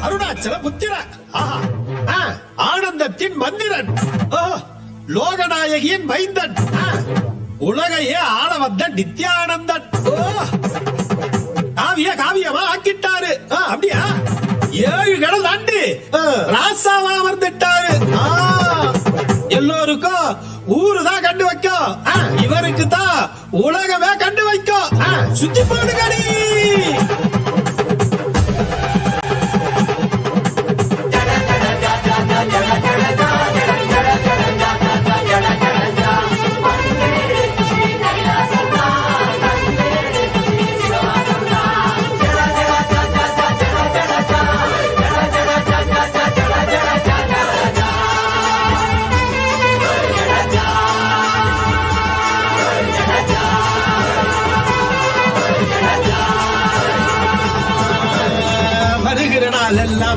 அருணாச்சல புத்திரன், ஆனந்தத்தின் மந்திரன், லோகநாயகியின் மைந்தன், உலகையே ஆள வந்த நித்யானந்தன். காவியமா ஆக்கிட்டாரு. அப்படியா? 7 கடல் தாண்டி ராசாவா அமர்ந்துட்டாரு. எல்லோருக்கும் ஊருதான் கண்டு வைக்கும், இவருக்கு தான் உலகமே கண்டு வைக்கும். சுத்தி போடுங்கடி.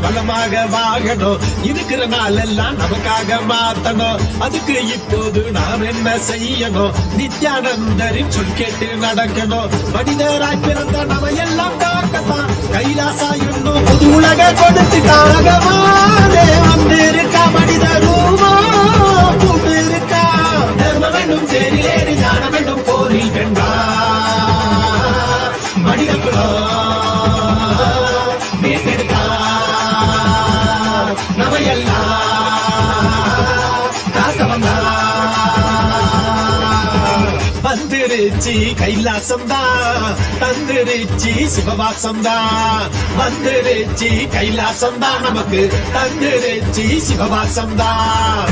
பலமாக வாழணும், இருக்கிற நாள் எல்லாம் நமக்காக மாத்தணும். அதுக்கு இப்போது நாம் என்ன செய்யணும்? நித்யானந்தரின் சொல் கேட்டு நடக்கணும். மனிதராய் பிறந்த நம்ம எல்லாம் காக்கத்தான் கைலாசா என்னும் புது உலக கொடுத்துட்டாகவானே வந்திருக்கா. மனித ரூபா கூட்டு இருக்கா. தர்ம வேண்டும் தேரிலேறி ஞான வேண்டும் போரில் வென்றா. மனித குலம் வந்துருச்சி கைலாசம்தான், தந்துருச்சி சிவவாசம்தான். வந்துருச்சி கைலாசம்தான், நமக்கு தந்துருச்சி சிவவாசம்தான்.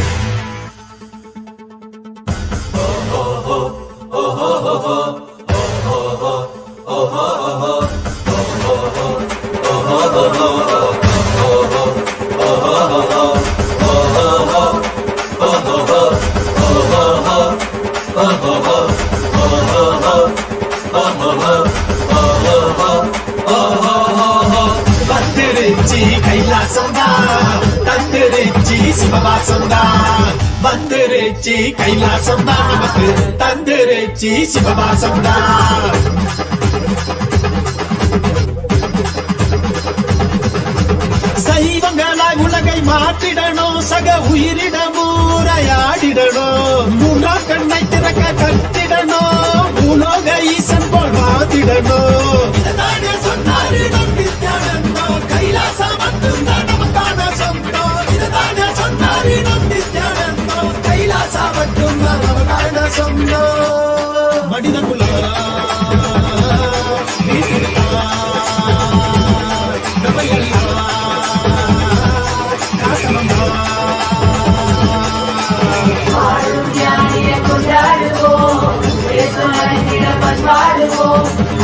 வந்துருச்சி கைலாசம்தான், தந்துருச்சி சிவவாசம்தான். வந்துருச்சி கைலாசம்தான், நமக்கு தந்துருச்சி சிவவாசம்தான். சைவங்களாய் உலகை மாற்றிடணும், சக உயிரிடமூரையாடிடணும். 3ஆம் கண்ணை திறக்க கட்டிடணும், பூலோக ஈசன் போல் வாதிடணும். சொன்னாரு நம் நித்யானந்தம், கைலாசம் மட்டும்தான் நமக்கான சொந்தம். இதுதானே சொன்னாரு நம் நித்யானந்தம், கைலாசம் மட்டும்தான் நமக்கான சொந்தம். மனித குலம் நம்ம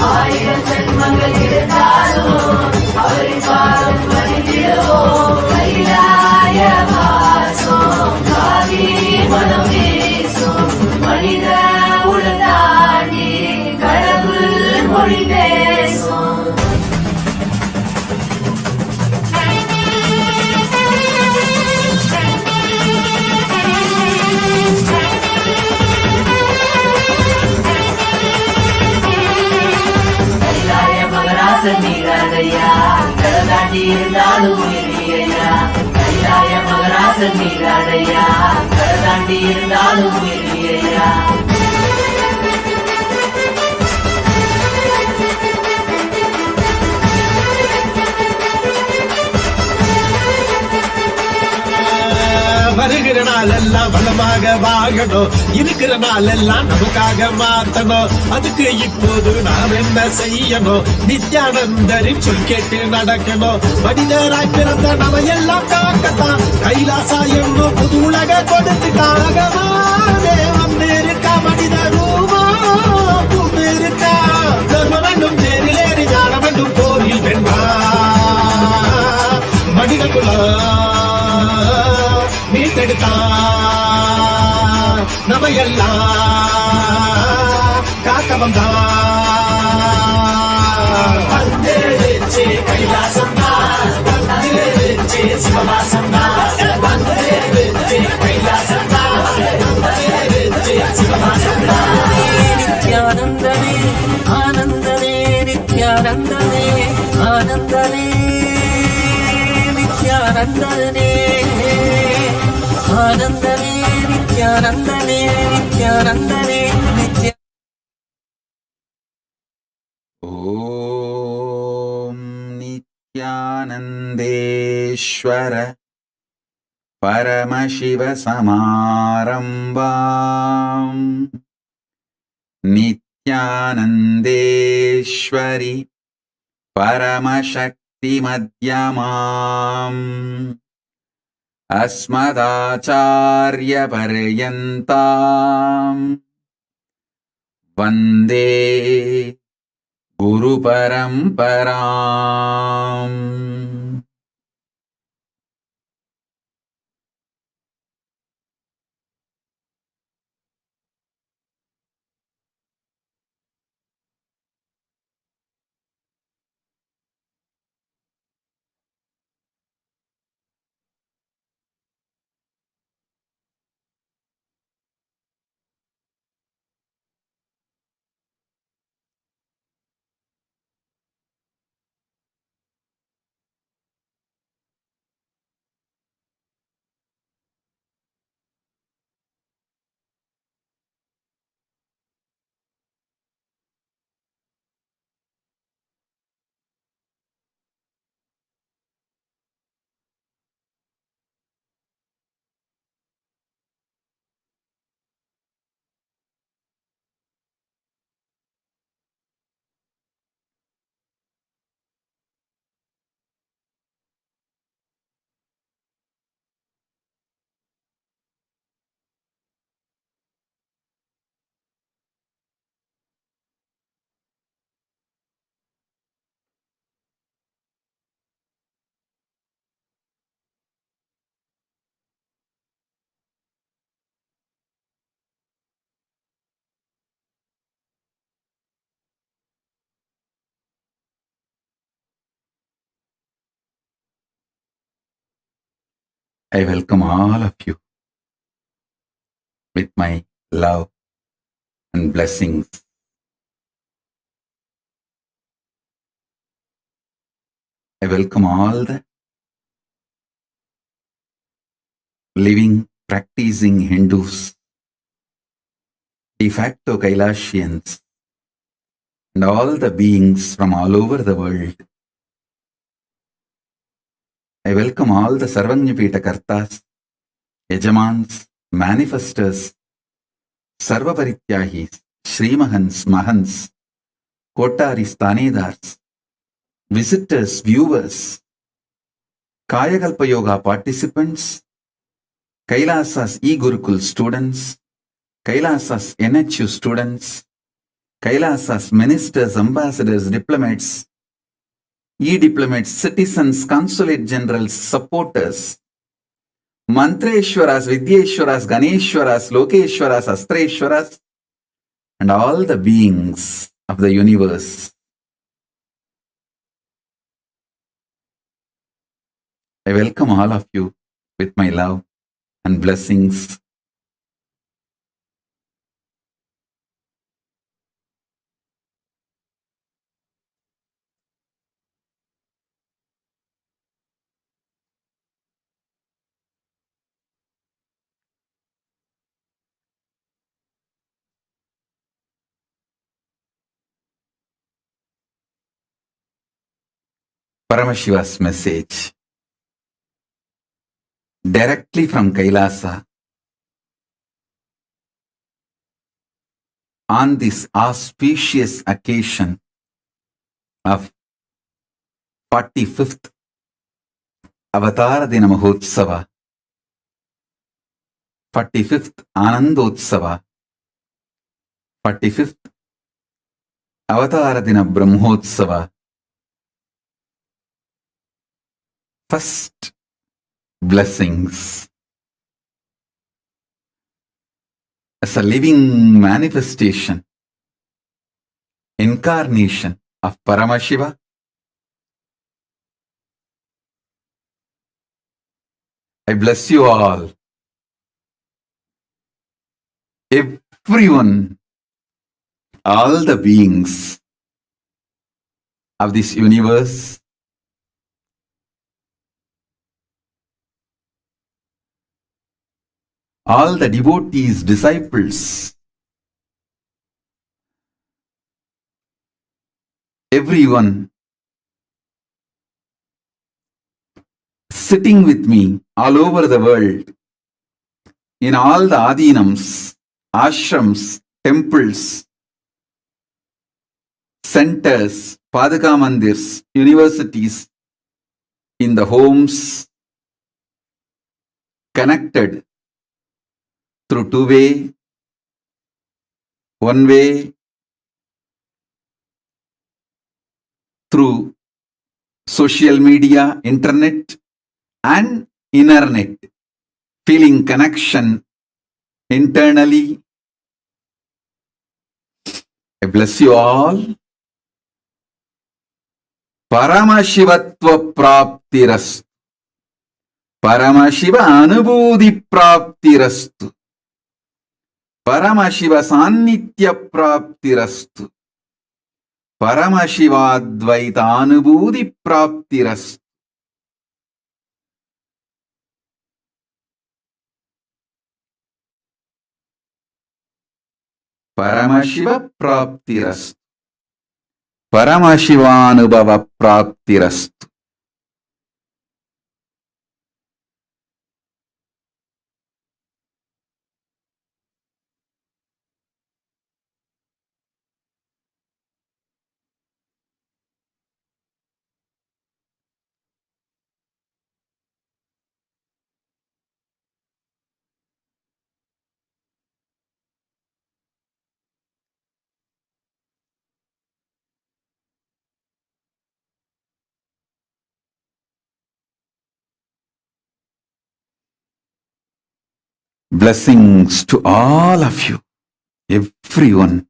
ஆயிரம் ஜன்மங்கள் இருந்தாலும் அவரை பாடும் மனிதிடுவோம். கைலாய வாசம் காவி மனம் பேசும் மனித உடலாடி கடவுள் மொழி பேசும். நீராடையா கடலாண்டி இருந்தாலும் உயிரியா. கைலாய மகராசன் நீராடையா கடலாண்டி இருந்தாலும் உயிரியா. வருகிற நாள் எல்லாம் பலமாக வாழணும், இருக்கிற நாள் எல்லாம் நமக்காக மாத்தணும். அதுக்கு இப்போது நாம் என்ன செய்யணும்? நித்யானந்தரின் சொல் கேட்டு நடக்கணும். மனிதராய் பிறந்த நம்ம எல்லாம் காக்கத்தான் கைலாசா என்னும் புது உலக கொடுத்துட்டாகவானே வந்திருக்கா. மனித ரூபா கூட்டு இருக்கா. தர்ம வேண்டும் தேரிலேறி ஞான வேண்டும் போரில் வென்றா. மனித குலம் மீட்டெடுத்தா நம்ம எல்லாம் காக்க வந்தா. வந்துருச்சி கைலாசம்தான், வந்துருச்சி சிவவாசம்தான். வந்துருச்சி கைலாசம்தான், வந்துருச்சி சிவவாசம்தான். நித்யானந்தனே ஆனந்தனே, நித்யானந்தனே ஆனந்தனே. நித்யானந்தனே ஆனந்தனே நித்யானந்தனே நித்யானந்தனே நித்ய ஓம் நித்யானந்தேஸ்வர பரமசிவ சமாரம்பாம் நித்யானந்தேஸ்வரி பரமசக்தி மத்யமாம் அஸ்மதாச்சார்ய பர்யந்தாம் வந்தே குரு பரம்பராம். I welcome all of you with my love and blessings. I welcome all the living, practicing Hindus, de facto Kailashians, and all the beings from all over the world. I welcome all the Sarvanyapita Kartas, Yajamans, Manifestors, Sarvaparityahis, Srimahans, Mahans, Kotaris, Tanedars, visitors, viewers, Kayakalpa Yoga participants, Kailasa's e-Gurukul students, Kailasa's NHU students, Kailasa's ministers, ambassadors, diplomats, e-diplomats, citizens, consulate generals, supporters, Mantreshwaras, Vidyeshwaras, Ganeshwaras, Lokeshwaras, Astreshwaras, and all the beings of the universe. I welcome all of you with my love and blessings. Paramashiva's message directly from Kailasa on this auspicious occasion of 45th Avatara Dina Mahotsava, 45th Anandotsava, 45th Avatara Dina Brahmotsava, first blessings as a living manifestation, incarnation of Paramashiva. I bless you all, everyone, all the beings of this universe, all the devotees, disciples, everyone sitting with me all over the world, in all the adinams, ashrams, temples, centers, padaka mandirs, universities, in the homes, connected through two-way, one-way, through social media, internet, and internet, feeling connection internally. I bless you all. Paramashivatva praptirastu. Paramashiva anubodhi praptirastu. Paramashiva sannitya praptirastu. Paramashiva advaita anubodhi praptirastu. Paramashiva praptirastu. Paramashivanubhava praptirastu. Blessings to all of you, everyone.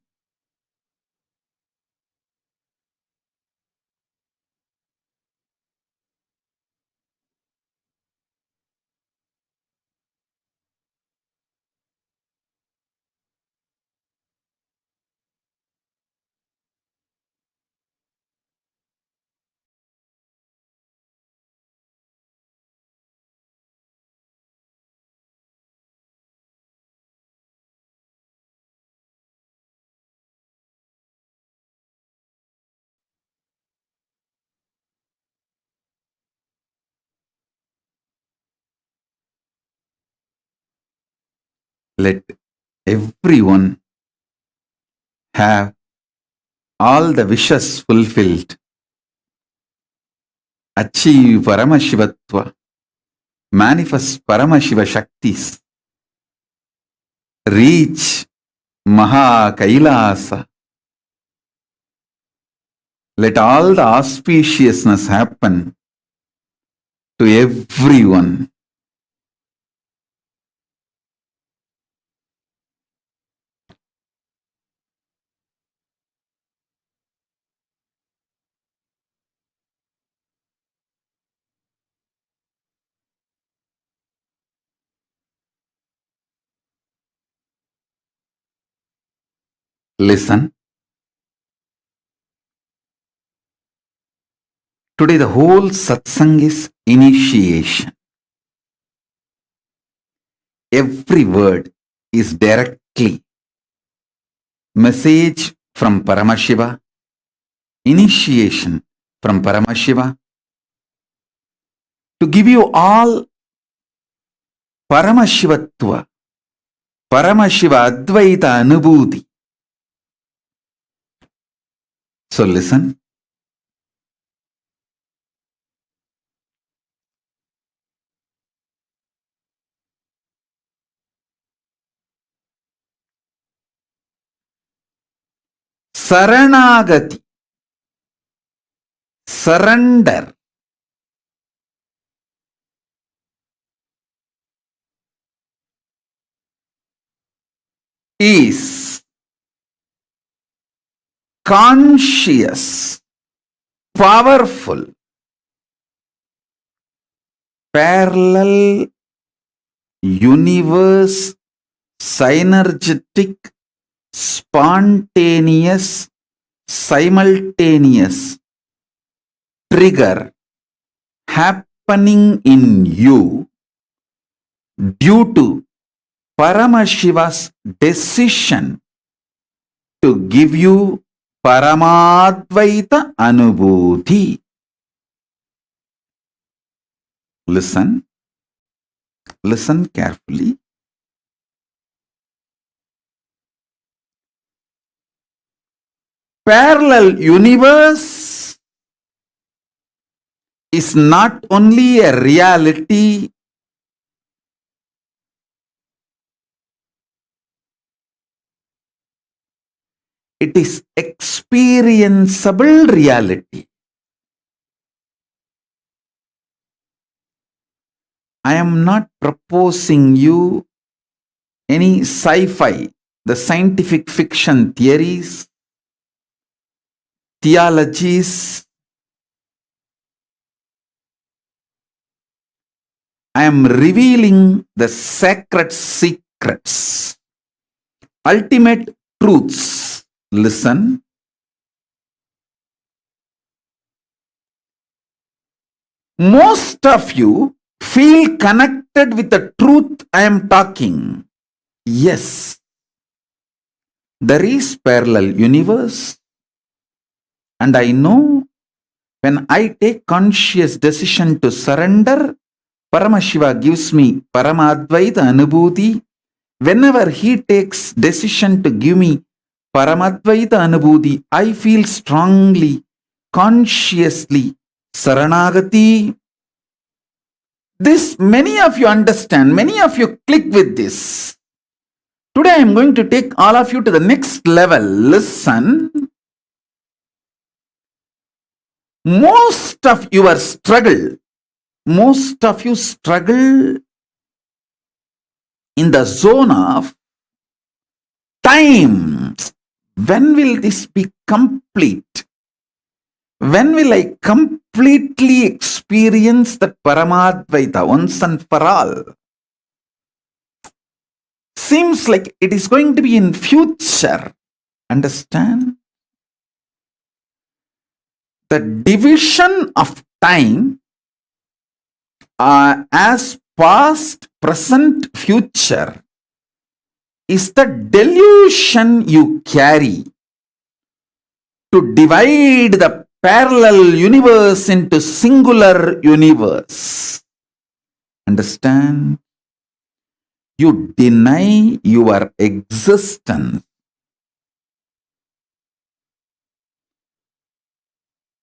Let everyone have all the wishes fulfilled. Achieve Paramashivatva. Manifest Paramashiva Shaktis. Reach Maha Kailasa. Let all the auspiciousness happen to everyone. Listen. Today the whole satsang is initiation. Every word is directly message from Paramashiva, initiation from Paramashiva, to give you all Paramashivatva, Paramashiva Advaita Anubhuti. So listen. Saranagati, surrender, is conscious, powerful, parallel, universe, synergetic, spontaneous, simultaneous trigger happening in you due to Paramashiva's decision to give you Paramadvaita Anubhuti. Listen carefully. Parallel universe is not only a reality, it is experienceable reality. I am not proposing you any sci-fi, the scientific fiction theories, theologies. I am revealing the sacred secrets, ultimate truths. Listen. Most of you feel connected with the truth I am talking. Yes, there is parallel universe, and I know when I take conscious decision to surrender, Paramashiva gives me Paramadvaita Anubhuti. Whenever he takes decision to give me Paramadvaita Anubhuti, I feel strongly, consciously Saranagati. This many of you understand, many of you click with this. Today I am going to take all of you to the next level. Listen. Most of you struggle in the zone of time. When will this be complete? When will I completely experience that Paramadvaita once and for all? Seems like it is going to be in future. Understand? The division of time as past, present, future is the delusion you carry to divide the parallel universe into singular universe. Understand? You deny your existence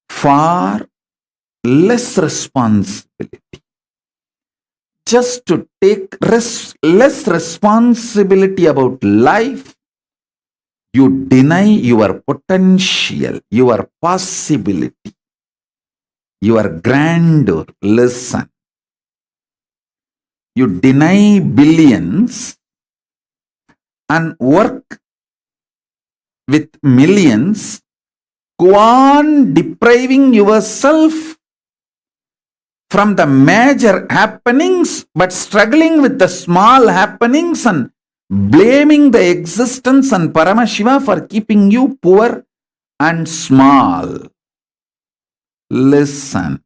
for less responsibility. Just to take less responsibility about life, you deny your potential, your possibility, your grandeur. Listen. You deny billions and work with millions, go on depriving yourself from the major happenings, but struggling with the small happenings and blaming the existence and Paramashiva for keeping you poor and small. Listen.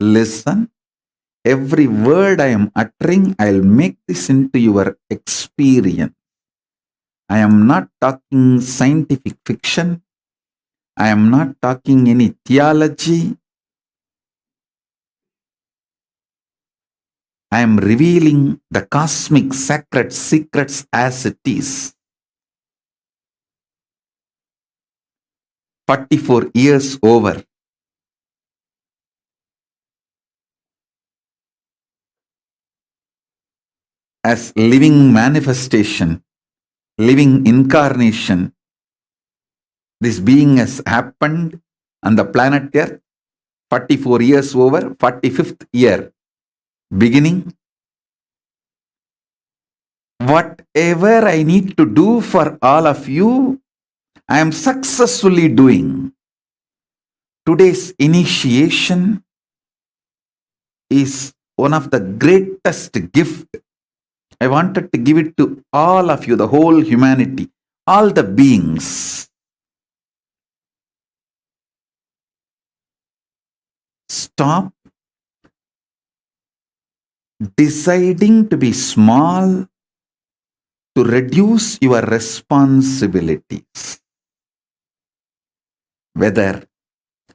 Listen. Every word I am uttering, I'll make this into your experience. I am not talking scientific fiction. I am not talking any theology. I am revealing the cosmic sacred secrets as it is. 44 years over. As living manifestation, living incarnation, this being has happened on the planet Earth. 44 years over, 45th year beginning. Whatever I need to do for all of you, I am successfully doing. Today's initiation is one of the greatest gifts. I wanted to give it to all of you, the whole humanity, all the beings. Stop deciding to be small to reduce your responsibilities. Whether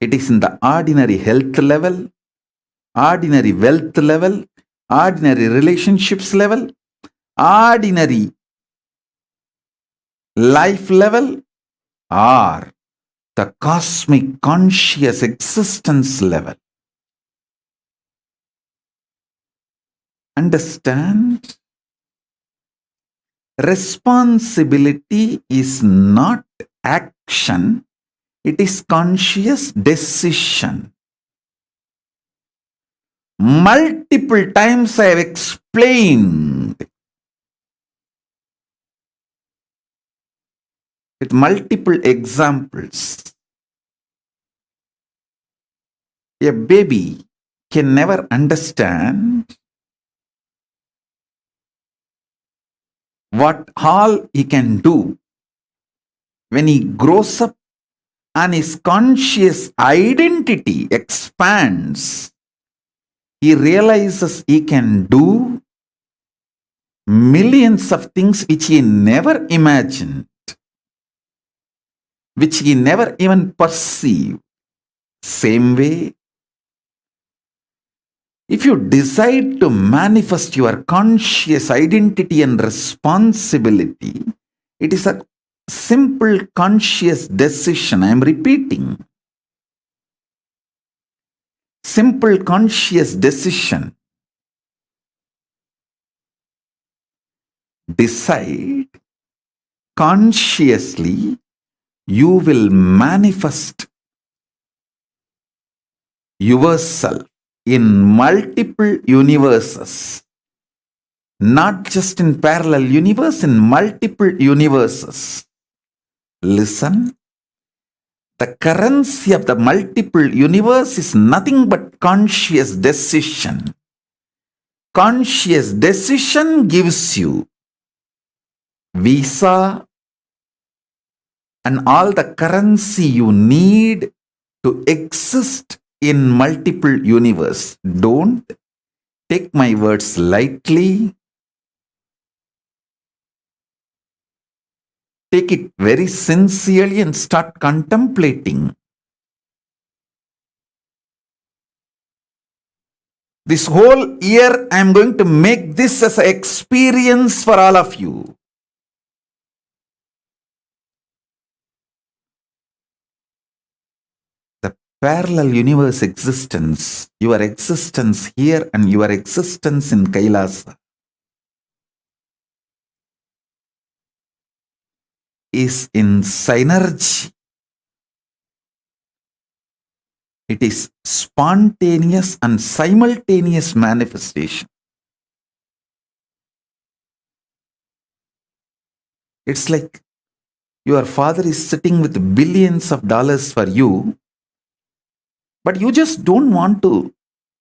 it is in the ordinary health level, ordinary wealth level, ordinary relationships level, ordinary life level, or the cosmic conscious existence level. Understand? Responsibility is not action, it is conscious decision. Multiple times I have explained with multiple examples. A baby can never understand what all he can do. When he grows up and his conscious identity expands, he realizes he can do millions of things which he never imagined, which he never even perceived. Same way, if you decide to manifest your conscious identity and responsibility, it is a simple conscious decision. I am repeating. Simple conscious decision. Decide consciously, you will manifest yourself in multiple universes, not just in parallel universe, in multiple universes. Listen, the currency of the multiple universe is nothing but conscious decision. Conscious decision gives you visa and all the currency you need to exist in multiple universe. Don't take my words lightly. Take it very sincerely and start contemplating. This whole year I am going to make this as an experience for all of you. The parallel universe existence, your existence here and your existence in Kailasa, is in synergy. It is spontaneous and simultaneous manifestation. It's like your father is sitting with billions of dollars for you, but you just don't want to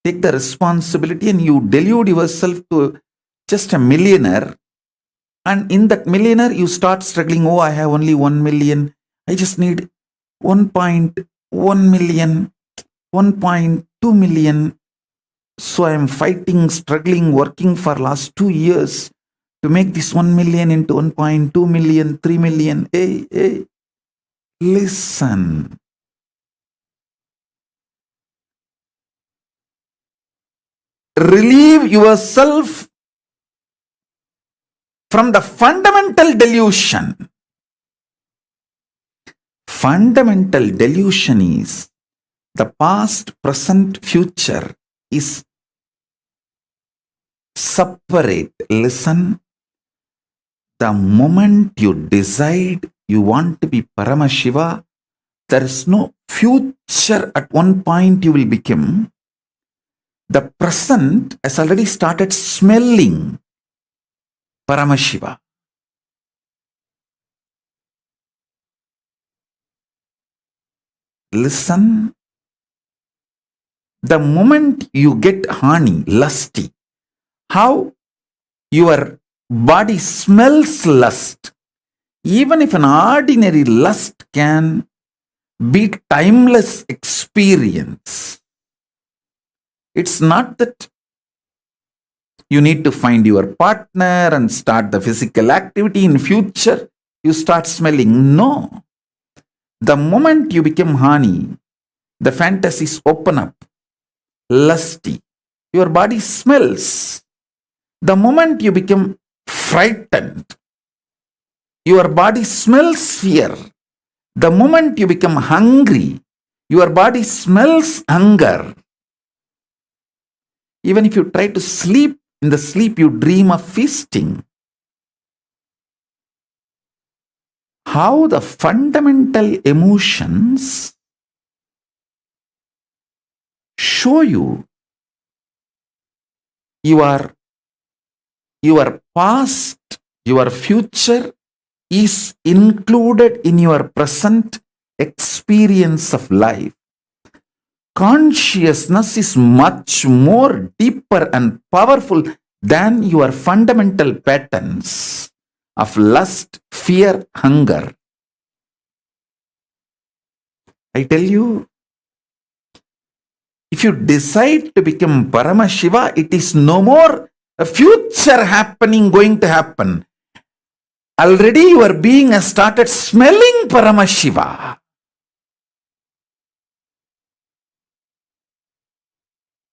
take the responsibility and you delude yourself to just a millionaire. And in that millionaire, you start struggling. Oh, I have only 1 million. I just need 1.1 million, 1.2 million. So I am fighting, struggling, working for last 2 years to make this 1 million into 1.2 million, 3 million. Hey, listen. Relieve yourself from the fundamental delusion. Fundamental delusion is the past, present, future is separate. Listen, the moment you decide you want to be Paramashiva, there is no future at one point you will become. The present has already started smelling Paramashiva. Listen, the moment you get honey, lusty, how your body smells lust. Even if an ordinary lust can be timeless experience, it's not that You need to find your partner and start the physical activity. In future, you start smelling. No. The moment you become honey, the fantasies open up. Lusty. Your body smells. The moment you become frightened, your body smells fear. The moment you become hungry, your body smells hunger. Even if you try to sleep, in the sleep you dream of feasting. How the fundamental emotions show you your past, your future is included in your present experience of life. Consciousness is much more deeper and powerful than your fundamental patterns of lust, fear, hunger. I tell you, if you decide to become Paramashiva, it is no more a future happening, going to happen. Already your being has started smelling Paramashiva.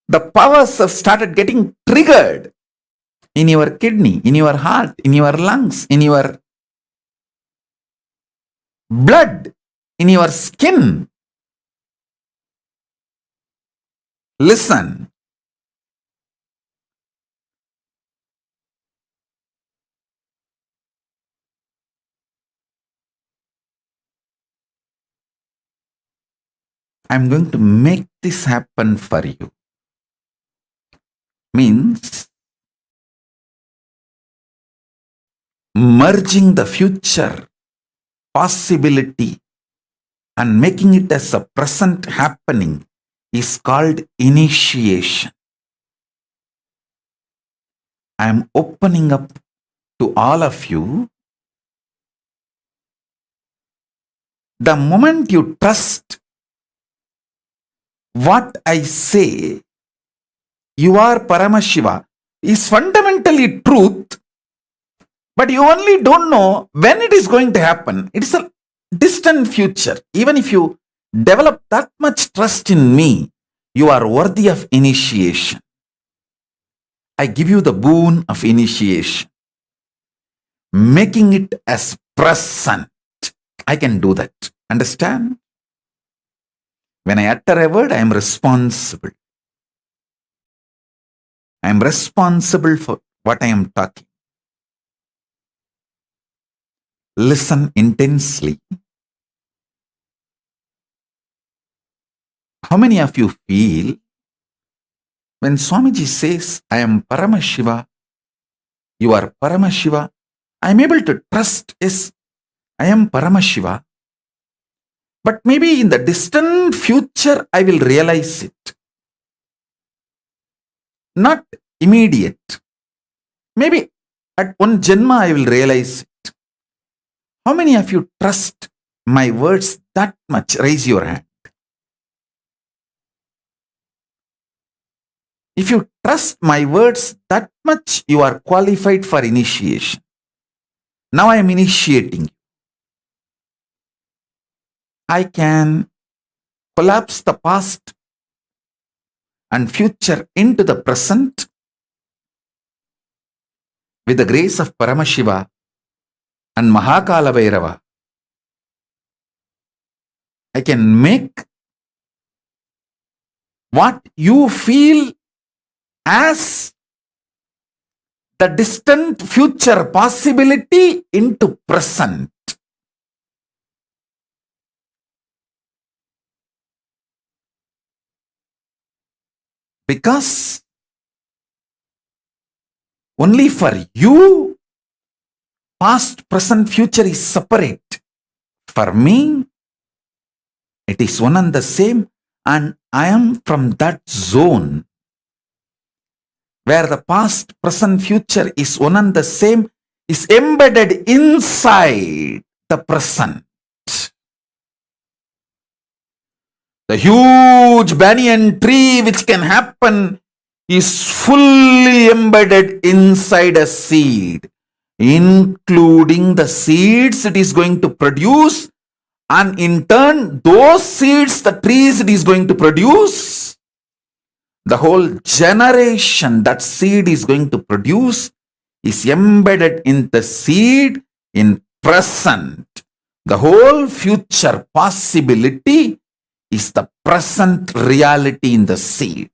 The powers have started getting triggered in your kidney, in your heart, in your lungs, in your blood, in your skin. Listen. I'm going to make this happen for you. Means merging the future possibility and making it as a present happening is called initiation. I am opening up to all of you. The moment you trust what I say, you are Paramashiva, is fundamentally truth, but you only don't know when it is going to happen. It is a distant future. Even if you develop that much trust in me, you are worthy of initiation. I give you the boon of initiation, making it as present. I can do that. Understand? When I utter a word, I am responsible. I am responsible for what I am talking. Listen intensely. How many of you feel when Swamiji says, I am Paramashiva, you are Paramashiva, I am able to trust, yes, I am Paramashiva, but maybe in the distant future I will realize it. Not immediate. Maybe at one Janma I will realize it. How many of you trust my words that much? Raise your hand. If you trust my words that much, you are qualified for initiation. Now I am initiating you. I can collapse the past and future into the present with the grace of Paramashiva and Mahakala Bhairava. I can make what you feel as the distant future possibility into present. Because only for you, past, present, future is separate. For me, it is one and the same, and I am from that zone where the past, present, future is one and the same, is embedded inside the present. The huge banyan tree which can happen is fully embedded inside a seed, including the seeds it is going to produce, and in turn, those seeds, the trees it is going to produce, the whole generation that seed is going to produce is embedded in the seed in present. The whole future possibility is the present reality in the seed.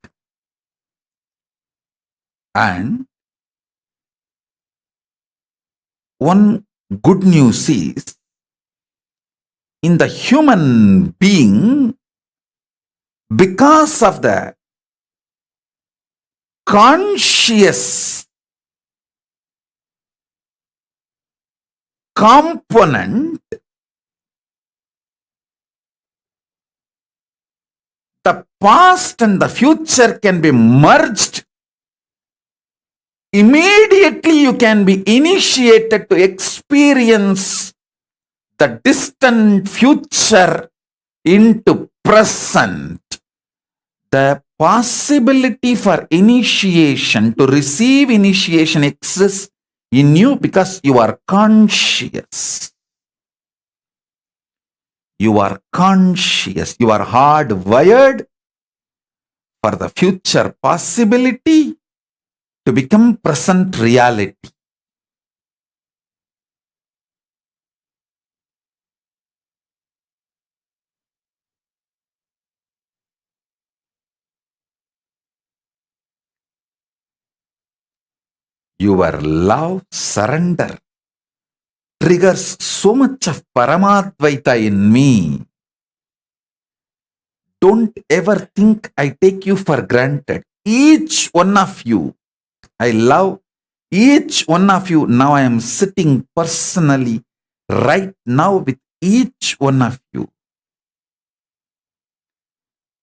And one good news is, in the human being, because of the conscious component, the past and the future can be merged. Immediately you can be initiated to experience the distant future into present. The possibility for initiation, to receive initiation, exists in you because you are conscious. You are conscious. You are hardwired for the future possibility to become present reality. Your love surrender triggers so much of Paramadvaita in me. Don't ever think I take you for granted. Each one of you, I love each one of you. Now I am sitting personally right now with each one of you.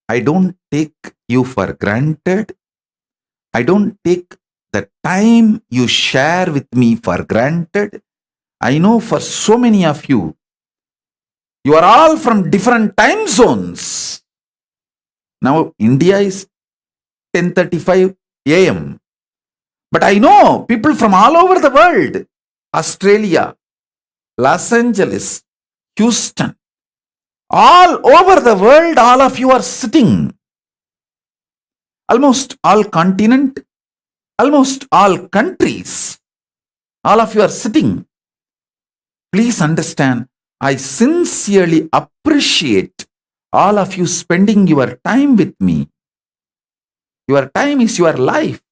I don't take you for granted. I don't take the time you share with me for granted. I know for so many of you, you are all from different time zones. Now India is 10:35 a.m. But I know people from all over the world, Australia, Los Angeles, Houston, all over the world, all of you are sitting. Almost all continent, almost all countries, all of you are sitting. Please understand, I sincerely appreciate all of you spending your time with me. Your time is your life.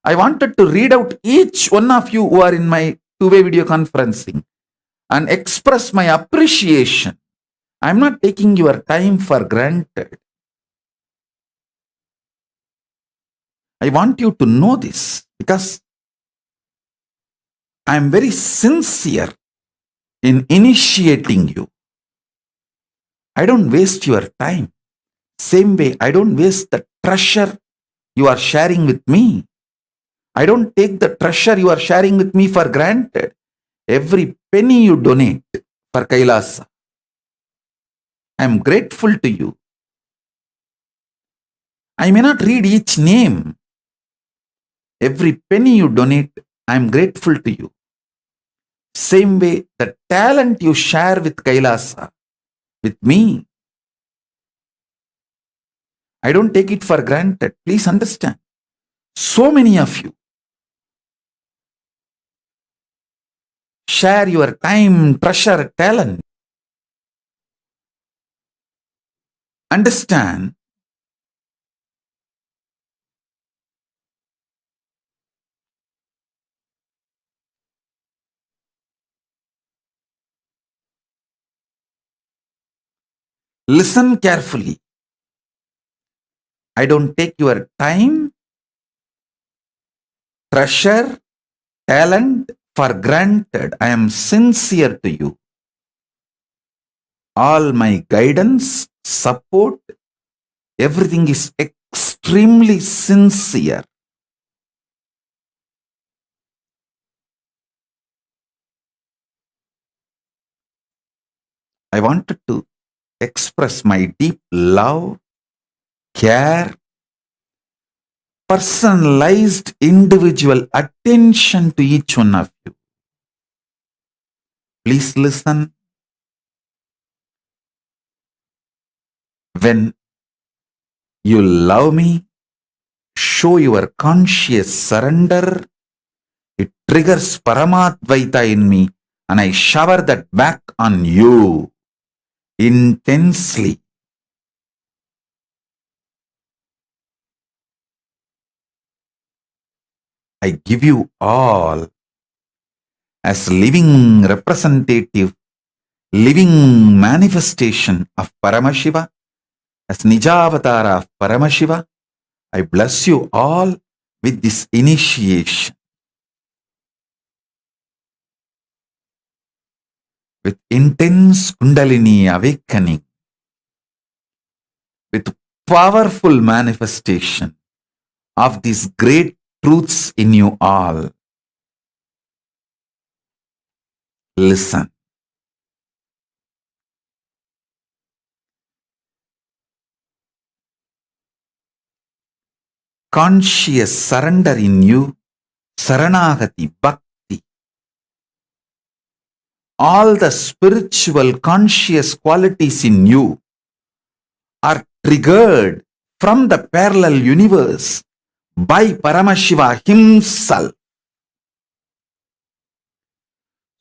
I wanted to read out each one of you who are in my two-way video conferencing and express my appreciation. I'm not taking your time for granted. I want you to know this because I'm very sincere in initiating you. I don't waste your time. Same way, I don't waste the treasure you are sharing with me. I don't take the treasure you are sharing with me for granted. Every penny you donate for Kailasa, I am grateful to you. I may not read each name. Every penny you donate, I am grateful to you. Same way, the talent you share with Kailasa, with me, I don't take it for granted. Please understand. So many of you share your time, treasure, talent. Understand, listen carefully. I don't take your time, treasure, talent for granted. I am sincere to you. All my guidance, support, everything is extremely sincere. I wanted to express my deep love, care, personalized individual attention to each one of you. Please listen. When you love me, show your conscious surrender. It triggers Paramadvaita in me, and I shower that back on you intensely. I give you all as living representative, living manifestation of Paramashiva, as Nijavatara of Paramashiva. I bless you all with this initiation. With intense Kundalini awakening, with powerful manifestation of these great truths in you all. Listen. Conscious surrender in you, Saranagati, Bhakti. All the spiritual conscious qualities in you are triggered from the parallel universe by Paramashiva himself.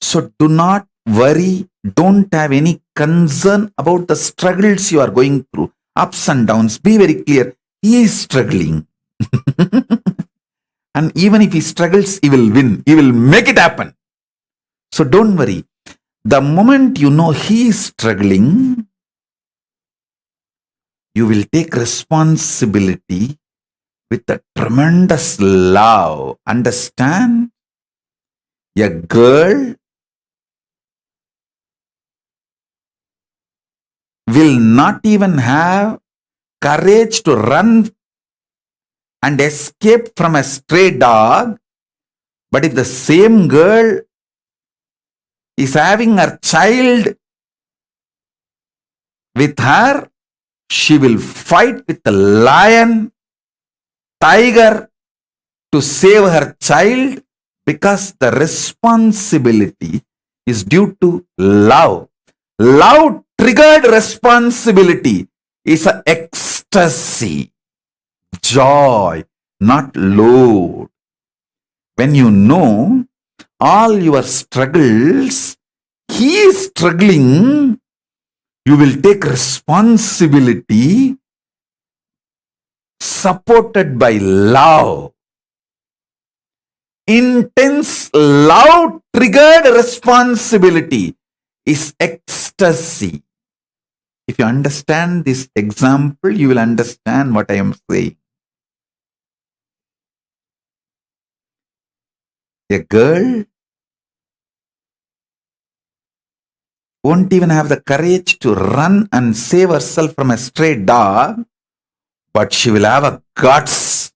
So do not worry, don't have any concern about the struggles you are going through, ups and downs. Be very clear, he is struggling. And even if he struggles, he will win. He will make it happen. So don't worry. The moment you know he is struggling, you will take responsibility with a tremendous love. Understand? A girl will not even have courage to run and escape from a stray dog. But if the same girl is having her child with her, she will fight with the lion, tiger to save her child, because the responsibility is due to love. Love triggered responsibility is an ecstasy, joy, not load. When you know all your struggles, he is struggling, you will take responsibility supported by love. Intense love triggered responsibility is ecstasy. If you understand this example, you will understand what I am saying. A girl won't even have the courage to run and save herself from a stray dog, but she will have a guts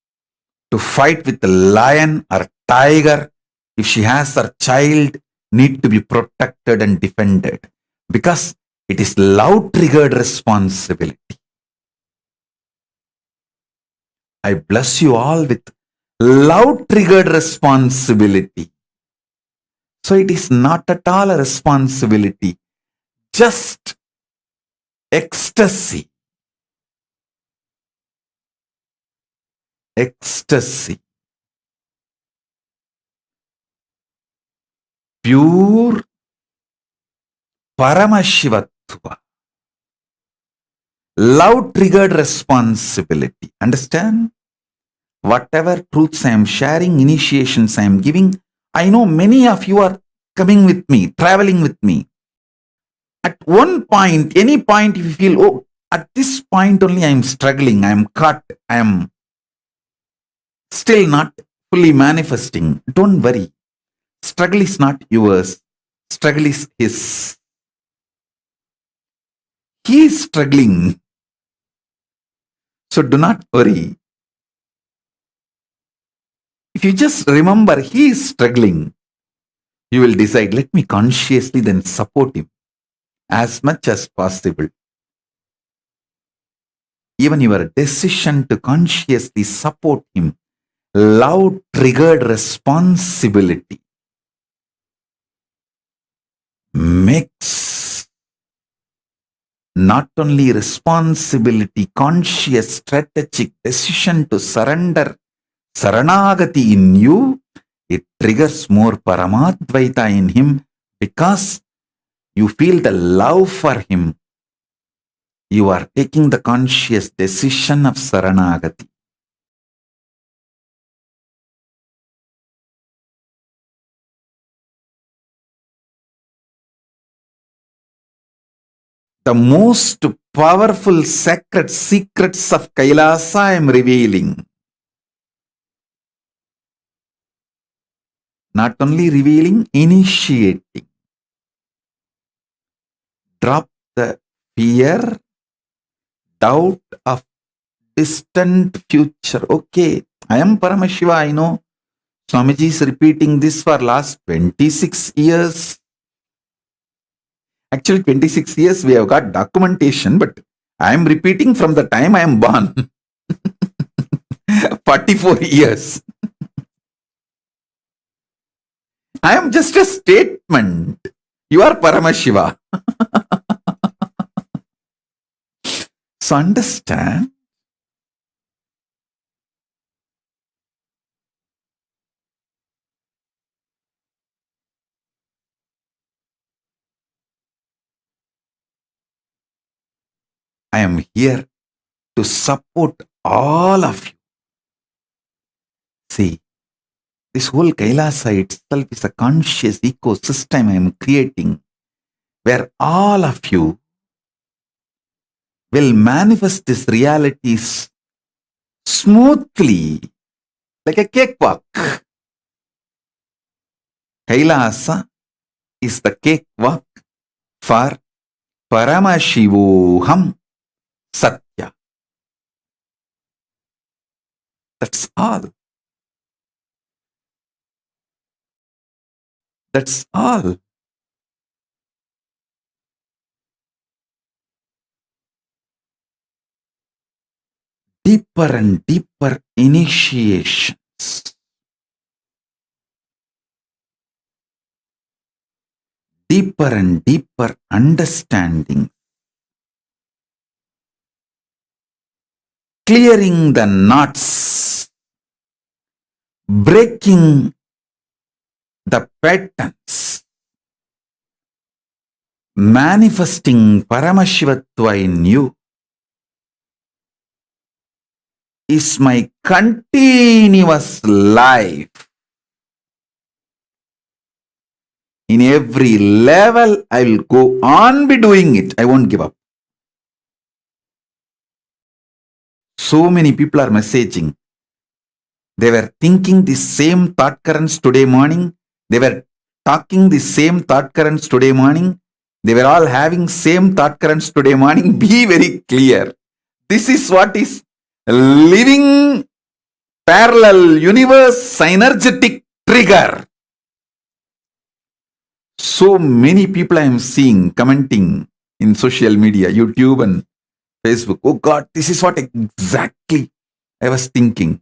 to fight with the lion or tiger if she has her child need to be protected and defended, because it is love triggered responsibility. I bless you all with love triggered responsibility. So it is not at all a responsibility, just ecstasy. Ecstasy. Pure Paramashivatva. Love triggered responsibility. Understand? Whatever truths I am sharing, initiations I am giving, I know many of you are coming with me, traveling with me. At one point, any point, if you feel, oh, at this point only I am struggling, I am caught, I am still not fully manifesting, don't worry. Struggle is not yours. Struggle is his. He is struggling. So do not worry. If you just remember he is struggling, you will decide, let me consciously then support him as much as possible. even your decision to consciously support him, love triggered responsibility, makes not only responsibility, conscious, strategic decision to surrender Saranagati in you, it triggers more Paramadvaita in him because you feel the love for him. You are taking the conscious decision of Saranagati. The most powerful sacred secrets of Kailasa I am revealing. Not only revealing, initiating. Drop the fear, doubt of distant future. Okay, I am Paramashiva, I know. Swamiji is repeating this for last 26 years. Actually, 26 years we have got documentation, but I am repeating from the time I am born. 44 years. I am just a statement. You are Paramashiva. So understand. I am here to support all of you. See, this whole Kailasa itself is a conscious ecosystem I am creating where all of you will manifest these realities smoothly like a cakewalk. Kailasa is the cakewalk for Paramashivoham Satya. That's all. That's all. Deeper and deeper initiations. Deeper and deeper understanding. Clearing the knots. Breaking the patterns. Manifesting Paramashivatva in you is my continuous life. In every level, I will go on be doing it. I won't give up. So many people are messaging. They were thinking the same thought currents today morning. They were talking the same thought currents today morning. They were all having same thought currents today morning. Be very clear. This is what is living parallel universe synergetic trigger. So many people I am seeing commenting in social media, YouTube and Facebook. Oh God, this is what exactly I was thinking.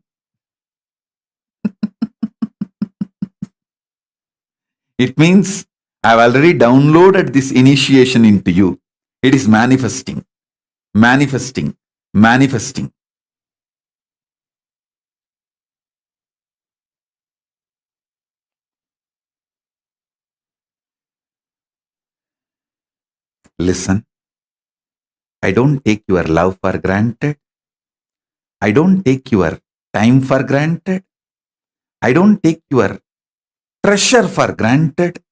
It means I've already downloaded this initiation into you. It is manifesting, manifesting, manifesting. Listen, I don't take your love for granted. I don't take your time for granted. I don't take your treasure for granted.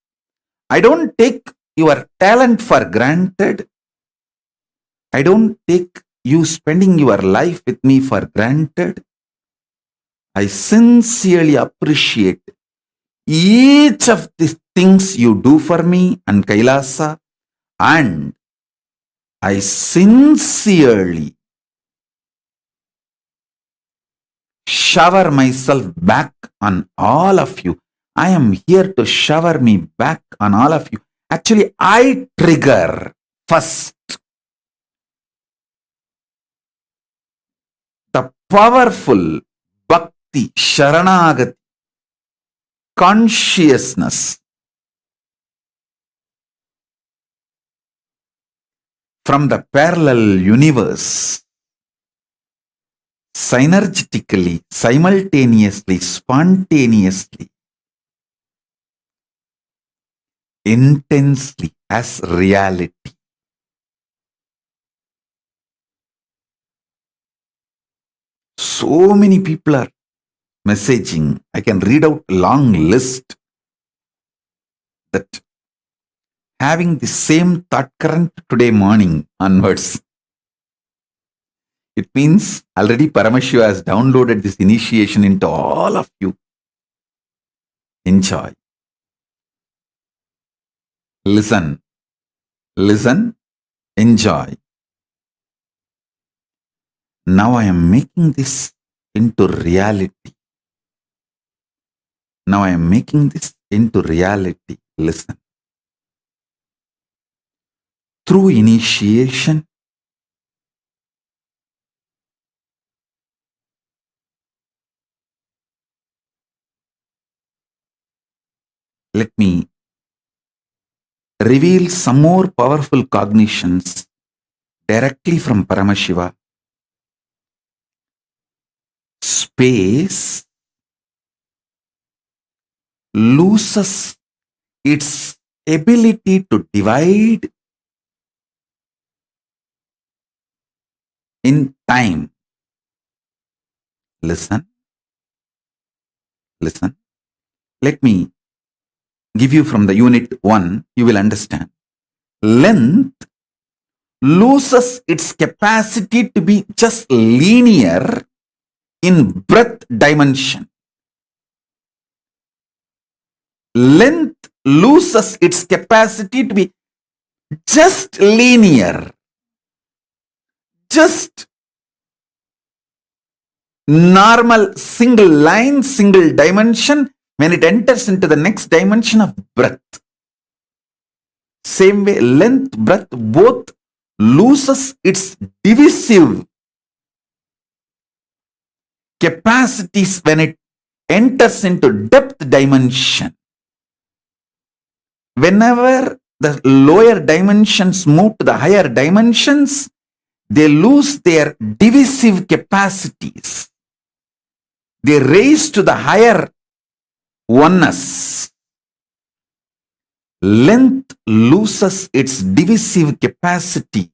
I don't take your talent for granted. I don't take you spending your life with me for granted. I sincerely appreciate each of the things you do for me and Kailasa, and I sincerely shower myself back on all of you. I am here to shower me back on all of you. Actually, I trigger first. powerful bhakti, sharanagati, consciousness from the parallel universe, synergetically, simultaneously, spontaneously, intensely as reality. So many people are messaging. I can read out a long list that having the same thought current today morning onwards. It means already Paramashiva has downloaded this initiation into all of you. Enjoy. Listen. Listen. Enjoy. Now I am making this into reality. Now I am making this into reality. Listen. Through initiation, let me reveal some more powerful cognitions directly from Paramashiva. Space loses its ability to divide in time. Listen. Listen. Let me give you from the unit 1, you will understand. Length loses its capacity to be just linear in breadth dimension. Length loses its capacity to be just linear, just normal single line, single dimension when it enters into the next dimension of breadth. Same way, length, breadth both loses its divisive capacities when it enters into depth dimension. Whenever the lower dimensions move to the higher dimensions, they lose their divisive capacities. They raise to the higher oneness. Length loses its divisive capacity,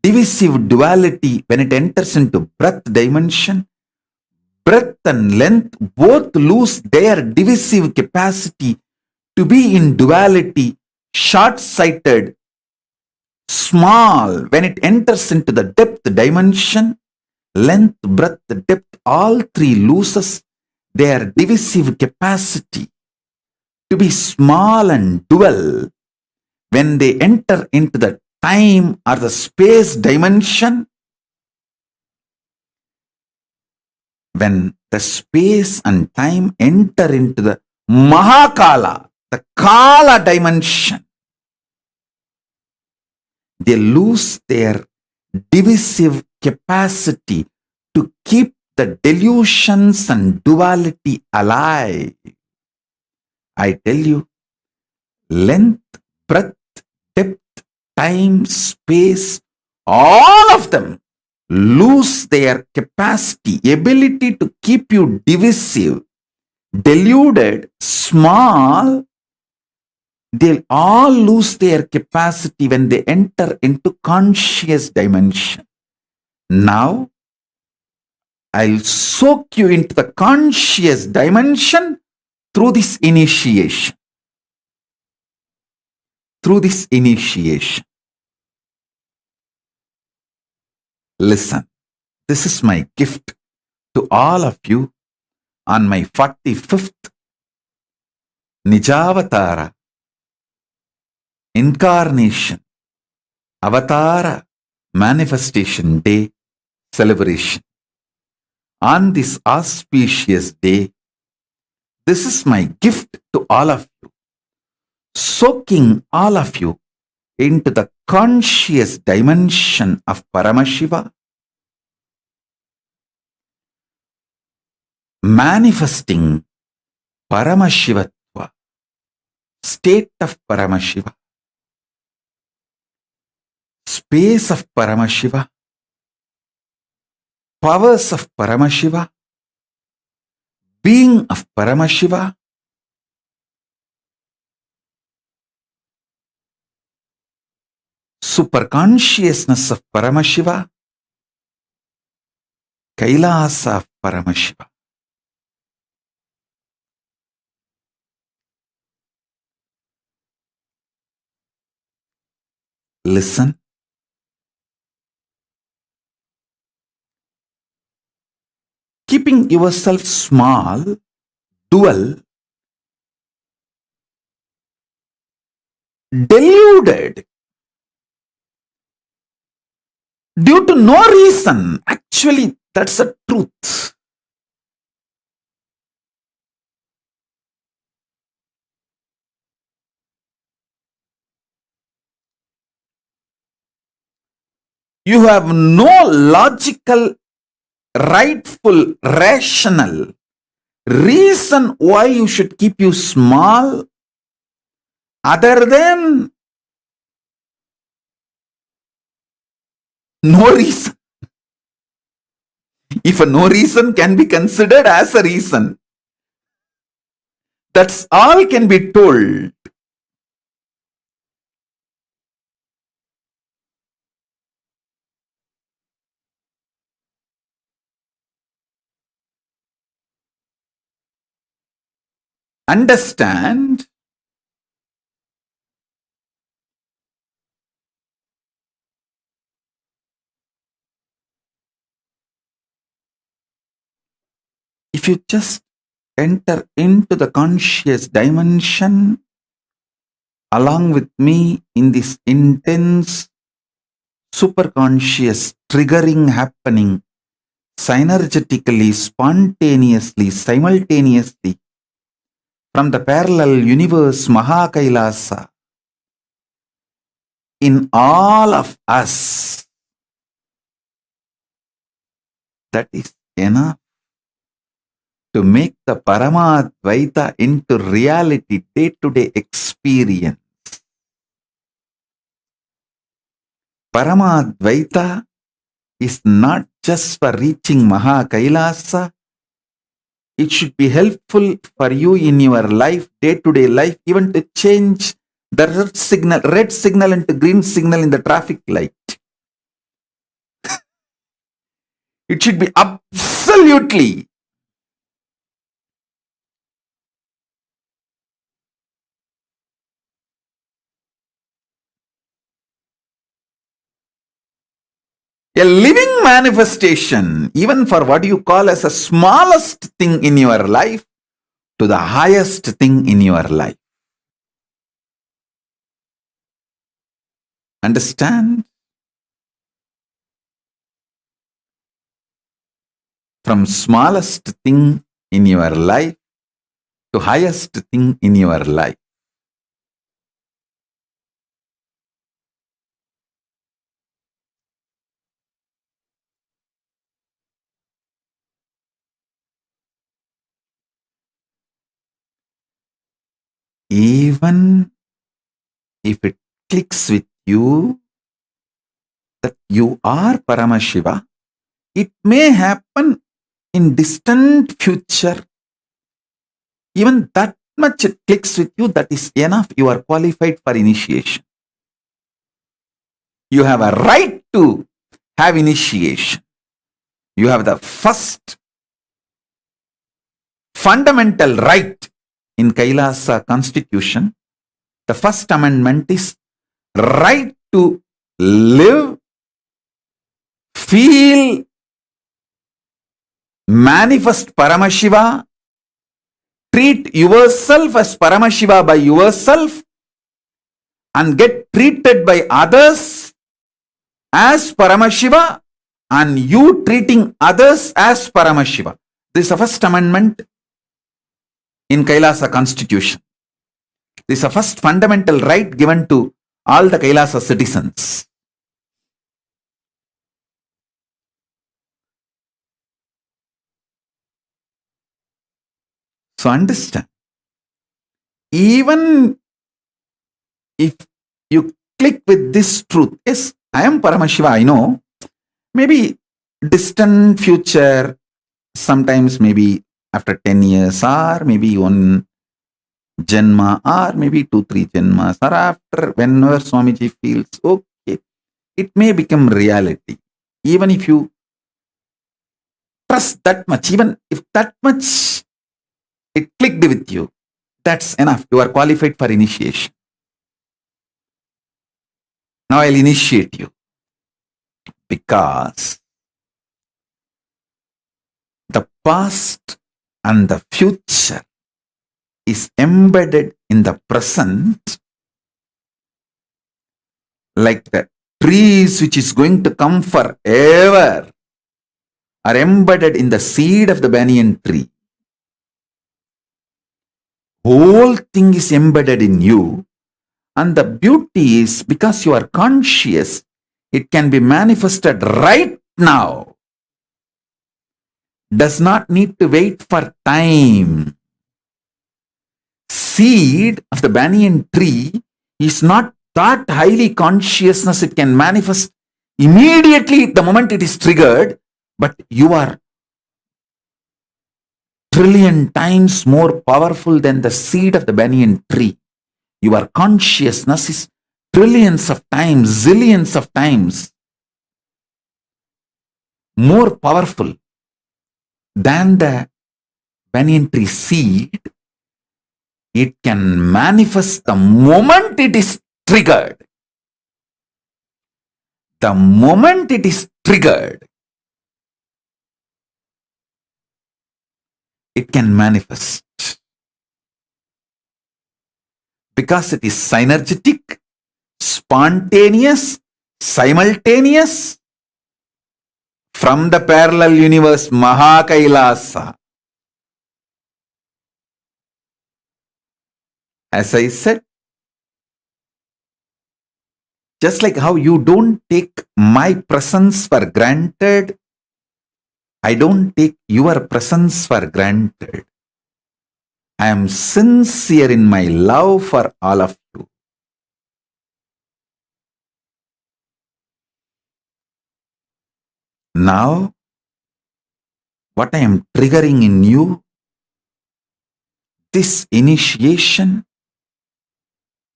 divisive duality when it enters into breadth dimension. Breadth and length both lose their divisive capacity to be in duality, short-sighted, small when it enters into the depth dimension. Length, breadth, depth, all three loses their divisive capacity to be small and dual when they enter into the time or the space dimension. When the space and time enter into the Mahakala, the Kala dimension, they lose their divisive capacity to keep the delusions and duality alive. I tell you, length, breadth, depth, time, space, all of them lose their capacity, ability to keep you divisive, deluded, small. They'll all lose their capacity when they enter into conscious dimension. Now, I'll soak you into the conscious dimension through this initiation. Through this initiation. Listen, this is my gift to all of you on my 45th Nijavatara Incarnation Avatara Manifestation Day celebration. On this auspicious day, this is my gift to all of you, soaking all of you into the conscious dimension of Paramashiva, manifesting Paramashivatva, state of Paramashiva, space of Paramashiva, powers of Paramashiva, being of Paramashiva, superconsciousness of Paramashiva, Kailasa of Paramashiva. Listen. Keeping yourself small, dual, deluded, due to no reason. Actually, that's the truth. You have no logical, rightful, rational reason why you should keep you small other than no reason. If a no reason can be considered as a reason, that's all can be told. Understand, if you just enter into the conscious dimension along with me in this intense superconscious triggering happening synergetically, spontaneously, simultaneously from the parallel universe Mahakailasa in all of us, that is enough to make the Paramadvaita into reality, day-to-day experience. Paramadvaita is not just for reaching Mahakailasa. It should be helpful for you in your life, day-to-day life, even to change the red signal into green signal in the traffic light. It should be absolutely a living manifestation, even for what you call as the smallest thing in your life to the highest thing in your life. Understand? From smallest thing in your life to highest thing in your life. Even if it clicks with you that you are Paramashiva, it may happen in distant future. Even that much it clicks with you, that is enough. You are qualified for initiation. You have a right to have initiation. You have the first fundamental right in Kailasa constitution. The first amendment is right to live, feel, manifest Paramashiva, treat yourself as Paramashiva by yourself, and get treated by others as Paramashiva, and you treating others as Paramashiva. This is the first amendment in Kailasa constitution. This is the first fundamental right given to all the Kailasa citizens. So understand, even if you click with this truth, yes, I am Paramashiva, I know, maybe distant future, sometimes maybe after 10 years, or maybe one Janma, or maybe 2, 3 Janmas, or after whenever Swamiji feels okay, it may become reality. Even if you trust that much, even if that much it clicked with you, that's enough. You are qualified for initiation. Now I'll initiate you, because the past and the future is embedded in the present, like the trees which is going to come forever are embedded in the seed of the banyan tree. Whole thing is embedded in you, and the beauty is because you are conscious, it can be manifested right now. Does not need to wait for time. Seed of the banyan tree is not that highly consciousness, it can manifest immediately the moment it is triggered, but you are trillion times more powerful than the seed of the banyan tree. Your consciousness is trillions of times, zillions of times more powerful than the banyan tree seed. It can manifest the moment it is triggered. The moment it is triggered, it can manifest. Because it is synergetic, spontaneous, simultaneous, from the parallel universe Mahakailasa. As I said, just like how you don't take my presence for granted, I don't take your presence for granted. I am sincere in my love for all of you. Now, what I am triggering in you, this initiation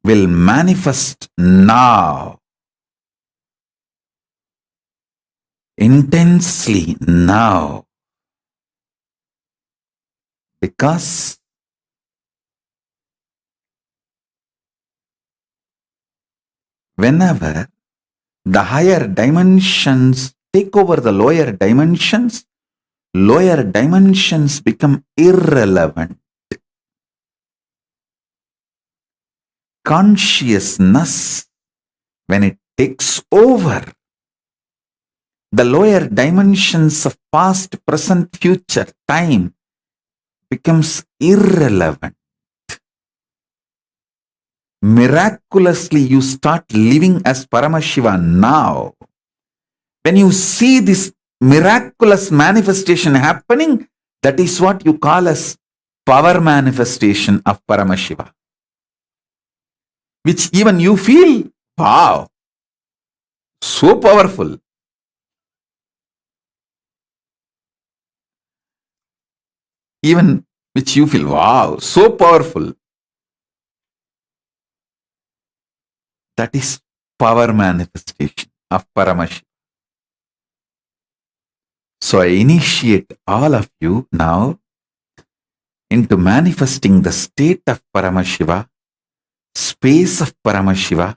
will manifest now, intensely now, because whenever the higher dimensions take over the lower dimensions become irrelevant. Consciousness, when it takes over, the lower dimensions of past, present, future, time becomes irrelevant. Miraculously, you start living as Paramashiva now. When you see this miraculous manifestation happening, that is what you call as power manifestation of Paramashiva, which even you feel, wow, so powerful. Even which you feel, wow, so powerful. That is power manifestation of Paramashiva. So I initiate all of you now into manifesting the state of Paramashiva, space of Paramashiva,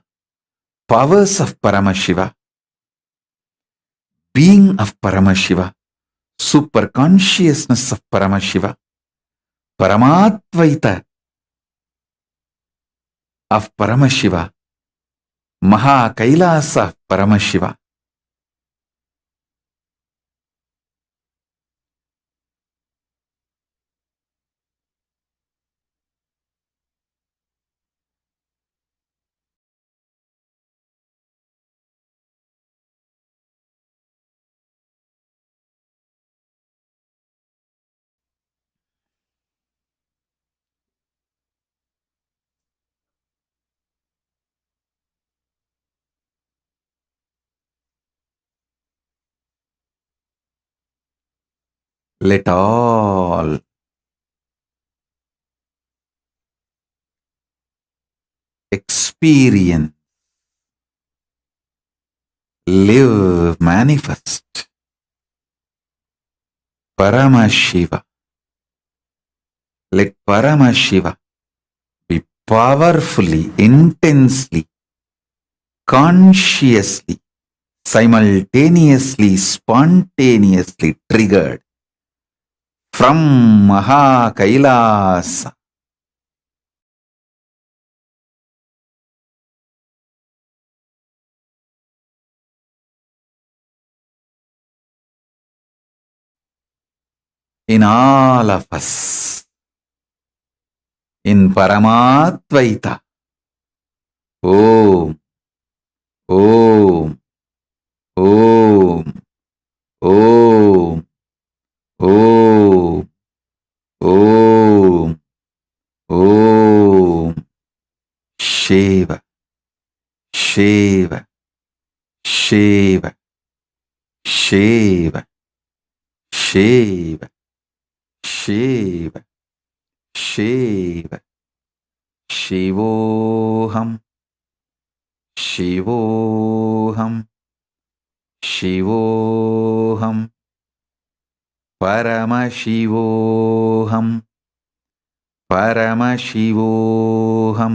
powers of Paramashiva, being of Paramashiva, super consciousness of Paramashiva, Paramatvaita of Paramashiva, Maha Kailasa of Paramashiva. let all experience, live, manifest Paramashiva. Let Paramashiva be powerfully, intensely, consciously, simultaneously, spontaneously triggered from Maha Kailasa. In all of us, in Paramatvaita. Om, Om, Om, Om, Om, Om, Om, Shiva, Shiva, Shiva, Shiva, Shiva, Shiva, Shiva, Shivoham, Shivoham, Shivoham, Paramashivoham, Paramashivoham,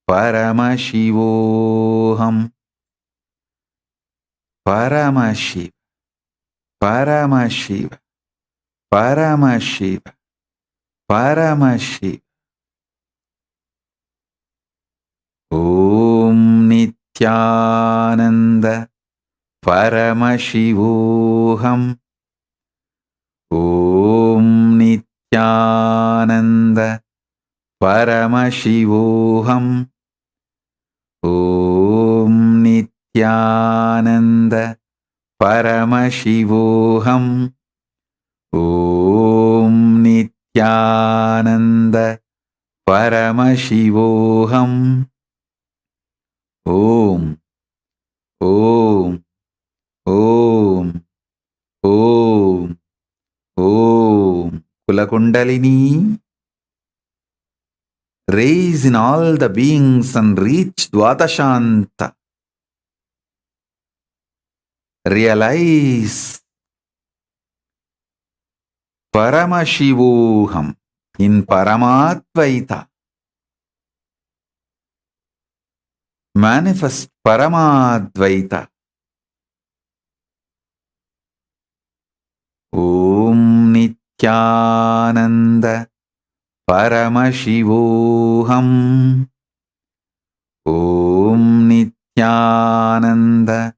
Paramashivoham, Paramashiva, Paramashiva, Paramashiva, Paramashiva. Om Nithyananda Paramashivoham. Om Nithyananda Paramashivoham. Om Nithyananda Paramashivoham. Om Nithyananda Paramashivoham. Om, Om, Om, Om, Om. Kulakundalini, raise in all the beings and reach Dvatashanta. Realize Paramashivoham in Paramatvaita. Manifest Paramadvaita. Om Nithyananda Paramashivoham. Om Nithyananda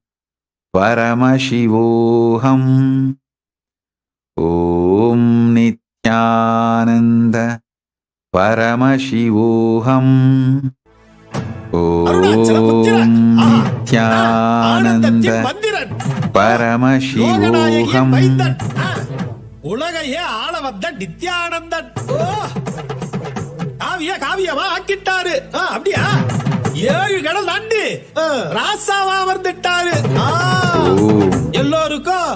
Paramashivoham. Om Nithyananda Paramashivoham. Om Nithyananda Paramashivoham. உலகையே ஆள வந்த நித்யானந்தன் காவியமா ஆக்கிட்டாரு. அப்படியா? 7 கடல் தாண்டி ராசாவா வந்துட்டாரு. எல்லோருக்கும்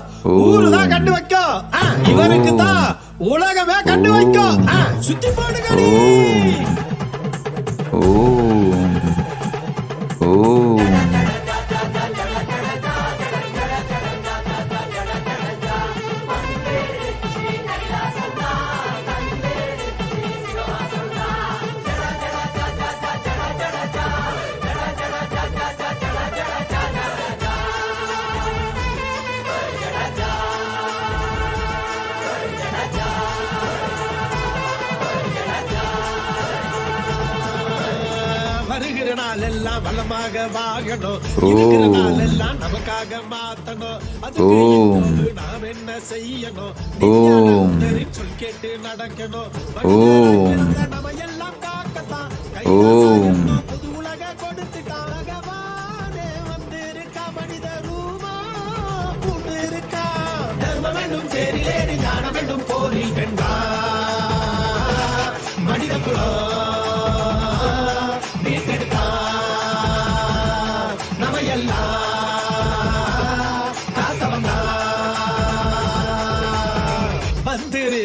ஊருதான் கண்டு வைக்கும், இவருக்கு தான் உலகமே கண்டு வைக்கும். சுத்தி போடுங்க. ஓம், ஓம். வருகிற நாள் எல்லாம் வளமாக வாழணும், இருக்கிற நாள் எல்லாம் நமக்காக மாத்தணும். அதுக்கு நாம் என்ன செய்யணும்? சொல் கேட்டு நடக்கணும். நம்ம எல்லாம் காக்கத்தான் புது உலக கொடுத்துட்டாங்க. வந்திருக்கா மனித ரூபா கூட்டு இருக்கா. தர்ம வேண்டும் சேரிலேறி ஞான வேண்டும் போரில் வென்றா மனித குலம்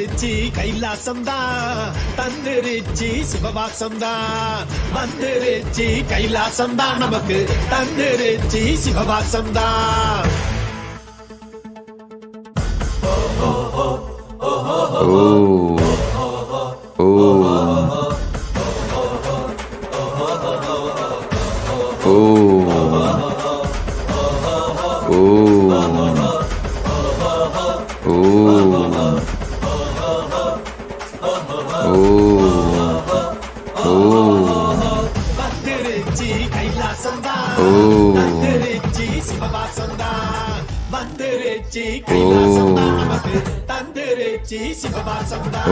வந்துருச்சு கைலாசம்தான், தந்துருச்சு சிவவாசம்தான். வந்துருச்சு கைலாசம்தான், நமக்கு தந்துருச்சு சிவவாசம்தான். வந்துருச்சு கைலாசம்தான், தந்துருச்சு சிவவாசம்தான். வந்துருச்சு கைலாசம்தான், நமக்கு தந்துருச்சு சிவவாசம்தான்.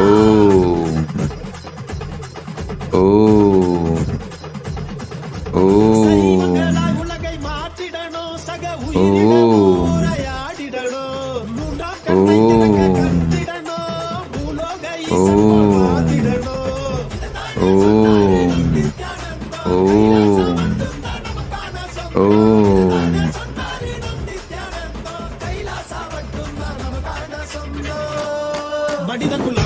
சைவங்களாய் உலகை மாற்றிடணும், சக உயிரிடணும் உரையாடிடணும். மூன்றாம் கண்ணை திறக்க கற்றிடணும், பூலோக ஈசன் போல் வாழ்ந்திடணும். மனிதகுலா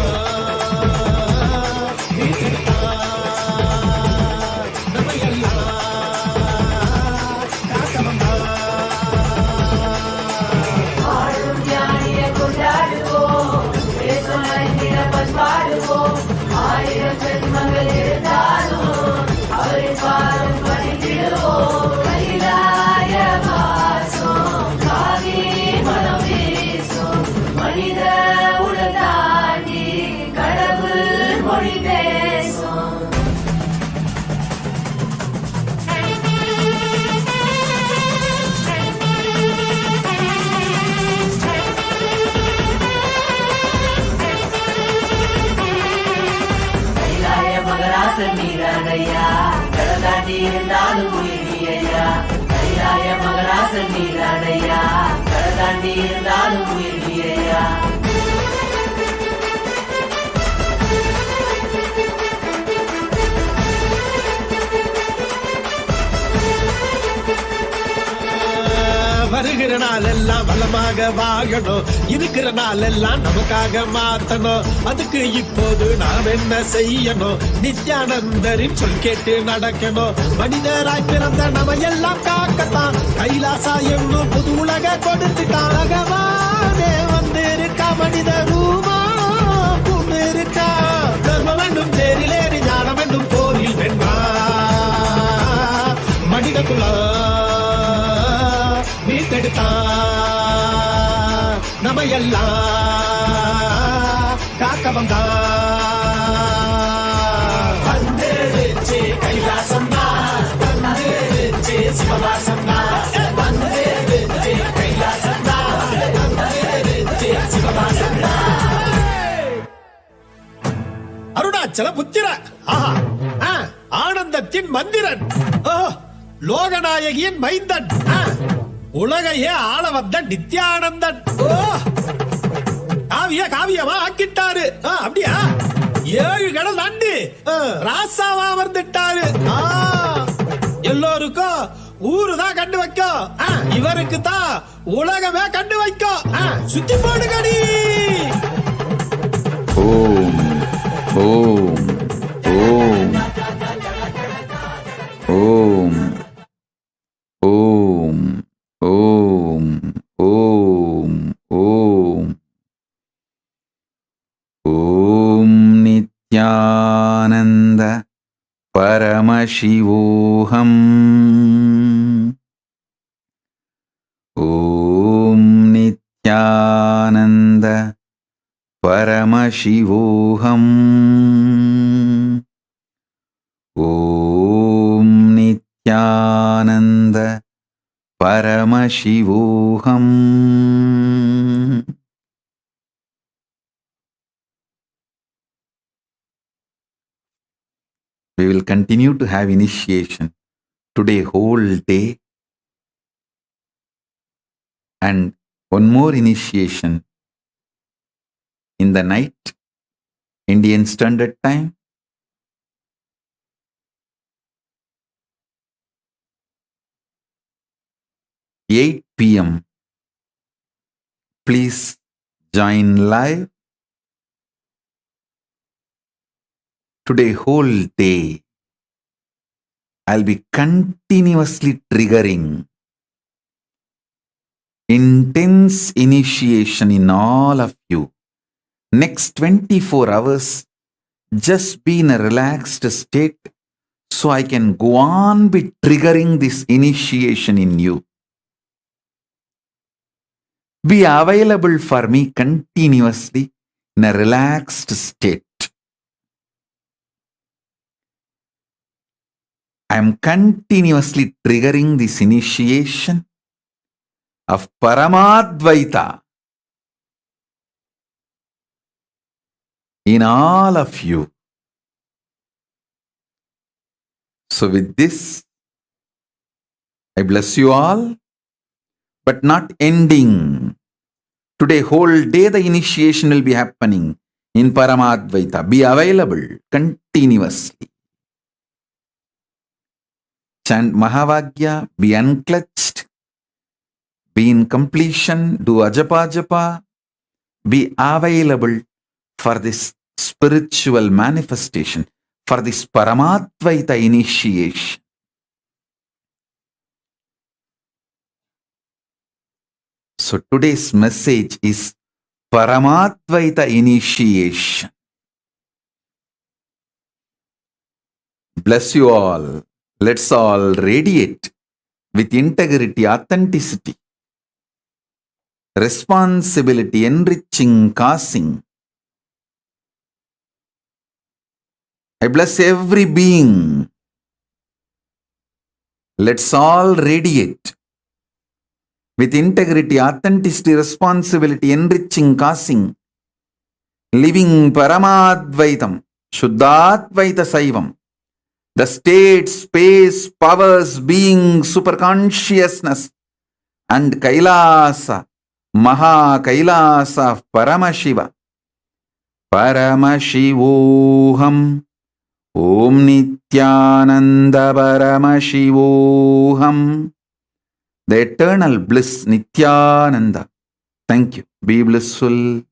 நீரானையா கடலாண்டி இருந்தாலும் உயிரியா. கைலாய மகராசன் நீரானையா கடலாண்டி இருந்தாலும் உயிரியா. வருகிற நாள் எல்லாம் வளமாக வாழணும், இருக்கிற நாள் எல்லாம் நமக்காக மாத்தணும். அதுக்கு இப்போது நாம் என்ன செய்யணும்? நித்யானந்தரின் சொல் கேட்டு நடக்கணும். மனிதராய் பிறந்த நம்ம எல்லாம் காக்கத்தான் கைலாசா என்னும் புது உலக கொடுத்துட்டான். பகவானே வந்திருக்கா, மனித ரூபா பூண்டு இருக்கா. தர்மம் என்னும் தேரிலேறி ஞானம் என்னும் போரில் வென்றா. மனிதகுலா மீட்டெடுத்தா நம்ம எல்லாம் காக்க வந்தா. வந்துருச்சு கைலாசம்தான், வந்துருச்சு சிவவாசம்தான். வந்துருச்சு கைலாசம்தான், வந்துருச்சு சிவவாசம்தான். அருணாச்சல புத்திர, ஆனந்தத்தின் மந்திரன், லோகநாயகியின் மைந்தன், உலகையே ஆள வந்த நித்யானந்தன். காவியமா ஆக்கிட்டாரு. அப்படியா? 7 கடல் தாண்டி ராசாவா வந்துட்டாரு. எல்லோருக்கும் ஊருதான் கண்டு வைக்கும், இவருக்கு தான் உலகமே கண்டு வைக்கும். சுத்தி போடுகடி. ஓம் ஓம் ஓம் ஓம் ஓம் ஓம் ஓம் ஓம் ஓம் நித்யானந்த பரமசிவோஹம். ஓம் நித்யானந்த பரமசிவோஹம். ஓம் Nityananda பரமசிவோஹம். We will continue to have initiation today whole day, and one more initiation in the night, Indian Standard Time, 8 p.m. Please join live Today, whole day, I'll be continuously triggering intense initiation in all of you. Next 24 hours, just be in a relaxed state so I can go on be triggering this initiation in you. Be available for me continuously in a relaxed state. I am continuously triggering this initiation of Paramadvaita in all of you. So with this, I bless you all, but not ending. Today, whole day, the initiation will be happening in Paramadvaita. Be available continuously. Chant Mahavagya, be unclutched, be in completion, do Ajapa Japa, be available for this spiritual manifestation, for this Paramadvaita initiation. So today's message is Paramadvaita initiation. Bless you all. Let's all radiate with integrity, authenticity, responsibility, enriching, causing. I bless every being. Let's all radiate with integrity, authenticity, responsibility, enriching, causing, living Paramadvaitam, Shuddhatvaita Saivam, the state, space, powers, being, superconsciousness, and Kailasa, Maha Kailasa of Paramashiva. Paramashivoham, Om Nithyananda Paramashivoham. The eternal bliss, Nithyananda. Thank you. Be blissful.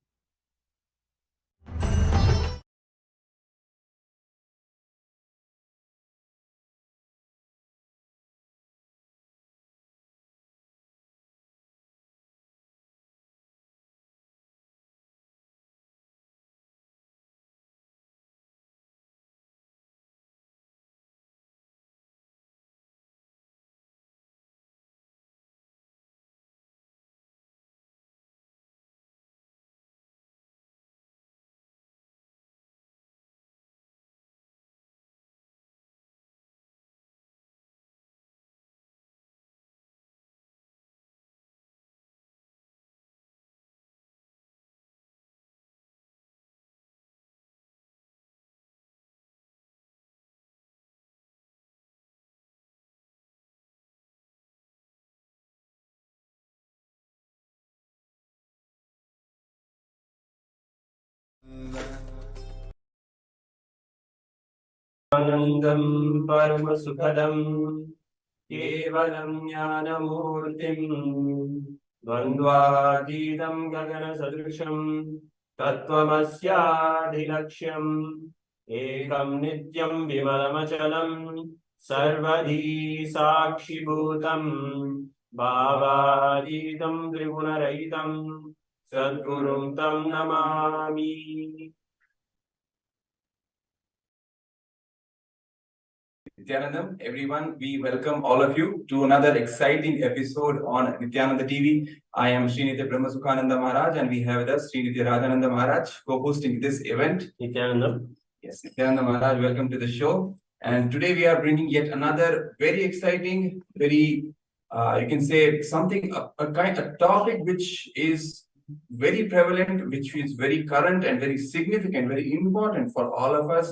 आनन्दं परमसुखदं केवलं ज्ञानमूर्तिं द्वन्द्वातीतं गगनसदृशं तत्त्वमस्याधिलक्ष्यम् एकं नित्यं विमलमचलं सर्वधी साक्षिभूतं भावातीतं त्रिगुणरहितं सद्गुरुं तं Namami. Nithyanandam, everyone, we welcome all of you to another exciting episode on Nithyananda TV. I am Srinitya Brahmasukhananda Maharaj, and we have with us Srinitya Rajananda Maharaj co-hosting this event. Nithyanandam. Yes, Nithyananda Maharaj, welcome to the show. And today we are bringing yet another very exciting, very, you can say something, a topic which is very prevalent, which is very current and very significant, very important for all of us.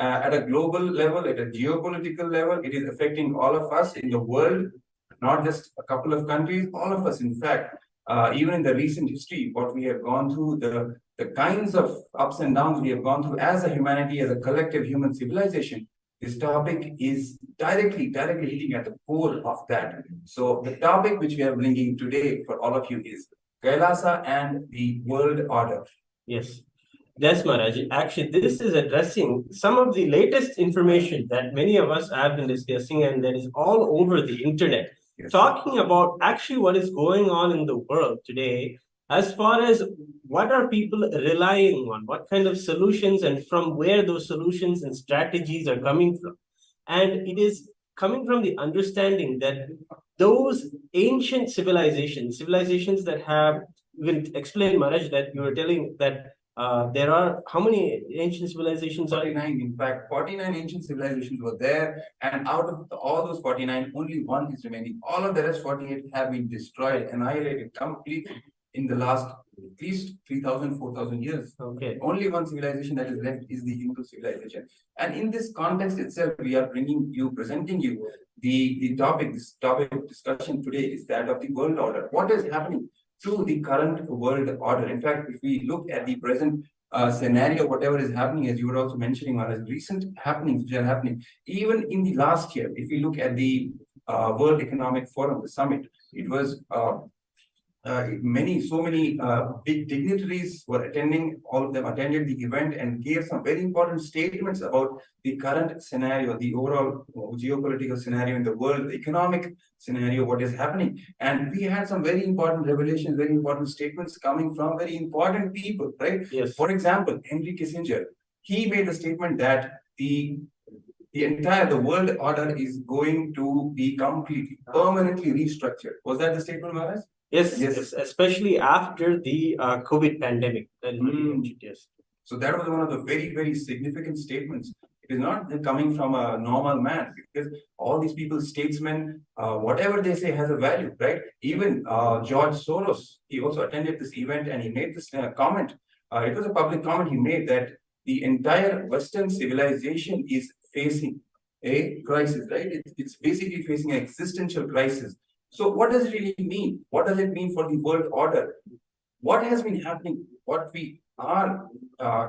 At a global level, at a geopolitical level, it is affecting all of us in the world, not just a couple of countries, all of us, in fact. Even in the recent history, what we have gone through, the kinds of ups and downs we have gone through as a humanity, as a collective human civilization, this topic is directly hitting at the core of that. So the topic which we are bringing today for all of you is Kailasa and the world order. Yes. Yes, Maharaj. Actually, this is addressing some of the latest information that many of us have been discussing, and that is all over the internet. Yes. Talking about actually what is going on in the world today, as far as what are people relying on, what kind of solutions, and from where those solutions and strategies are coming from. And it is coming from the understanding that those ancient civilizations that have, you can explain, Maharaj, that you were telling that there are how many ancient civilizations are? 49. In fact, 49 ancient civilizations were there, and out of all those 49, only one is remaining. All of the rest 48 have been destroyed, annihilated completely in the last at least 3,000, 4,000 years. Okay. Only one civilization that is left is the Hindu civilization. And in this context itself, we are presenting you the topic. This topic of discussion today is that of the world order. What is happening to the current world order? In fact, if we look at the present scenario, whatever is happening, as you were also mentioning, Maharaj, recent happenings which are happening, even in the last year, if we look at the World Economic Forum, the summit, it was so many big dignitaries were attending. All of them attended the event and gave some very important statements about the current scenario, the overall geopolitical scenario in the world, the economic scenario, what is happening. And we had some very important revelations, very important statements coming from very important people, right? Yes. For example, Henry Kissinger, he made a statement that the world order is going to be completely, permanently restructured. Was that the statement, Maharaj? Yes, Yes. yes, especially after the COVID pandemic. That is what you mentioned, yes. So that was one of the very, very significant statements. It is not coming from a normal man, because all these people, statesmen, whatever they say has a value, right? Even George Soros, he also attended this event and he made this comment. It was a public comment he made that the entire Western civilization is facing a crisis, right? It's basically facing an existential crisis. So what does it really mean? What does it mean for the world order? What has been happening, what we are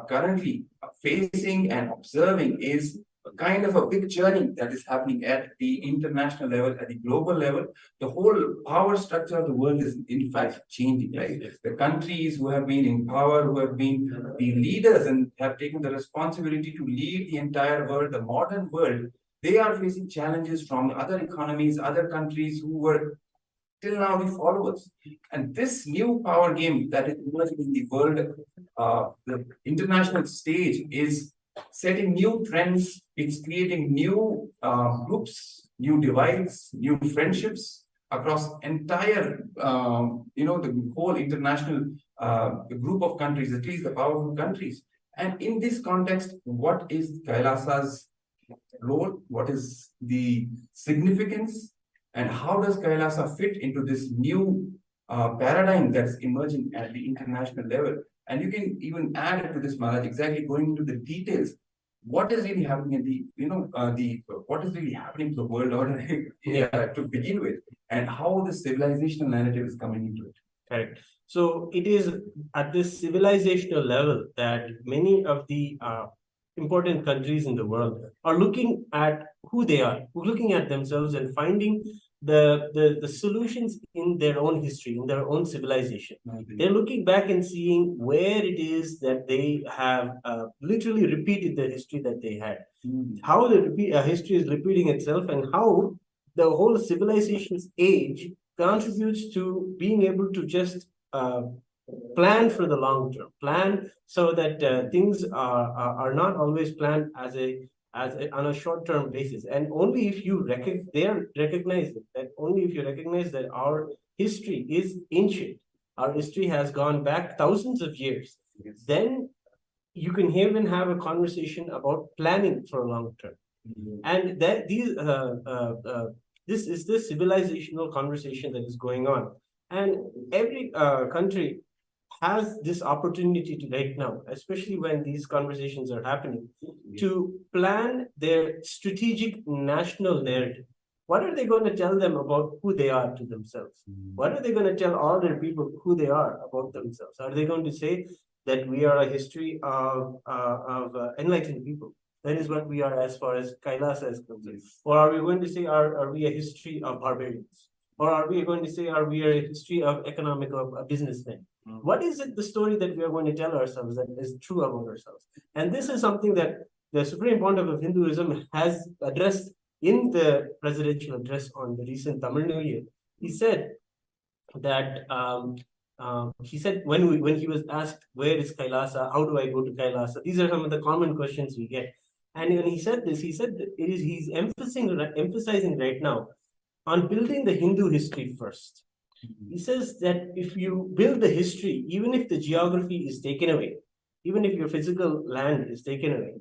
currently facing and observing is a kind of a big journey that is happening at the international level, at the global level. The whole power structure of the world is in fact changing, right? The countries who have been in power, who have been the leaders and have taken the responsibility to lead the entire world, the modern world, they are facing challenges from other economies, other countries who were till now the followers. And this new power game that is emerging in the world, the international stage, is setting new trends. It's creating new groups, new divides, new friendships across entire, the whole international group of countries, at least the powerful countries. And in this context, what is Kailasa's role? What is the significance? And how does Kailasa fit into this new paradigm that is emerging at the international level? And you can even add it to this, Maharaj, exactly going into the details. What is really happening in what is really happening to the world order to begin with, and how the civilizational narrative is coming into it. Correct. So it is at this civilizational level that many of the important countries in the world are looking at who they are, looking at themselves and finding the solutions in their own history, in their own civilization. They're looking back and seeing where it is that they have literally repeated the history that they had, how the history is repeating itself, and how the whole civilization's age contributes to being able to just plan for the long term, plan so that things are not always planned on a short-term basis. And only if you recognize that our history is ancient, our history has gone back thousands of years, Yes. then you can even have a conversation about planning for a long term. And that this is the civilizational conversation that is going on, and every country has this opportunity to right now, especially when these conversations are happening, to plan their strategic national narrative. What are they going to tell them about who they are to themselves? What are they going to tell all their people who they are about themselves? Are they going to say that we are a history of enlightened people? That is what we are as far as Kailasa is concerned. Or are we going to say, are we a history of barbarians? Or are we going to say, are we a history of economic businessmen? What is it, the story that we are going to tell ourselves that is true about ourselves? And this is something that the Supreme Pontiff of Hinduism has addressed in the presidential address on the recent Tamil New Year. He said that when he was asked, where is Kailasa? How do I go to Kailasa? These are some of the common questions we get. And when he said this, he said that he's emphasizing right now on building the Hindu history first. He says that if you build the history, even if the geography is taken away, even if your physical land is taken away,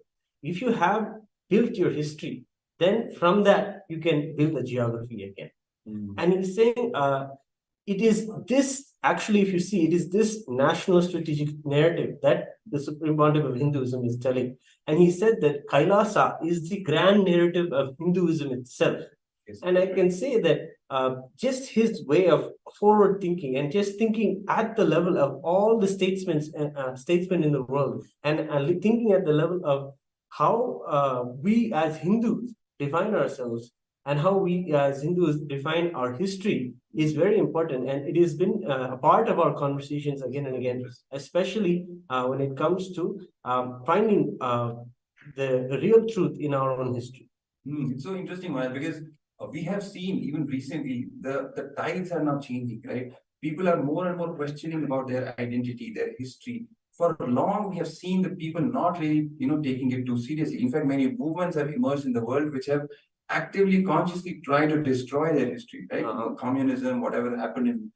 if you have built your history, then from that you can build the geography again. And he's saying it is this, actually, if you see, it is this national strategic narrative that the Supreme Pontiff of Hinduism is telling. And he said that Kailasa is the grand narrative of Hinduism itself. Yes. And I can say that just his way of forward thinking and just thinking at the level of all the statesmen in the world, and thinking at the level of how we as Hindus define ourselves and how we as Hindus define our history is very important. And it has been a part of our conversations again and again, especially when it comes to finding the real truth in our own history. It's so interesting, right? Because we have seen even recently, the tides are now changing, right? People are more and more questioning about their identity, their history. For long, we have seen the people not really, taking it too seriously. In fact, many movements have emerged in the world which have actively, consciously tried to destroy their history, right? Communism, whatever happened in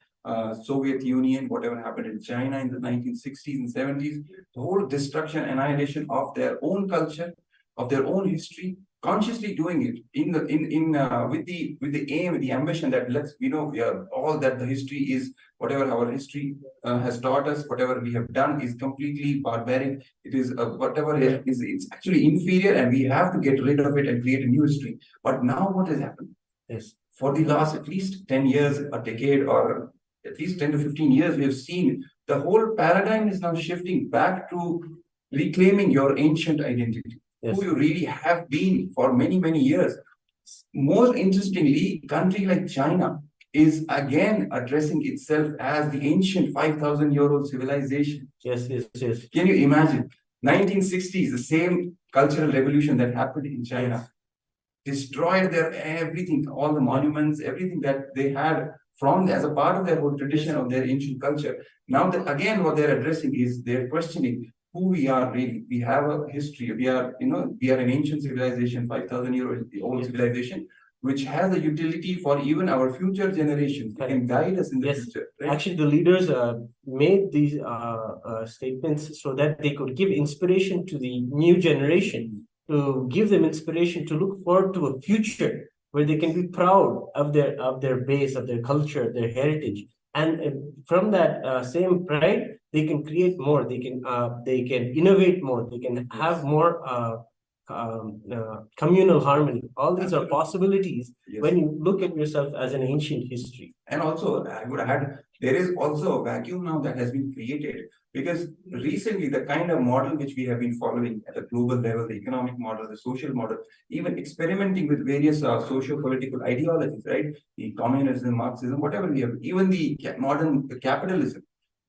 Soviet Union, whatever happened in China in the 1960s and 70s, the whole destruction, annihilation of their own culture, of their own history, consciously doing it with the aim, with the ambition that all that the history is, whatever our history has taught us, whatever we have done is completely barbaric. It is whatever it's actually inferior, and we have to get rid of it and create a new history. But now what has happened? Yes, for the last at least 10 years, a decade, or at least 10 to 15 years, we have seen the whole paradigm is now shifting back to reclaiming your ancient identity. Yes. Who you really have been for many, many years. More interestingly, a country like China is again addressing itself as the ancient 5,000-year-old civilization. Yes. Can you imagine? 1960s, the same cultural revolution that happened in China, destroyed their everything, all the monuments, everything that they had from as a part of their whole tradition of their ancient culture. Now, again, what they're addressing is they're questioning who we are really. We have a history. We are an ancient civilization, 5,000-year-old civilization, which has a utility for even our future generations. It can guide us in the future. Right? Actually, the leaders made these statements so that they could give inspiration to the new generation, to give them inspiration to look forward to a future where they can be proud of their base, of their culture, their heritage. And from that same pride, they can create more. They can innovate more. They can have more communal harmony. All these are possibilities when you look at yourself as an ancient history. And also, I would add, there is also a vacuum now that has been created, because recently the kind of model which we have been following at a global level, the economic model, the social model, even experimenting with various socio-political ideologies, right? The communism, Marxism, whatever we have, even the modern capitalism,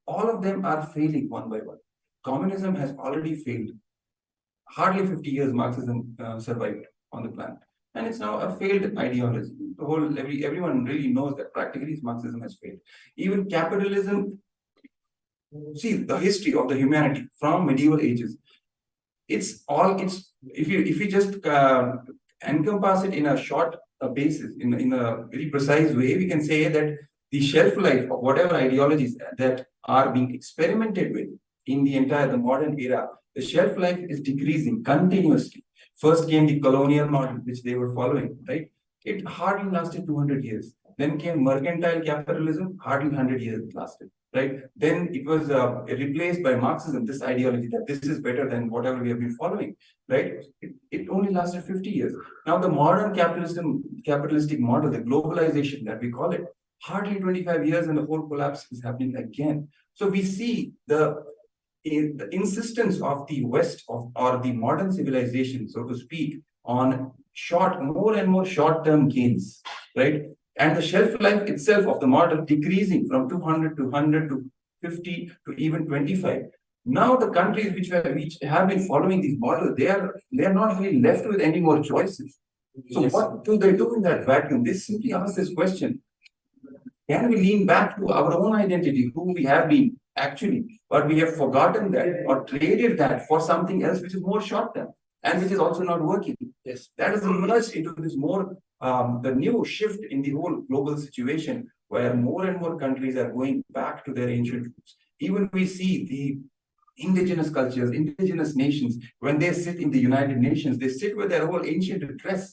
all of them are failing one by one. Communism has already failed. Hardly 50 years Marxism survived on the planet. And it's now a failed ideology. The whole, everyone really knows that practically Marxism has failed. Even capitalism, see the history of the humanity from medieval ages. If you just encompass it in a short basis, in a very precise way, we can say that the shelf life of whatever ideologies that are being experimented with in the modern era, the shelf life is decreasing continuously. First came the colonial model, which they were following, right? It hardly lasted 200 years. Then came mercantile capitalism, hardly 100 years it lasted, right? Then it was replaced by Marxism, this ideology that this is better than whatever we have been following, right? It only lasted 50 years. Now the modern capitalistic model, the globalization that we call it, hardly 25 years and the whole collapse is happening again. So we see the insistence of the West or the modern civilization, so to speak, on more and more short-term gains, right? And the shelf life itself of the model decreasing from 200 to 100 to 50 to even 25. Now the countries which have been following these models, they are not really left with any more choices. So Yes. what do they do in that vacuum? They simply ask this question: can we lean back to our own identity, who we have been actually, but we have forgotten that or traded that for something else which is more short term and which is also not working? Yes. That has emerged into this more the new shift in the whole global situation, where more and more countries are going back to their ancient roots. Even we see the indigenous cultures, indigenous nations, when they sit in the United Nations, they sit with their whole ancient dress,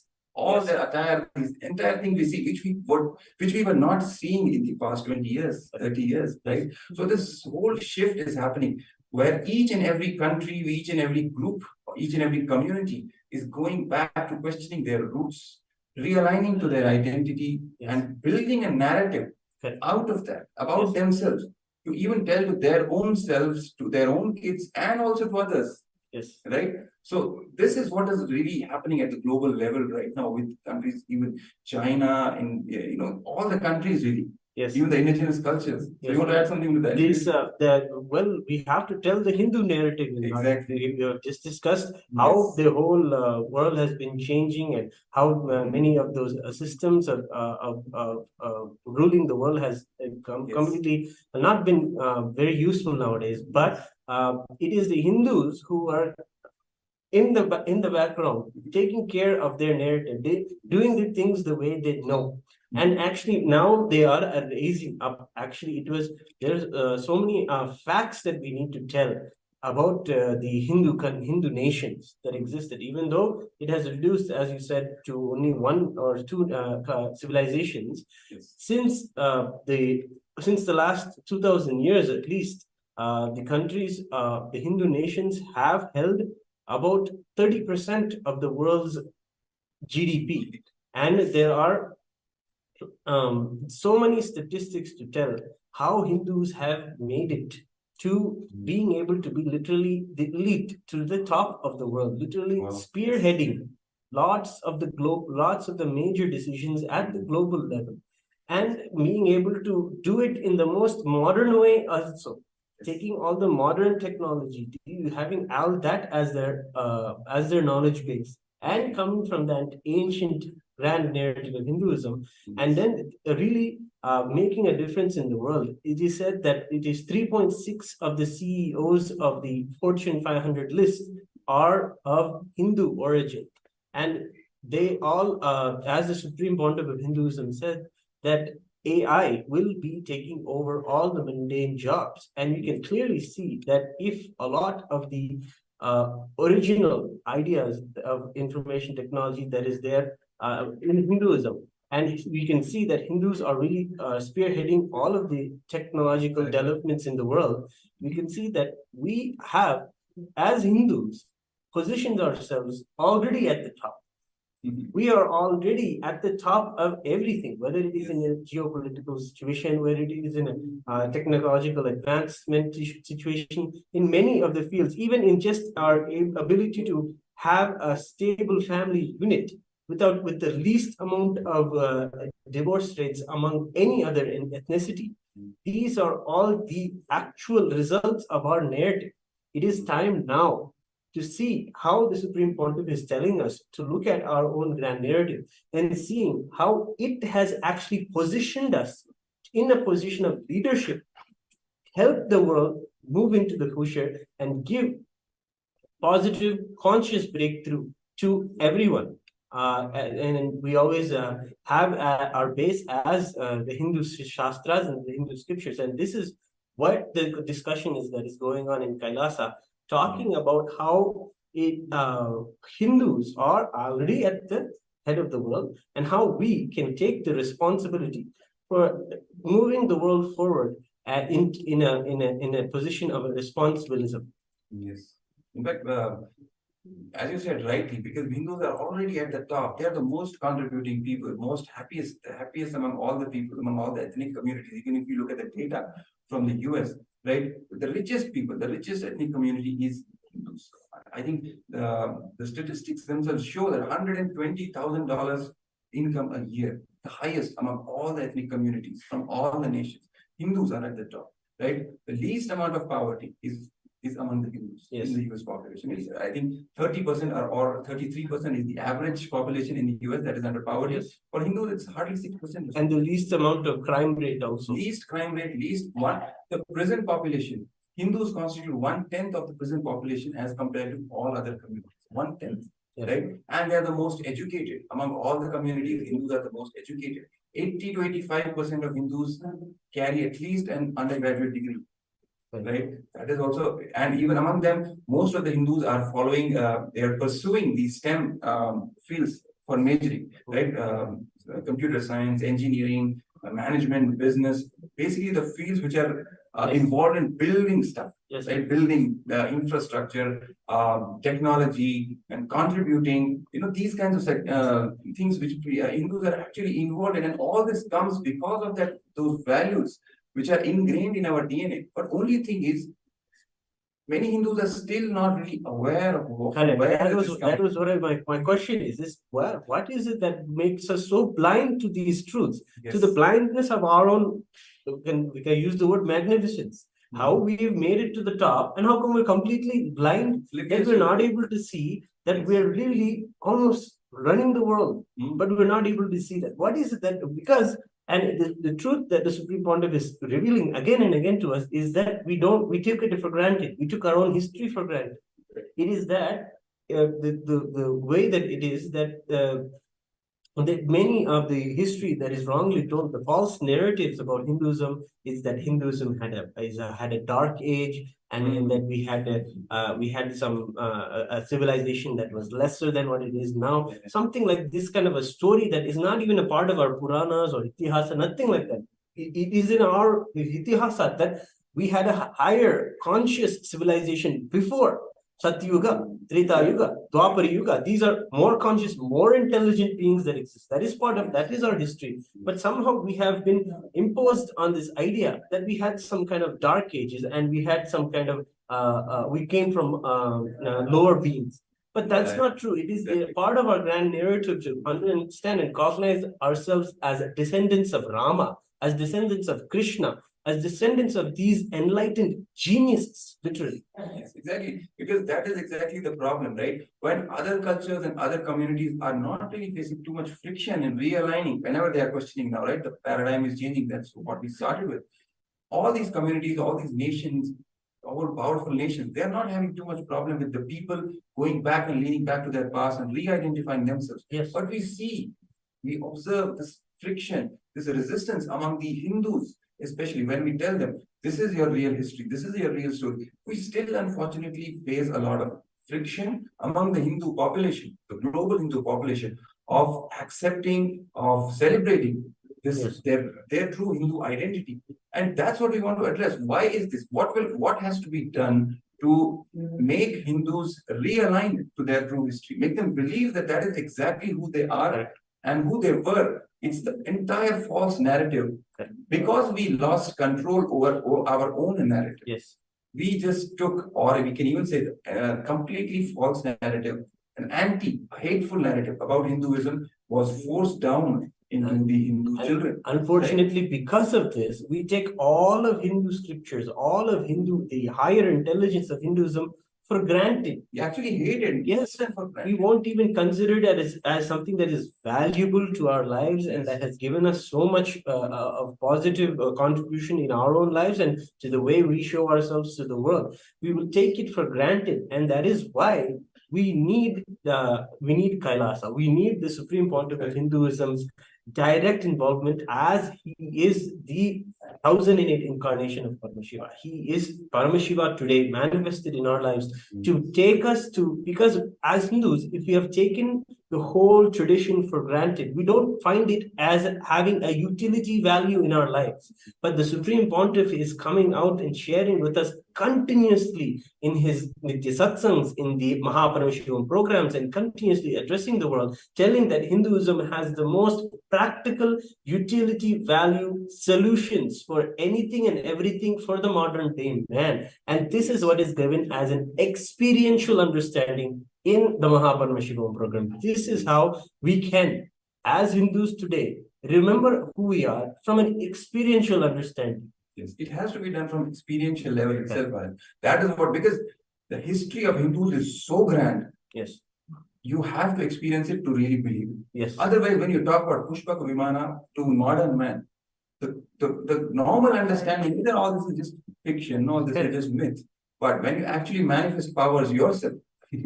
all Yes. their attire, this entire thing we see, which we were not seeing in the past 20 years, 30 years, right? So this whole shift is happening, where each and every country, each and every group, each and every community is going back to questioning their roots, realigning to their identity, Yes. and building a narrative Correct. out of that about Yes. themselves, to even tell to their own selves, to their own kids, and also to others, Yes. right? So this is what is really happening at the global level right now, with countries, even China, and all the countries really, Yes. even the indigenous cultures. So Yes. you want to add something to that? We have to tell the Hindu narrative. Exactly. We have just discussed how Yes. the whole world has been changing, and how many of those systems of ruling the world has Yes. completely not been very useful nowadays. But it is the Hindus who are in the background, taking care of their narrative, doing the things the way they know. And actually now they are raising up. Actually, there's so many facts that we need to tell about the Hindu nations that existed, even though it has reduced, as you said, to only one or two civilizations. Yes. Since the last 2000 years at least, the countries, the Hindu nations have held about 30% of the world's GDP. And there are so many statistics to tell how Hindus have made it to being able to be literally the elite, to the top of the world, literally Wow. spearheading lots of the major decisions at the global level, and being able to do it in the most modern way also, taking all the modern technology, having all that as their knowledge base, and coming from that ancient grand narrative of Hinduism, and then really making a difference in the world. It is said that it is 3.6 of the CEOs of the Fortune 500 list are of Hindu origin, and they all, as the Supreme Pontiff of Hinduism said, that AI will be taking over all the mundane jobs. And you can clearly see that if a lot of the original ideas of information technology that is there in Hinduism, and we can see that Hindus are really spearheading all of the technological developments in the world, we can see that we have, as Hindus, positioned ourselves already at the top. We are already at the top of everything, whether it is in a geopolitical situation, whether it is in a technological advancement situation, in many of the fields, even in just our ability to have a stable family unit with the least amount of divorce rates among any other ethnicity. These are all the actual results of our narrative. It is time now to see how the Supreme Pontiff is telling us to look at our own grand narrative and seeing how it has actually positioned us in a position of leadership, help the world move into the future, and give positive, conscious breakthrough to everyone. And we always have our base as the Hindu Shastras and the Hindu scriptures. And this is what the discussion is that is going on in Kailasa, talking about how Hindus are already at the head of the world, and how we can take the responsibility for moving the world forward in a position of a responsibilism. Yes. In fact, as you said rightly, because Hindus are already at the top. They are the most contributing people, most happiest among all the people, among all the ethnic communities. Even if you look at the data from the US, right? The richest people, the richest ethnic community is Hindus. I think the statistics themselves show that $120,000 income a year, the highest among all the ethnic communities from all the nations. Hindus are at the top. right? The least amount of poverty is among the Hindus in the US population. I think 30% or 33% is the average population in the US that is under poverty. For Hindus, it's hardly 6%. And the least amount of crime rate also. Least crime rate, least one. The prison population, Hindus constitute 1/10 of the prison population as compared to all other communities. 1/10. Right? And they are the most educated. Among all the communities, Hindus are the most educated. 80 to 85% of Hindus carry at least an undergraduate degree. Right? That is also, and even among them, most of the Hindus are following, they are pursuing these STEM fields for majoring, right? Computer science, engineering, management, business, basically the fields which are involved in building stuff, right? Building infrastructure, technology, and contributing, these kinds of things which Hindus are actually involved in, and all this comes because of those values which are ingrained in our DNA. But only thing is, many Hindus are still not really aware of where that was what my question is what is it that makes us so blind to these truths, to the blindness of our own, we can use the word magnificence, how we've made it to the top, and how come we're completely blind that we're not able to see that we're really almost running the world, but we're not able to see that. What is it that, because and the truth that the Supreme Pontiff is revealing again and again to us is that we take it for granted. We took our own history for granted. It is that the way that it is that many of the history that is wrongly told, the false narratives about Hinduism, is that Hinduism had a dark age, and that we had some a civilization that was lesser than what it is now. Something like this kind of a story that is not even a part of our Puranas or Itihasa, nothing like that. It is in our Itihasa that we had a higher conscious civilization before Satyuga, Treta Yuga, Dwapara Yuga. These are more conscious, more intelligent beings that exist. That is our history. But somehow we have been imposed on this idea that we had some kind of dark ages, and we had some kind of, we came from lower beings. But that's not true. It is a part of our grand narrative to understand and cognize ourselves as descendants of Rama, as descendants of Krishna, as descendants of these enlightened geniuses, literally. Yes, exactly. Because that is exactly the problem, right? When other cultures and other communities are not really facing too much friction in realigning, whenever they are questioning now, right? The paradigm is changing. That's what we started with. All these communities, all these nations, all powerful nations, they are not having too much problem with the people going back and leaning back to their past and re-identifying themselves. But we observe this friction, this resistance among the Hindus, especially when we tell them, this is your real history, this is your real story. We still unfortunately face a lot of friction among the Hindu population, the global Hindu population, of accepting, of celebrating this, their true Hindu identity. And that's what we want to address. Why is this? What has to be done to make Hindus realign to their true history, make them believe that that is exactly who they are and who they were? It's the entire false narrative. Because we lost control over our own narrative. We just took, or we can even say, a completely false narrative, an hateful narrative about Hinduism was forced down into the Hindu children. Unfortunately, because of this, we take all of Hindu scriptures, all of the higher intelligence of Hinduism for granted. You actually hate it. Yes, we won't even consider it as something that is valuable to our lives and that has given us so much of positive contribution in our own lives and to the way we show ourselves to the world. We will take it for granted, and that is why we need Kailasa. We need the Supreme Pontiff of Hinduism's direct involvement, as he is the 1008 incarnation of Paramashiva. He is Paramashiva today, manifested in our lives to take us to, because as Hindus, if we have taken the whole tradition for granted, we don't find it as having a utility value in our lives. But the Supreme Pontiff is coming out and sharing with us continuously in his Nithya Satsangs, in the Paramashiva programs, and continuously addressing the world, telling that Hinduism has the most practical utility value solutions for anything and everything for the modern day man. And this is what is given as an experiential understanding in the Paramashiva program. This is how we can, as Hindus today, remember who we are from an experiential understanding. Yes, it has to be done from experiential level itself. That is what, because the history of Hindus is so grand. Yes. You have to experience it to really believe it. Yes. Otherwise, when you talk about Pushpaka Vimana to modern man, the normal understanding is that all this is just fiction, all this is just myth. But when you actually manifest powers yourself,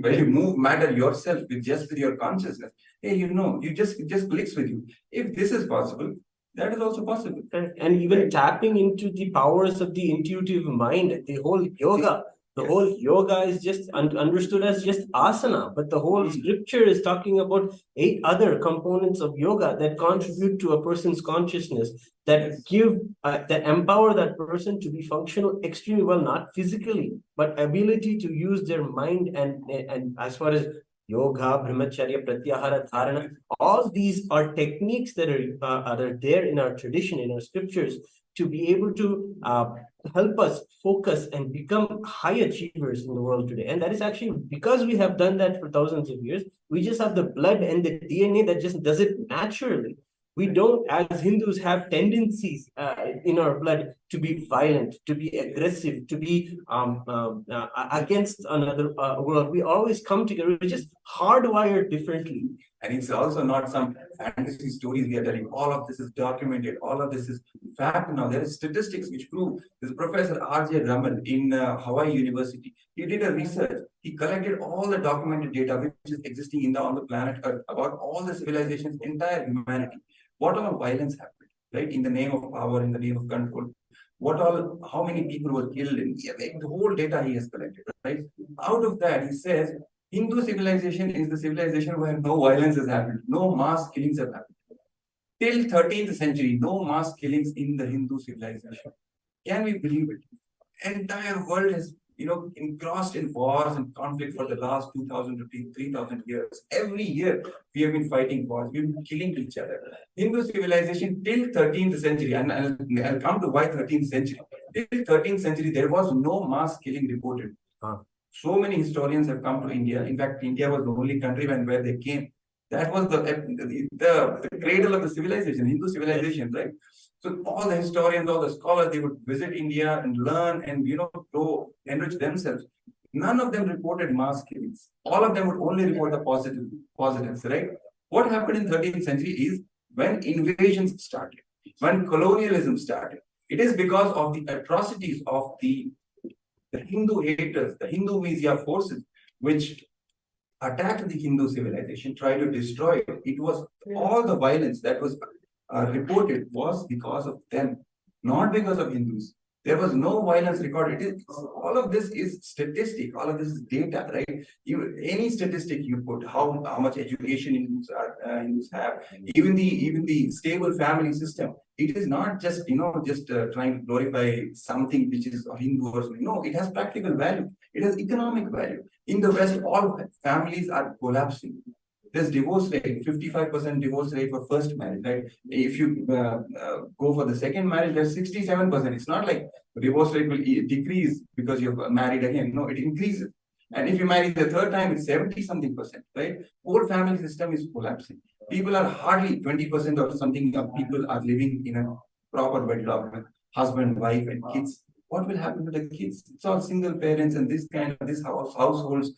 when you move matter yourself with your consciousness, hey, it just clicks with you. If this is possible, that is also possible. And even tapping into the powers of the intuitive mind, the whole yoga. The whole yoga is just understood as just asana, but the whole scripture is talking about 8 other components of yoga that contribute to a person's consciousness, that give, that empower that person to be functional extremely well, not physically, but ability to use their mind. And as far as yoga, brahmacharya, pratyahara, dharana, all these are techniques that are there in our tradition, in our scriptures, to be able to help us focus and become high achievers in the world today. And that is actually because we have done that for thousands of years. We just have the blood and the DNA that just does it naturally. We don't, as Hindus, have tendencies in our blood to be violent, to be aggressive, to be against another world. We always come together. We're just hardwired differently. And it's also not some fantasy stories we are telling. All of this is documented. All of this is fact now. There is statistics which prove. This Professor R.J. Raman in Hawaii University, he did a research. He collected all the documented data which is existing on the planet Earth about all the civilizations, entire humanity. What all violence happened, right? In the name of power, in the name of control. How many people were killed? The whole data he has collected, right? Out of that, he says, Hindu civilization is the civilization where no violence has happened, no mass killings have happened. Till 13th century, no mass killings in the Hindu civilization. Can we believe it? Entire world has, engrossed in wars and conflict for the last 2,000 to 3,000 years. Every year, we have been fighting wars, we've been killing each other. Hindu civilization till 13th century, and I'll come to why 13th century. Till 13th century, there was no mass killing reported. So many historians have come to India. In fact, India was the only country where they came. That was the cradle of the civilization, Hindu civilization, right? So all the historians, all the scholars, they would visit India and learn and go enrich themselves. None of them reported mass killings. All of them would only report the positives, right? What happened in 13th century is when invasions started, when colonialism started. It is because of the atrocities of the Hindu haters, the Hindu Misia forces, which attacked the Hindu civilization, tried to destroy it. It was all the violence that was reported was because of them, not because of Hindus. There was no violence recorded. All of this is statistic. All of this is data, right? Any statistic you put, how much education Hindus have, even the stable family system. It is not just trying to glorify something which is Hindu or something. No, it has practical value. It has economic value. In the West, all families are collapsing. There's divorce rate, 55% divorce rate for first marriage, right? If you go for the second marriage, there's 67%. It's not like divorce rate will decrease because you've married again. No, it increases. And if you marry the third time, it's 70-something%, right? Whole family system is collapsing. People are hardly 20% or something of people are living in a proper wedlock with husband, wife, and kids. What will happen to the kids? It's all single parents and this households.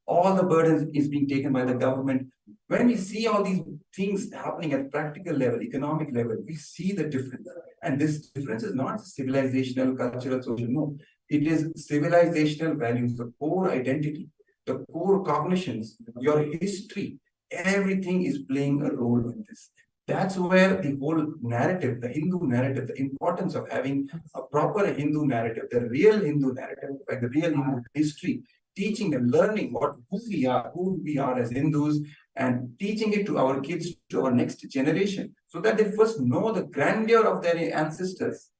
All the burdens is being taken by the government. When we see all these things happening at practical level, economic level, we see the difference. And this difference is not civilizational, cultural, social. No, it is civilizational values, the core identity, the core cognitions, your history. Everything is playing a role in this. That's where the whole narrative, the Hindu narrative, the importance of having a proper Hindu narrative, the real Hindu narrative, like the real Hindu history, teaching and learning who we are as Hindus, and teaching it to our kids, to our next generation, so that they first know the grandeur of their ancestors,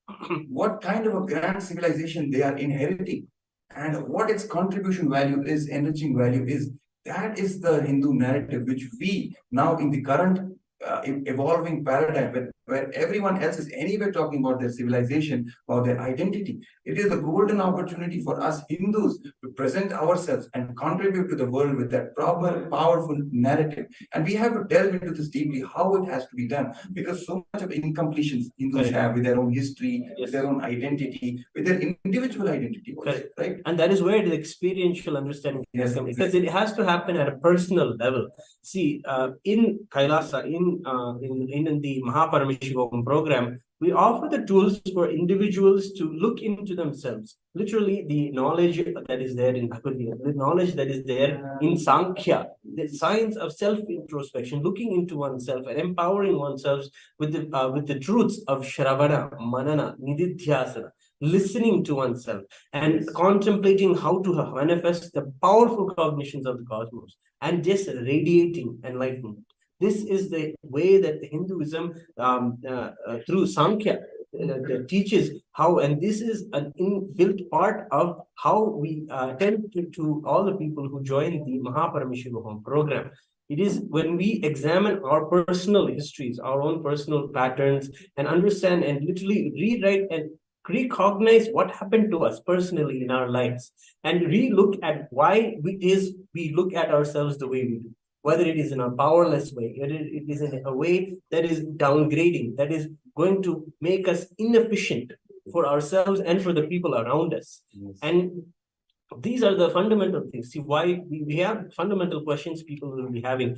what kind of a grand civilization they are inheriting, and what its contribution value is, enriching value is. That is the Hindu narrative, which we now in the current evolving paradigm, where everyone else is anyway talking about their civilization or their identity. It is a golden opportunity for us Hindus to present ourselves and contribute to the world with that proper, powerful narrative. And we have to delve into this deeply, how it has to be done, because so much of incompletions Hindus have with their own history, with their own identity, with their individual identity also, right? And that is where the experiential understanding has come, because it has to happen at a personal level. See, in Kailasa, in the Paramashiva program, we offer the tools for individuals to look into themselves. Literally, the knowledge that is there in Bhagavad Gita, the knowledge that is there in Sankhya, the science of self-introspection, looking into oneself and empowering oneself with the truths of Shravana, Manana, Nididhyasana, listening to oneself and contemplating how to manifest the powerful cognitions of the cosmos and just radiating enlightenment. This is the way that the Hinduism, through Sankhya, teaches how, and this is an inbuilt part of how we tend to all the people who join the Paramashiva Home program. It is when we examine our personal histories, our own personal patterns, and understand and literally rewrite and recognize what happened to us personally in our lives, and re-look at why we look at ourselves the way we do. Whether it is in a powerless way, it is in a way that is downgrading, that is going to make us inefficient for ourselves and for the people around us. Yes. And these are the fundamental things. See, why we have fundamental questions people will be having.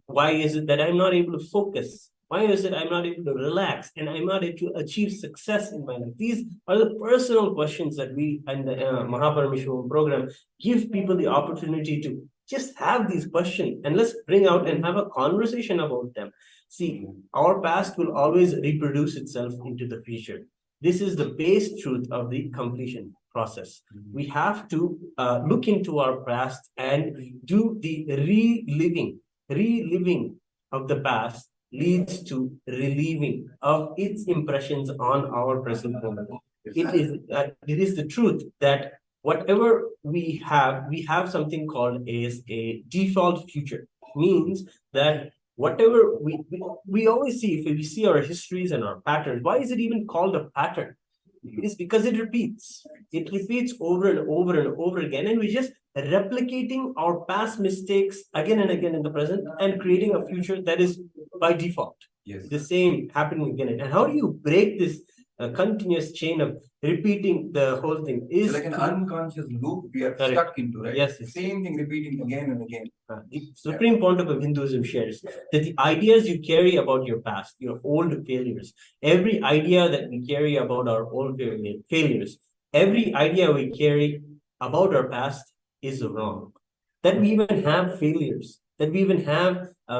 Why is it that I'm not able to focus? Why is it I'm not able to relax and I'm not able to achieve success in my life? These are the personal questions that we and the Paramashiva program give people the opportunity to just have these questions, and let's bring out and have a conversation about them. See, our past will always reproduce itself into the future. This is the base truth of the completion process. We have to look into our past and do the reliving of the past leads to relieving of its impressions on our present moment. It is the truth that whatever we have something called as a default future. Means that whatever we always see, if we see our histories and our patterns, why is it even called a pattern? It is because it repeats. It repeats over and over and over again, and we're just replicating our past mistakes again and again in the present and creating a future that is by default. Yes. The same happening again. And how do you break this continuous chain of repeating the whole thing? Is like an unconscious loop we are stuck into, right? Yes. The same thing repeating again and again. The Supreme Pontiff of Hinduism shares that the ideas you carry about your past, your old failures, every idea that we carry about our old failures, every idea we carry about our past is wrong. That we even have failures, that we even have we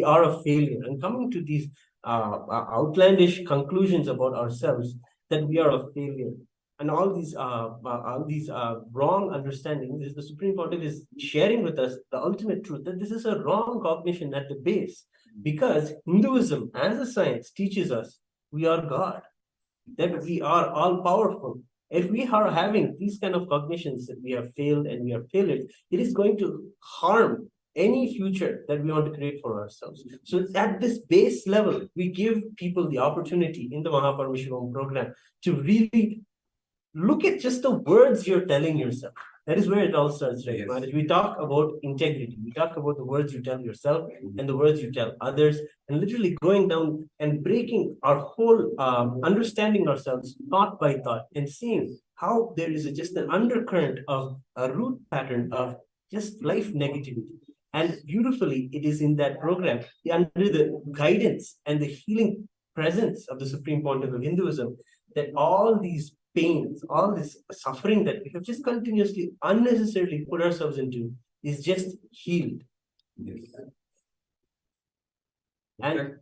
are a failure, and coming to these outlandish conclusions about ourselves, that we are a failure, and all these wrong understandings, is the Supreme Pontiff is sharing with us the ultimate truth that this is a wrong cognition at the base, because Hinduism as a science teaches us we are God, that we are all powerful. If we are having these kind of cognitions that we have failed and we are failures, it is going to harm any future that we want to create for ourselves. So at this base level, we give people the opportunity in the Paramashiva program to really look at just the words you're telling yourself. That is where it all starts, right? Yes. We talk about integrity. We talk about the words you tell yourself and the words you tell others, and literally going down and breaking our whole understanding ourselves thought by thought, and seeing how there is just an undercurrent of a root pattern of just life negativity. And beautifully, it is in that program, under the guidance and the healing presence of the Supreme Pontiff of Hinduism, that all these pains, all this suffering that we have just continuously, unnecessarily put ourselves into, is just healed. Yes. And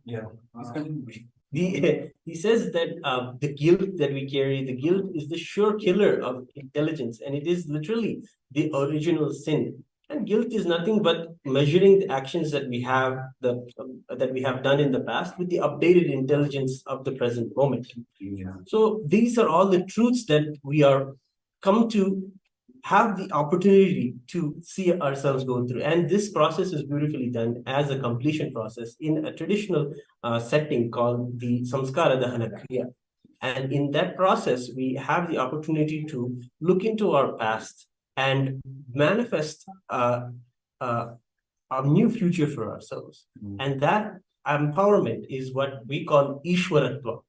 he says that the guilt that we carry, the guilt is the sure killer of intelligence, and it is literally the original sin. And guilt is nothing but measuring the actions that we have done in the past with the updated intelligence of the present moment. Yeah. So these are all the truths that we are come to have the opportunity to see ourselves go through. And this process is beautifully done as a completion process in a traditional setting called the Samskara Dahana Kriya. And in that process, we have the opportunity to look into our past and manifest a new future for ourselves. And that empowerment is what we call Ishwaratva.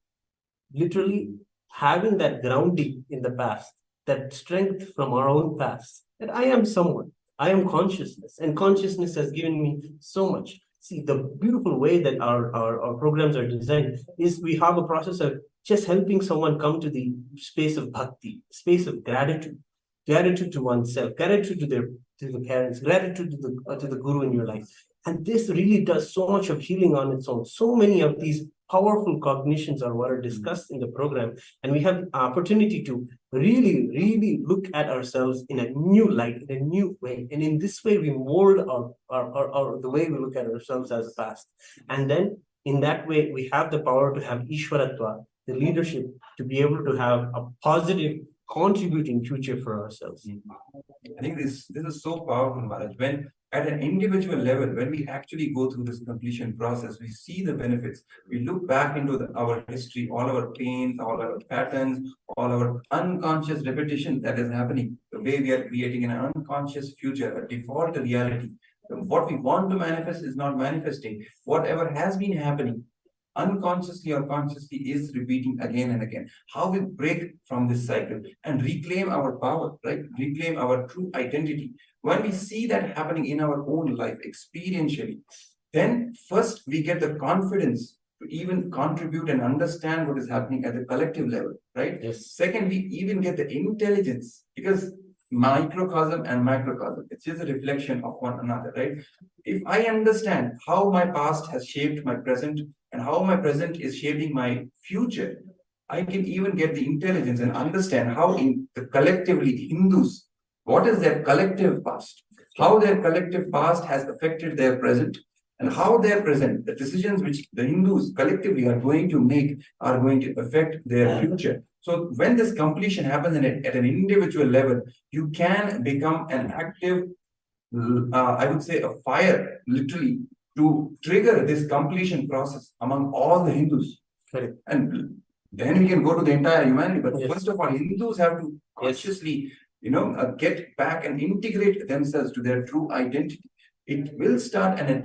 Literally having that grounding in the past, that strength from our own past, that I am someone, I am consciousness, and consciousness has given me so much. See, the beautiful way that our programs are designed is we have a process of just helping someone come to the space of bhakti, space of gratitude, gratitude to oneself, gratitude to the parents, gratitude to the guru in your life. And this really does so much of healing on its own. So many of these powerful cognitions are what are discussed in the program. And we have the opportunity to really, really look at ourselves in a new light, in a new way. And in this way, we mold our the way we look at ourselves as past. And then in that way, we have the power to have Ishwaratva, the leadership, to be able to have a positive, contributing future for ourselves. I think this is so powerful, Maharaj. When at an individual level, when we actually go through this completion process, we see the benefits. We look back into our history, all our pains, all our patterns, all our unconscious repetition that is happening, the way we are creating an unconscious future, a default reality. What we want to manifest is not manifesting. Whatever has been happening, unconsciously or consciously, is repeating again and again. How we break from this cycle and reclaim our power, right? Reclaim our true identity. When we see that happening in our own life experientially, then first we get the confidence to even contribute and understand what is happening at the collective level, right? Yes. Second, we even get the intelligence, because microcosm and macrocosm, it's just a reflection of one another, right? If I understand how my past has shaped my present and how my present is shaping my future, I can even get the intelligence and understand how in the collectively Hindus, what is their collective past, how their collective past has affected their present, and how their present, the decisions which the Hindus collectively are going to make are going to affect their future. So when this completion happens at an individual level, you can become an active, I would say a fire, literally, to trigger this completion process among all the Hindus. Correct. And then we can go to the entire humanity. But Yes. first of all, Hindus have to consciously, get back and integrate themselves to their true identity. It will start at an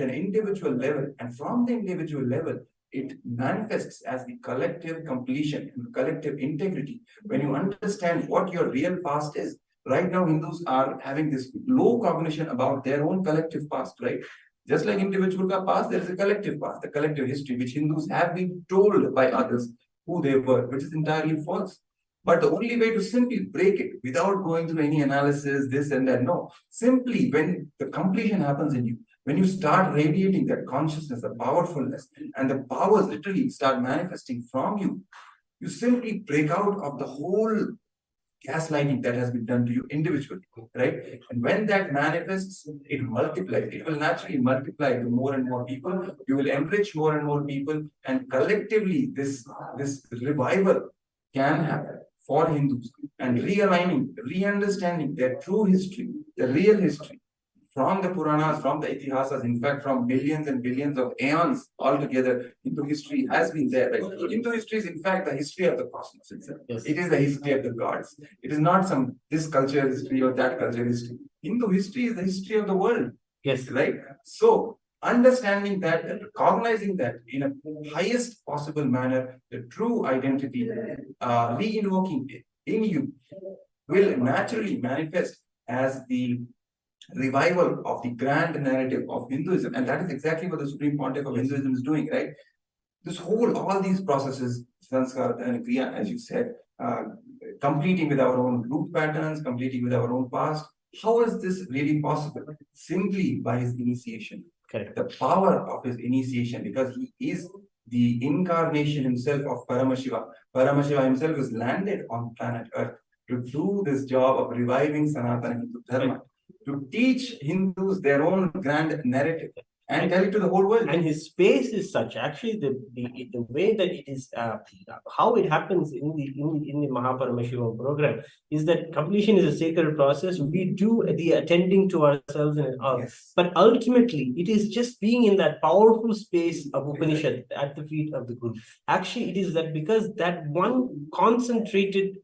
individual level, and from the individual level, it manifests as the collective completion and collective integrity. When you understand what your real past is, right now Hindus are having this low cognition about their own collective past, right? Just like individual past, there is a collective past, the collective history, which Hindus have been told by others who they were, which is entirely false. But the only way to simply break it without going through any analysis, this and that, no. Simply when the completion happens in you, when you start radiating that consciousness, the powerfulness, and the powers literally start manifesting from you, you simply break out of the whole gaslighting that has been done to you individually, right? And when that manifests, it multiplies. It will naturally multiply to more and more people. You will enrich more and more people, and collectively, this revival can happen for Hindus, and realigning, re-understanding their true history, the real history, from the Puranas, from the Itihasas, in fact, from billions and billions of aeons altogether, Hindu history has been there. Right? Hindu history is, in fact, the history of the cosmos itself. Yes. It is the history of the gods. It is not some this culture history or that culture history. Hindu history is the history of the world. Yes. Right? So, understanding that and recognizing that in a highest possible manner, the true identity, re-invoking it in you, will naturally manifest as the revival of the grand narrative of Hinduism. And that is exactly what the Supreme Pontiff of Hinduism is doing, right? All these processes, sanskara and kriya, as you said, completing with our own root patterns, completing with our own past. How is this really possible? Simply by his initiation. Correct. The power of his initiation, because he is the incarnation himself of Paramashiva. Paramashiva himself is landed on planet Earth to do this job of reviving Sanatana Hindu Dharma, to teach Hindus their own grand narrative. and tell it to the whole world. And his space is such, actually, the way that it is, how it happens in the Mahaparamashiva program is that completion is a sacred process. We do the attending to ourselves and all, Yes. but ultimately it is just being in that powerful space of Upanishad at the feet of the Guru. Actually, it is that because that one concentrated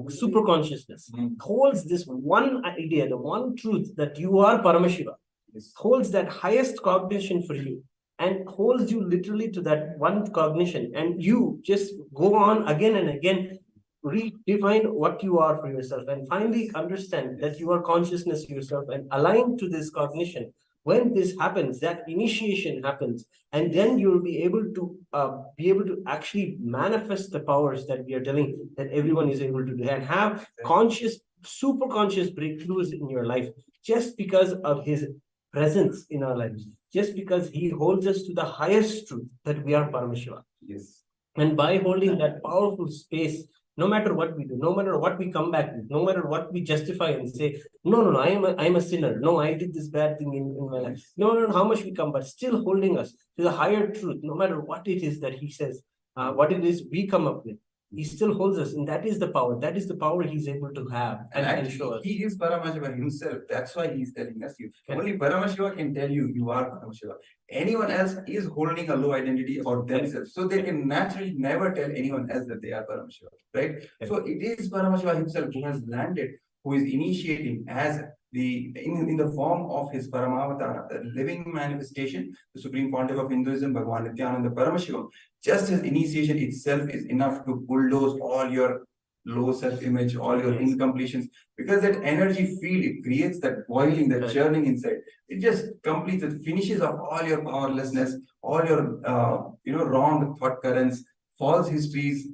super consciousness holds this one idea, the one truth that you are Paramashiva. Yes. Holds that highest cognition for you and holds you literally to that one cognition, and you just go on again and again, redefine what you are for yourself, and finally understand that you are consciousness yourself and align to this cognition. When this happens, that initiation happens, and then you'll be able to actually manifest the powers that we are telling that everyone is able to do, and have conscious, super conscious breakthroughs in your life just because of his presence in our lives, just because he holds us to the highest truth that we are Paramashiva. Yes. And by holding that powerful space, no matter what we do, no matter what we come back with, no matter what we justify and say, no, I'm a sinner. No, I did this bad thing in my life. No matter how much we come, but still holding us to the higher truth, no matter what it is that he says, what it is we come up with. He still holds us, and that is the power. That is the power he's able to have and show us. He is Paramashiva himself. That's why he's telling us. Only Paramashiva can tell you are Paramashiva. Anyone else is holding a low identity or themselves. So they can naturally never tell anyone else that they are Paramashiva. Right? So it is Paramashiva himself who has landed, who is initiating as in the form of his Paramavatara, the living manifestation, the Supreme Pontiff of Hinduism, Bhagavan Nithyananda Paramashiva. Just his initiation itself is enough to bulldoze all your low self-image, all your incompletions, because that energy field, it creates that boiling, that churning inside. It just completes, it finishes off all your powerlessness, all your wrong thought currents, false histories,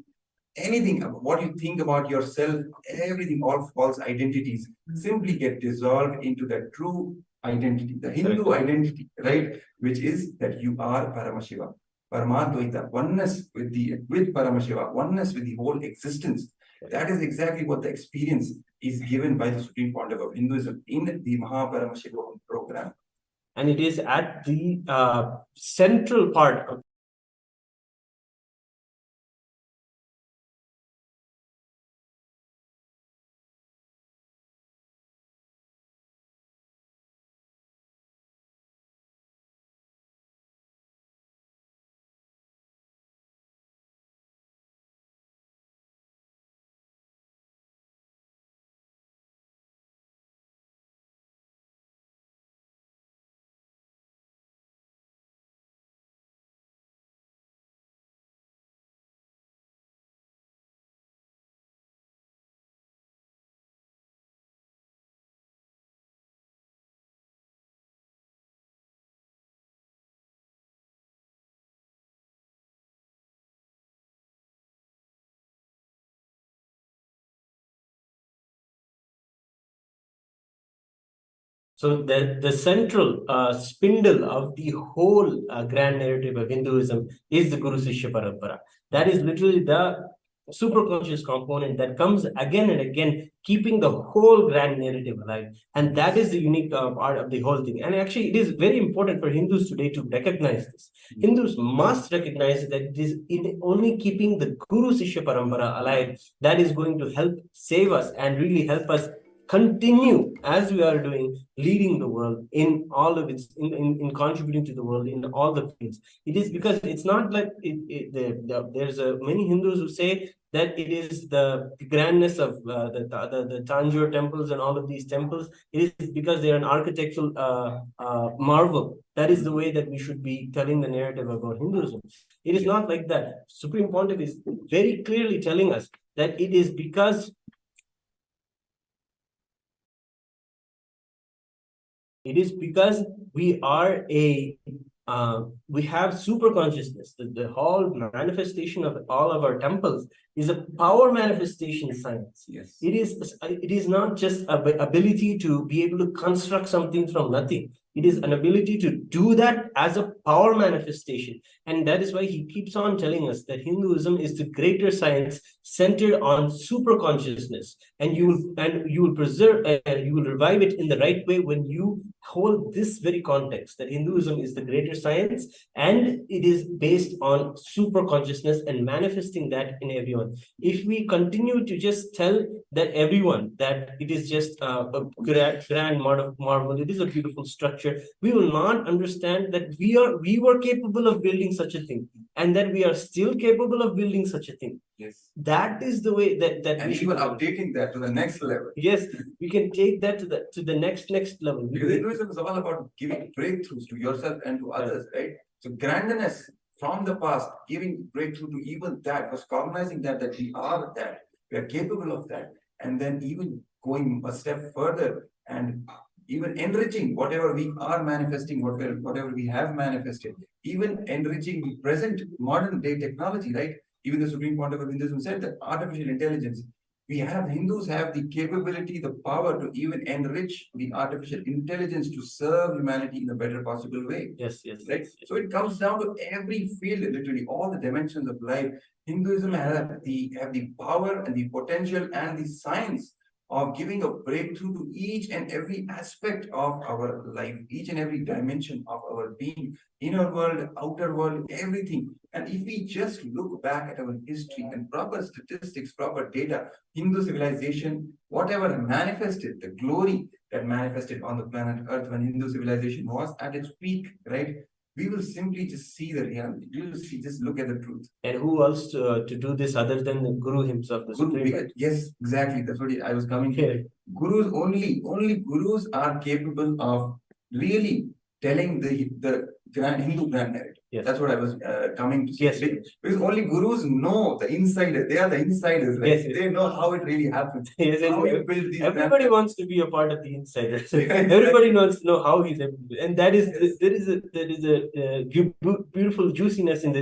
anything about what you think about yourself, everything, all false identities simply get dissolved into that true identity, the Hindu identity, right? Which is that you are Paramashiva, Paramadvaita, oneness with Paramashiva, oneness with the whole existence. That is exactly what the experience is given by the Supreme Pontiff of Hinduism in the Mahaparamashiva program. And it is at the central part of So the central spindle of the whole grand narrative of Hinduism is the Guru Sishya Parampara. That is literally the superconscious component that comes again and again, keeping the whole grand narrative alive. And that is the unique part of the whole thing. And actually, it is very important for Hindus today to recognize this. Hindus must recognize that it is only keeping the Guru Sishya Parampara alive that is going to help save us and really help us continue as we are doing, leading the world in all of its, in contributing to the world in all the fields. It is because it's not like there's many Hindus who say that it is the grandness of the Tanjore temples and all of these temples. It is because they are an architectural marvel. That is the way that we should be telling the narrative about Hinduism. It is not like that. Supreme Pontiff is very clearly telling us that it is because we are we have super consciousness. The whole manifestation of all of our temples is a power manifestation science. Yes. It is not just ability to be able to construct something from nothing. It is an ability to do that as a power manifestation. And that is why he keeps on telling us that Hinduism is the greater science centered on super consciousness. And you will preserve and you will revive it in the right way when you hold this very context, that Hinduism is the greater science and it is based on super consciousness and manifesting that in everyone. If we continue to just tell that everyone that it is just a grand marvel, it is a beautiful structure, we will not understand that we were capable of building such a thing, and that we are still capable of building such a thing. Yes. That is the way that And we should even updating that to the next level. Yes, we can take that to the next level. Because Hinduism is all about giving breakthroughs to yourself and to others, right? So grandness from the past, giving breakthrough to even that, was cognizing that we are that, we are capable of that, and then even going a step further and even enriching whatever we are manifesting, whatever we have manifested, even enriching the present modern day technology, right? Even the Supreme Point of Hinduism said that artificial intelligence, Hindus have the capability, the power to even enrich the artificial intelligence to serve humanity in a better possible way. Yes. Right? So it comes down to every field, literally all the dimensions of life. Hinduism have the power and the potential and the science of giving a breakthrough to each and every aspect of our life, each and every dimension of our being, inner world, outer world, everything. And if we just look back at our history and proper statistics, proper data, Hindu civilization, whatever manifested, the glory that manifested on the planet Earth when Hindu civilization was at its peak, right? We will simply just see the reality. We will just look at the truth. And who else to do this other than the Guru himself, the Supreme? Yes, exactly. That's what I was coming to. Gurus only gurus are capable of really telling the Hindu grand narrative. Yes. That's what I was coming to say. Yes. Because only gurus know the insiders. They are the insiders, right? Yes. They know how it really happens. Yes, how we build these everybody wants to be a part of the insiders. Everybody wants to know how he's able to, and that is there is a beautiful juiciness in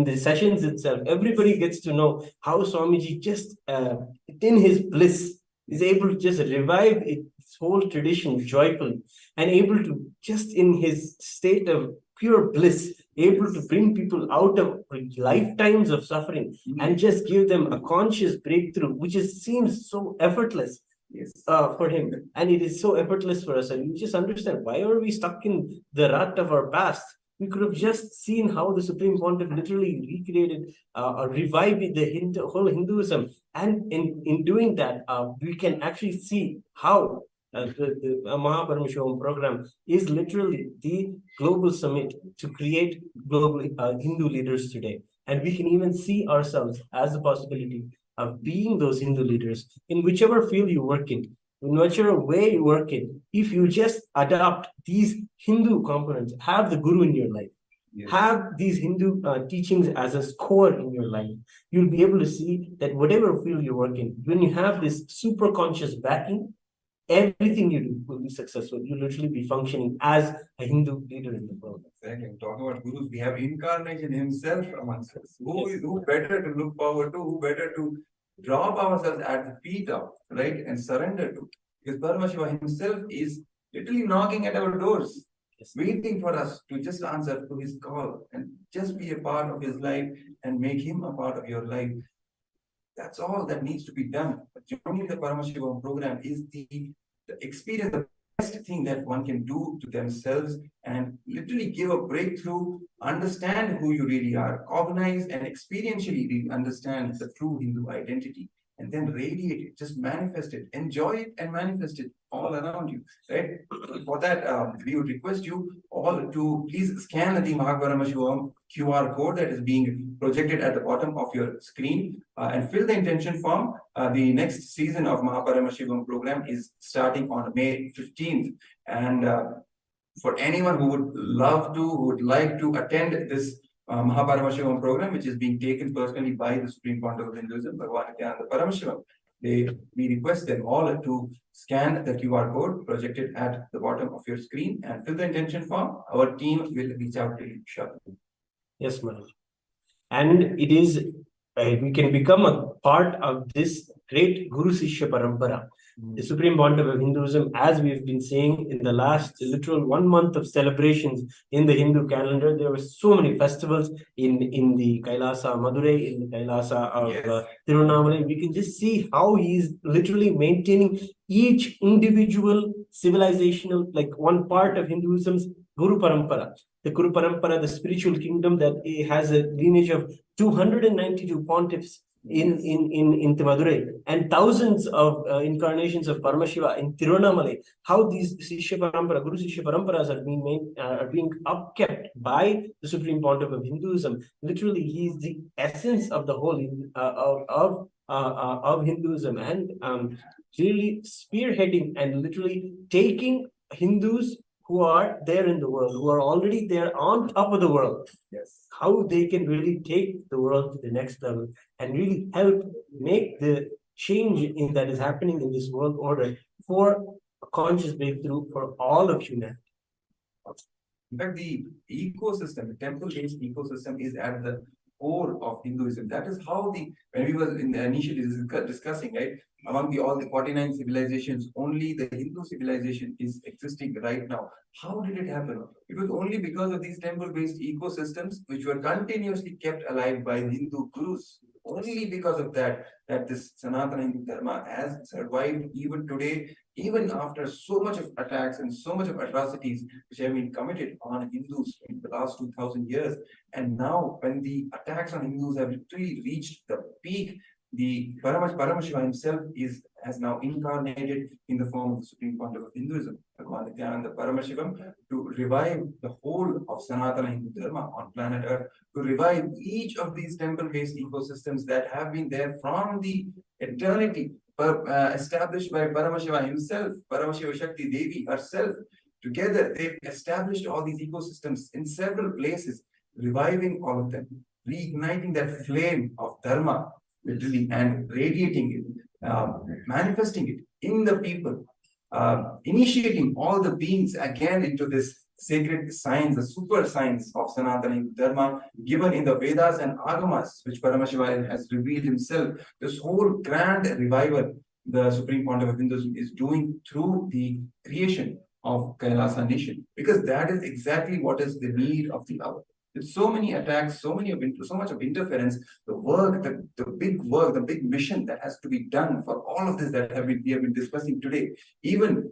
the sessions itself. Everybody gets to know how Swamiji just in his bliss is able to just revive its whole tradition joyfully, and able to just in his state of pure bliss, able to bring people out of lifetimes of suffering and just give them a conscious breakthrough, which seems so effortless. Yes. For him, and it is so effortless for us, and you just understand why are we stuck in the rut of our past. We could have just seen how the Supreme Pontiff literally recreated or revived the whole Hinduism, and in doing that, we can actually see how the Paramashiva program is literally the global summit to create global Hindu leaders today. And we can even see ourselves as a possibility of being those Hindu leaders in whichever field you work in whichever way you work in. If you just adopt these Hindu components, have the Guru in your life, yes, have these Hindu teachings as a core in your life, you'll be able to see that whatever field you work in, when you have this super conscious backing, everything you do will be successful. You'll literally be functioning as a Hindu leader in the world. Exactly. Talking about gurus, we have incarnation himself amongst us. Who better to look forward to? Who better to drop ourselves at the feet of, right, and surrender to? Because Paramashiva himself is literally knocking at our doors, yes, waiting for us to just answer to his call and just be a part of his life and make him a part of your life. That's all that needs to be done. But joining the Paramashiva program is the experience, the best thing that one can do to themselves and literally give a breakthrough, understand who you really are, cognize and experientially understand the true Hindu identity, and then radiate it, just manifest it, enjoy it and manifest it all around you, right? For that, we would request you all to please scan the Paramashiva QR code that is being projected at the bottom of your screen and fill the intention form. The next season of Paramashiva program is starting on May 15th. And for anyone who would love to, who would like to attend this Paramashiva program, which is being taken personally by the Supreme Pontiff of Hinduism, Bhagavan Nithyananda Paramashiva, we request them all to scan the QR code projected at the bottom of your screen and fill the intention form. Our team will reach out to you shortly. Yes, Maharaj. And it is, we can become a part of this great Guru Sishya Parampara. The Supreme Pontiff of Hinduism, as we've been saying in the last literal 1 month of celebrations in the Hindu calendar, there were so many festivals in the Kailasa Madurai, in the Kailasa of Tirunamala. We can just see how he's literally maintaining each individual civilizational, like one part of Hinduism's Guru Parampara. The Guru Parampara, the spiritual kingdom that has a lineage of 292 pontiffs in Madurai, and thousands of incarnations of Paramashiva in Tiruvannamalai. How these Sishya Parampara, Guru Sishya Paramparas are being upkept by the Supreme Pontiff of Hinduism. Literally, he is the essence of the whole of Hinduism, and really spearheading and literally taking Hindus who are there in the world, who are already there on top of the world. Yes. How they can really take the world to the next level and really help make the change that is happening in this world order for a conscious breakthrough for all of humanity. In fact, the ecosystem, the temple-based ecosystem is at the core of Hinduism. That is how when we were initially discussing, right, among all the 49 civilizations, only the Hindu civilization is existing right now. How did it happen? It was only because of these temple-based ecosystems which were continuously kept alive by the Hindu gurus. Only because of that this Sanatana Hindu Dharma has survived even today, even after so much of attacks and so much of atrocities which have been committed on Hindus in the last 2000 years. And now when the attacks on Hindus have literally reached the peak, the Paramashiva himself has now incarnated in the form of the Supreme Pontiff of Hinduism, Bhagavan Nithyananda Paramashivam, to revive the whole of Sanatana Hindu Dharma on planet Earth, to revive each of these temple-based ecosystems that have been there from the eternity, established by Paramashiva himself, Paramashiva Shakti Devi herself. Together, they've established all these ecosystems in several places, reviving all of them, reigniting that flame of Dharma, literally, and radiating it, manifesting it in the people, initiating all the beings again into this sacred science, the super science of Sanatana Hindu Dharma, given in the Vedas and Agamas, which Paramashiva has revealed himself. This whole grand revival the Supreme Pontiff of Hinduism is doing through the creation of Kailasa nation, because that is exactly what is the need of the hour. With so many attacks, so much of interference, the work, the big mission that has to be done for all of this that we have been discussing today, even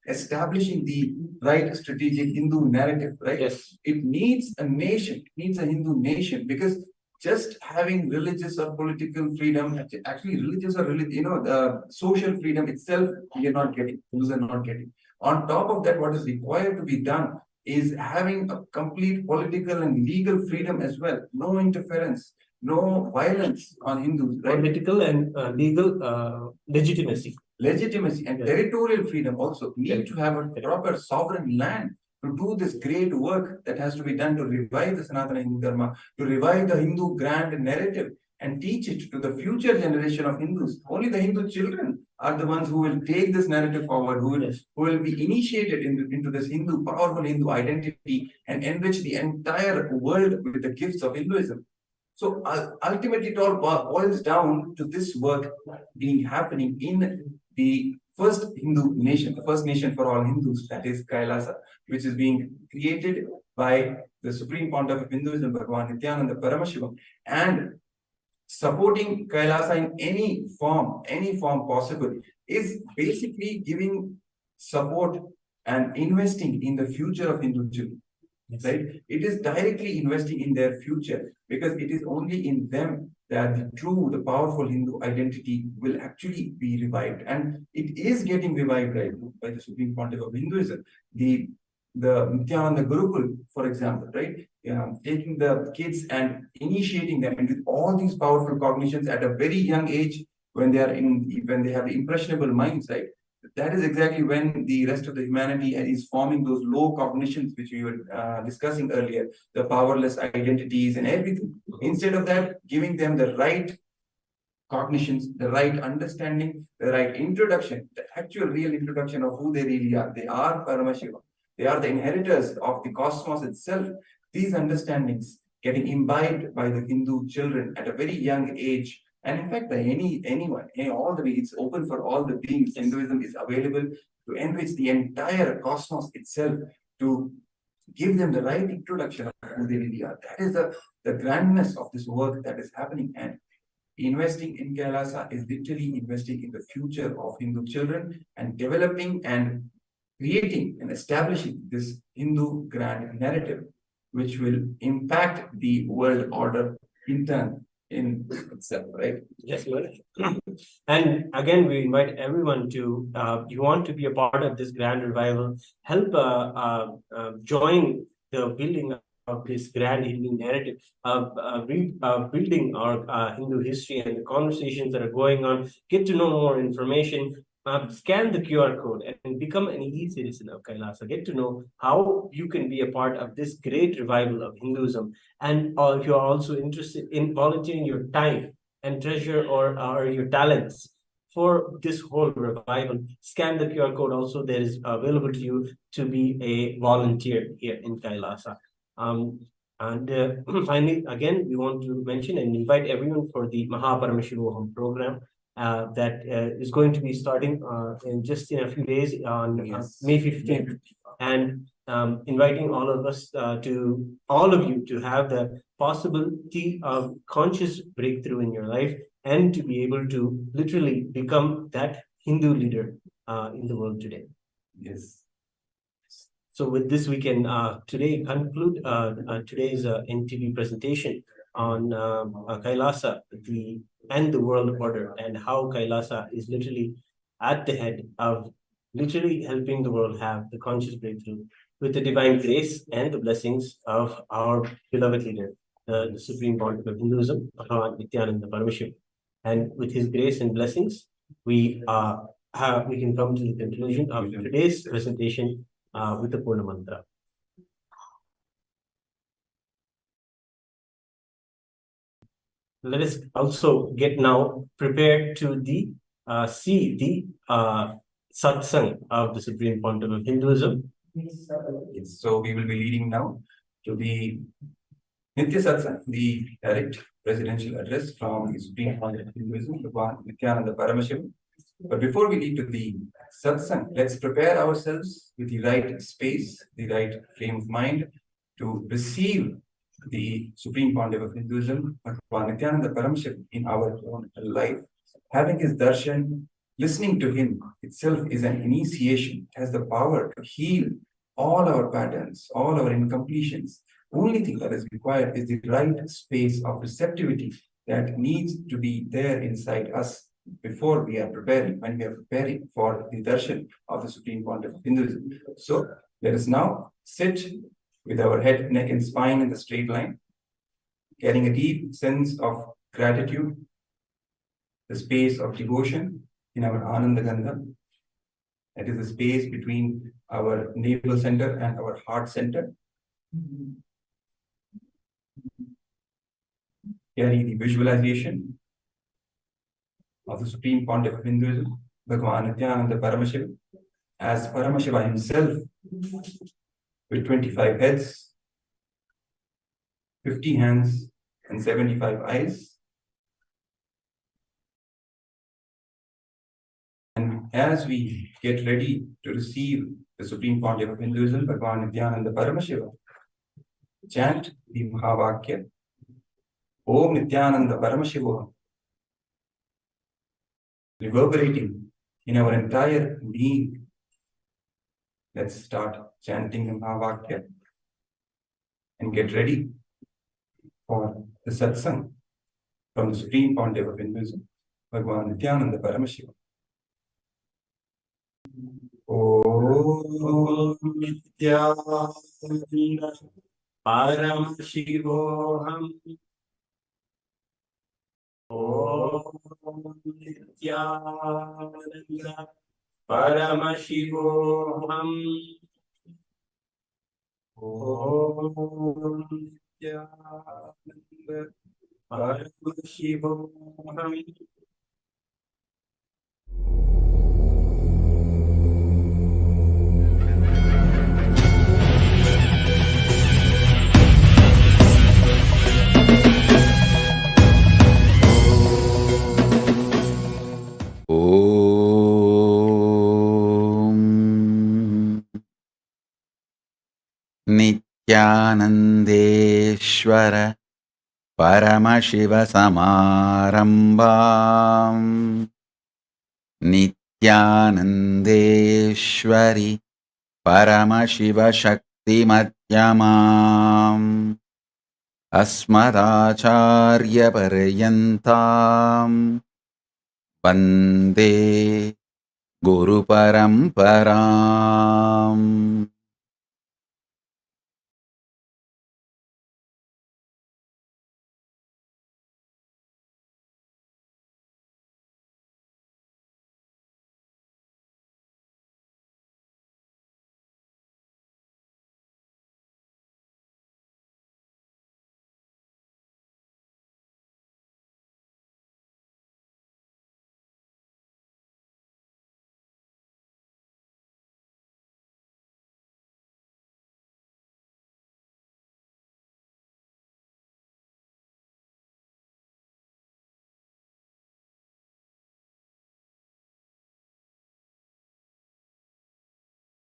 establishing the right strategic Hindu narrative, right? Yes. It needs a nation, it needs a Hindu nation, because just having religious or political freedom, actually religious or the social freedom itself, we are not getting, Hindus are not getting. On top of that, what is required to be done is having a complete political and legal freedom as well. No interference, no violence on Hindus. Right? Political and legal legitimacy. Legitimacy and territorial freedom also. Need to have a proper sovereign land to do this great work that has to be done to revive the Sanatana Hindu Dharma, to revive the Hindu grand narrative and teach it to the future generation of Hindus. Only the Hindu children are the ones who will take this narrative forward, who will be initiated into this powerful Hindu identity and enrich the entire world with the gifts of Hinduism. So ultimately, it all boils down to this work happening in the first Hindu nation, the first nation for all Hindus, that is Kailasa, which is being created by the Supreme Pontiff of Hinduism, Bhagavan Nithyananda Paramashiva, and supporting Kailasa in any form possible is basically giving support and investing in the future of Hindu children. Yes. Right? It is directly investing in their future, because it is only in them that the powerful Hindu identity will actually be revived. And it is getting revived right now by the Supreme Pontiff of Hinduism. The Nithyananda Gurukul, for example, right? Taking the kids and initiating them into all these powerful cognitions at a very young age, when they have impressionable minds, right? That is exactly when the rest of the humanity is forming those low cognitions which we were discussing earlier, the powerless identities and everything. Instead of that, giving them the right cognitions, the right understanding, the right introduction, the actual real introduction of who they really are. They are Paramashiva. They are the inheritors of the cosmos itself. These understandings getting imbibed by the Hindu children at a very young age And in fact, anyone, all the way, it's open for all the beings. Hinduism is available to enrich the entire cosmos itself, to give them the right introduction of who they really are. That is the grandness of this work that is happening. And investing in Kailasa is literally investing in the future of Hindu children and developing and creating and establishing this Hindu grand narrative, which will impact the world order in turn in itself, right? Yes, and again, we invite everyone to, you want to be a part of this grand revival, help join the building of this grand Hindu narrative, building our Hindu history and the conversations that are going on, get to know more information, scan the QR code and become an e-citizen of Kailasa. Get to know how you can be a part of this great revival of Hinduism. And if you're also interested in volunteering your time and treasure or your talents for this whole revival, scan the QR code also that is available to you to be a volunteer here in Kailasa. Finally, again, we want to mention and invite everyone for the Paramashiva program that is going to be starting in a few days on May 15th. And inviting all of us all of you to have the possibility of conscious breakthrough in your life and to be able to literally become that Hindu leader in the world today. Yes. So with this, we can today conclude today's NTV presentation on Kailasa and the world order, and how Kailasa is literally at the head of literally helping the world have the conscious breakthrough with the divine grace and the blessings of our beloved leader, the Supreme Pontiff of Hinduism, Nithyananda Satsang. And with his grace and blessings, we can come to the conclusion of today's presentation with the Purna Mantra. Let us also get now prepared to see the satsang of the Supreme Pontiff of Hinduism. So we will be leading now to the Nithya Satsang, the direct presidential address from the Supreme Pontiff of Hinduism, Nithyananda Paramashiva. But before we lead to the satsang, let's prepare ourselves with the right space, the right frame of mind to receive the Supreme Pontiff of Hinduism, Nithyananda Paramashiva, in our own life. Having his darshan, listening to him itself is an initiation. It has the power to heal all our patterns, all our incompletions. Only thing that is required is the right space of receptivity that needs to be there inside us before we are preparing, when we are preparing for the darshan of the Supreme Pontiff of Hinduism. So let us now sit with our head, neck, and spine in the straight line, carrying a deep sense of gratitude, the space of devotion in our Ananda Gandha. That is the space between our navel center and our heart center. Carry the visualization of the Supreme Pontiff of Hinduism, Bhagavan Nithyananda Paramashiva, as Paramashiva himself, with 25 heads, 50 hands, and 75 eyes. And as we get ready to receive the Supreme Pontiff of Hinduism, Bhagavan Nithyananda Paramashiva, chant the Mahavakya, Om Nithyananda Paramashiva, reverberating in our entire being. Let's start chanting the Mahavakya and get ready for the satsang from the Supreme Pontiff of Hinduism, Bhagavan Nithyananda Paramashiva. Om Nithyananda Paramashivoham. Om Nithyananda Paramashivoham. Om Nithyananda Paramashivoham. नित्यानन्देश्वर परमशिवसमारम्भाम् नित्यानन्देश्वरि परमशिवशक्तिमध्यमाम् अस्मदाचार्यपर्यन्ताम् वन्दे गुरुपरम्पराम्.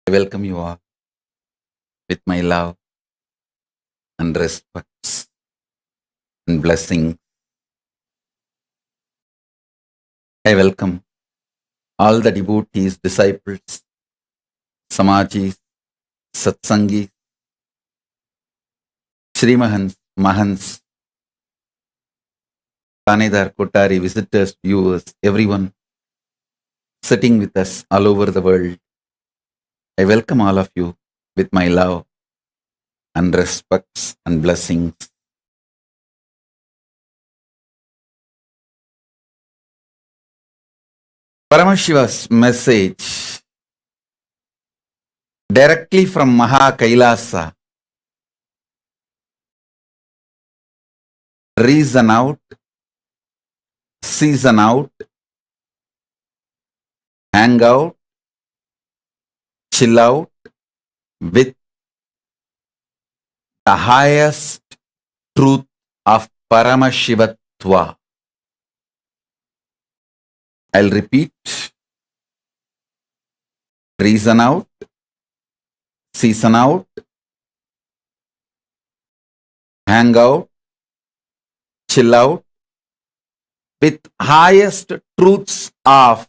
I welcome you all with my love and respects and blessings. I welcome all the devotees, disciples, Samajis, Satsangis, Srimahans, Mahans, Tanedar, Kotari, visitors, viewers, everyone sitting with us all over the world. I welcome all of you with my love and respects and blessings. Paramashiva's message directly from Maha Kailasa. Reason out, season out, hang out, chill out with the highest truth of Paramashivatva. I'll repeat. Reason out, season out, hang out, chill out with highest truths of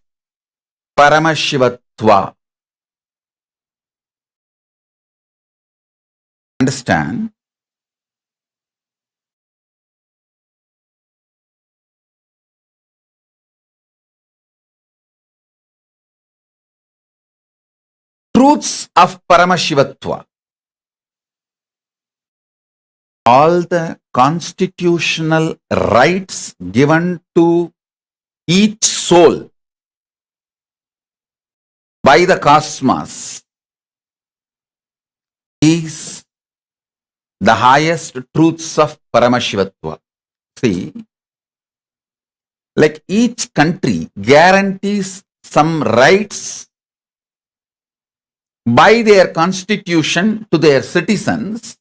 Paramashivatva. Understand? Truths of Paramashivatva. All the constitutional rights given to each soul by the cosmos is the highest truths of Paramashivatva. See, like each country guarantees some rights by their constitution to their citizens,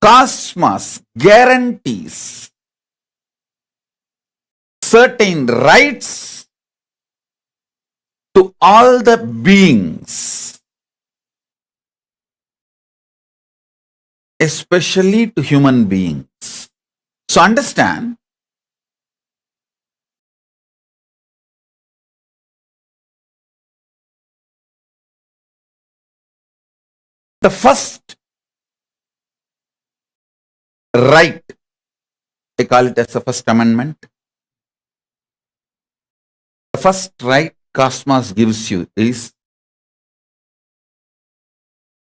cosmos guarantees certain rights to all the beings, especially to human beings. So understand, the first right, I call it as the first amendment. The first right cosmos gives you is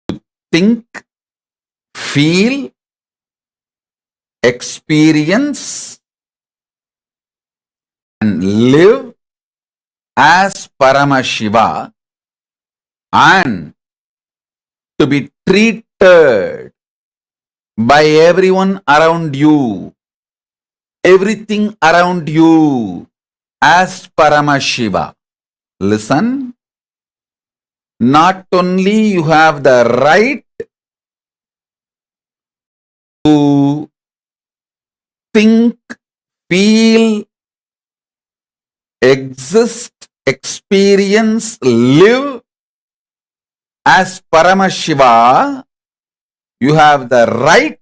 to think, feel, experience, and live as Paramashiva, and to be treated by everyone around you, everything around you as Paramashiva. Listen, not only you have the right to think, feel, exist, experience, live as Paramashiva, You have the right,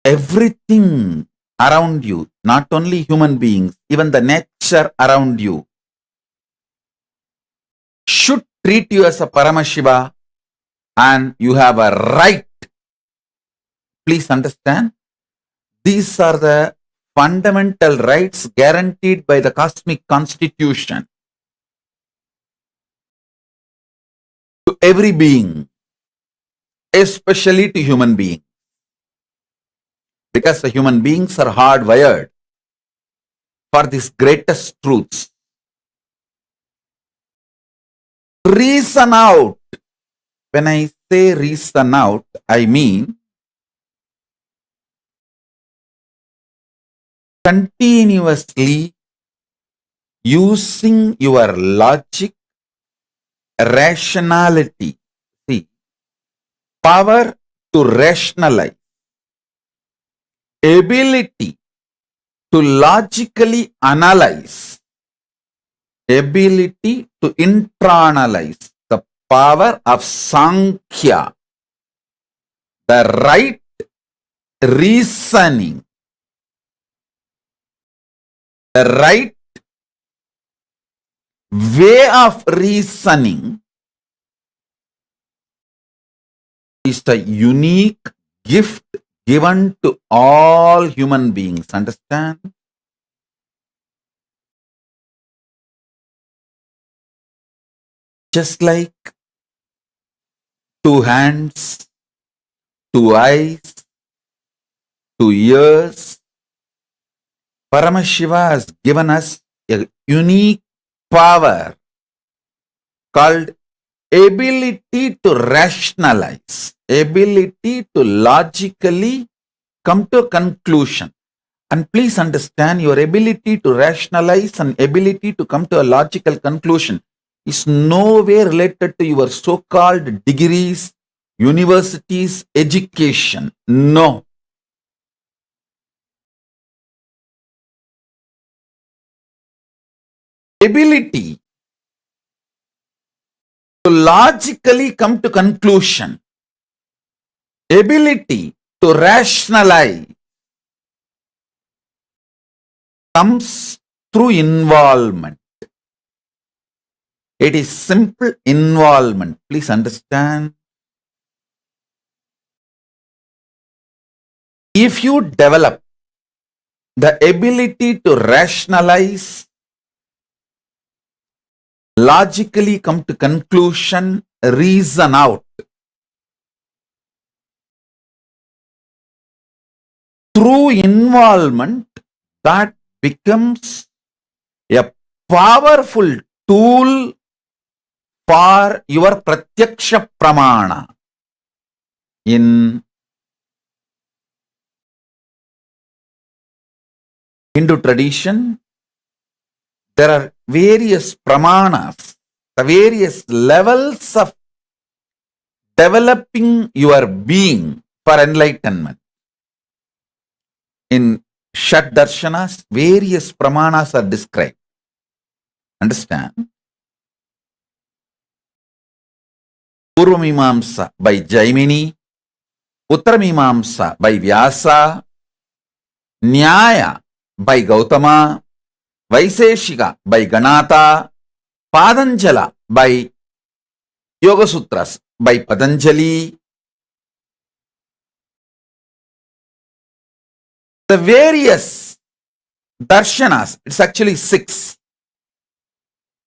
everything around you, not only human beings, even the nature around you, should treat you as a Paramashiva, and you have a right. Please understand, these are the fundamental rights guaranteed by the cosmic constitution to every being, especially to human beings, because the human beings are hardwired for these greatest truths. Reason out. When I say reason out, I mean continuously using your logic, rationality. See, power to rationalize, ability to logically analyze, ability to internalize, the power of Sankhya, the right reasoning, the right way of reasoning is the unique gift given to all human beings. Understand? Just like two hands, two eyes, two ears, Paramashiva has given us a unique power called ability to rationalize, ability to logically come to a conclusion. And please understand, your ability to rationalize and ability to come to a logical conclusion is nowhere related to your so-called degrees, universities, education. No. Ability to logically come to conclusion, ability to rationalize comes through involvement. It is simple involvement. Please understand. If you develop the ability to rationalize, logically come to conclusion, reason out, through involvement, that becomes a powerful tool for your pratyaksha pramana. In Hindu tradition, there are various pramanas, the various levels of developing your being for enlightenment. In Shat Darshanas, various pramanas are described. Understand? Purvamimamsa by Jaimini, Uttaramimamsa by Vyasa, Nyaya by Gautama, Vaiseshika by Ganata, Patanjala by Yoga Sutras by Patanjali. The various darshanas, it's actually 6.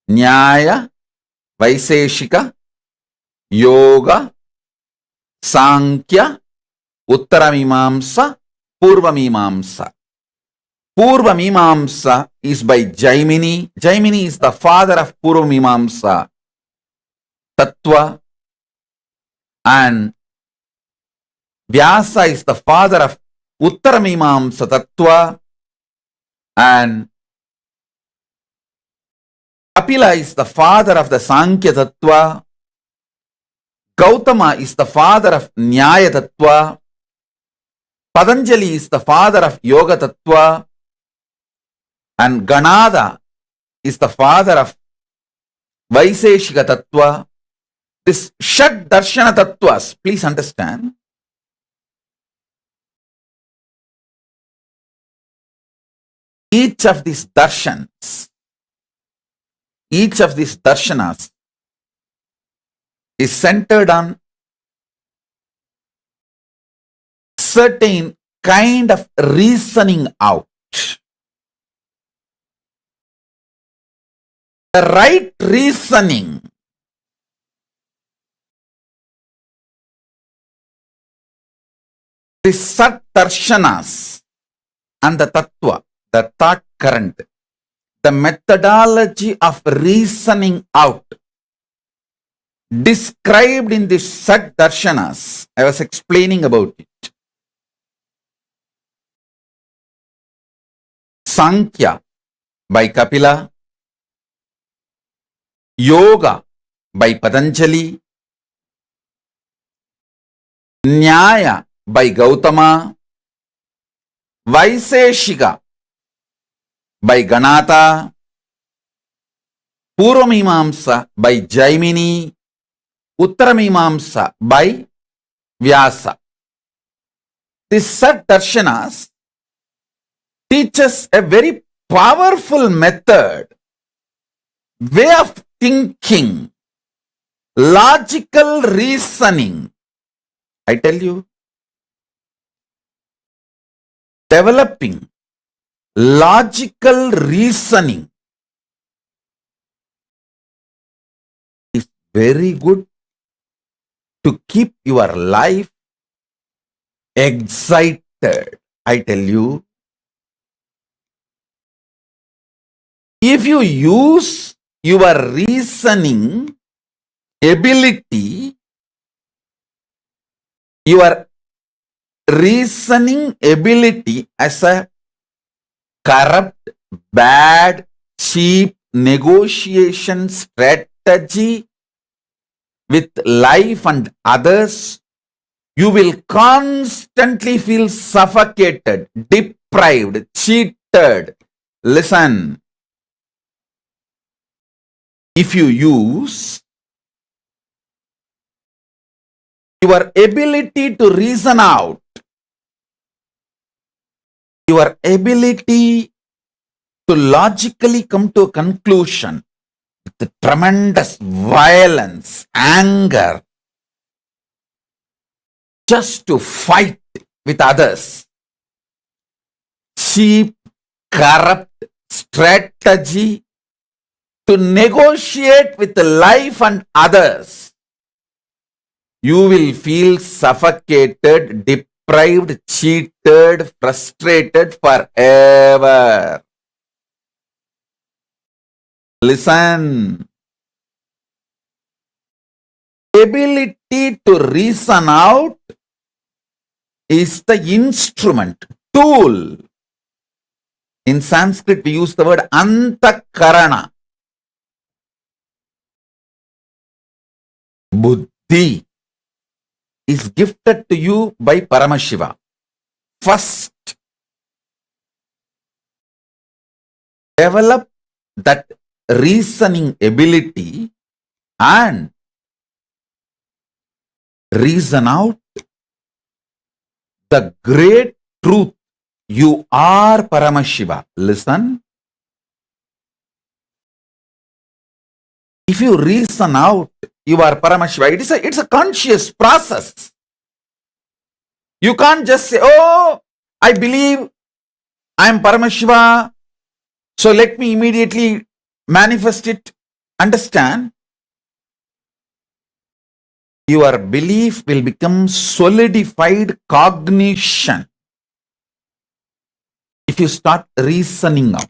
Nyaya, Vaiseshika, Yoga, Sankhya, Uttaramimamsa, Purvamimamsa. Purvamimamsa is by Jaimini. Jaimini is the father of Purvamimamsa Tattva, and Vyasa is the father of Uttaramimamsa Tattva, and Kapila is the father of the Sankhya Tattva, Gautama is the father of Nyaya Tattva, Patanjali is the father of Yoga Tattva, and Ganada is the father of Vaiseshika Tattva, This Shad Darshana Tattvas, please understand. Each of these darshans, each of these darshanas is centered on certain kind of reasoning out. The right reasoning the Sat Darshanas and the Tattva, the thought current, the methodology of reasoning out described in the Sat Darshanas. I was explaining about it. Sankhya by Kapila, Yoga by Patanjali, Nyaya by Gautama, Vaiseshika by Ganatha, Purvamimamsa by Jaimini, Uttaramimamsa by Vyasa. This Sat Darshanas teaches a very powerful method, way of thinking, logical reasoning. I tell you, developing logical reasoning is very good to keep your life excited. I tell you, if you use your reasoning ability, your reasoning ability as a corrupt, bad, cheap negotiation strategy with life and others, you will constantly feel suffocated, deprived, cheated. Listen, if you use your ability to reason out, your ability to logically come to a conclusion with tremendous violence, anger, just to fight with others, cheap, corrupt strategy to negotiate with life and others, you will feel suffocated, deprived, cheated, frustrated forever. Listen. Ability to reason out is the instrument, tool. In Sanskrit, we use the word antakarana. Buddhi is gifted to you by Paramashiva. First, develop that reasoning ability and reason out the great truth. You are Paramashiva. Listen. If you reason out, you are Paramashiva. It's a conscious process. You can't just say, oh, I believe I am Paramashiva, so let me immediately manifest it. Understand? Your belief will become solidified cognition if you start reasoning out.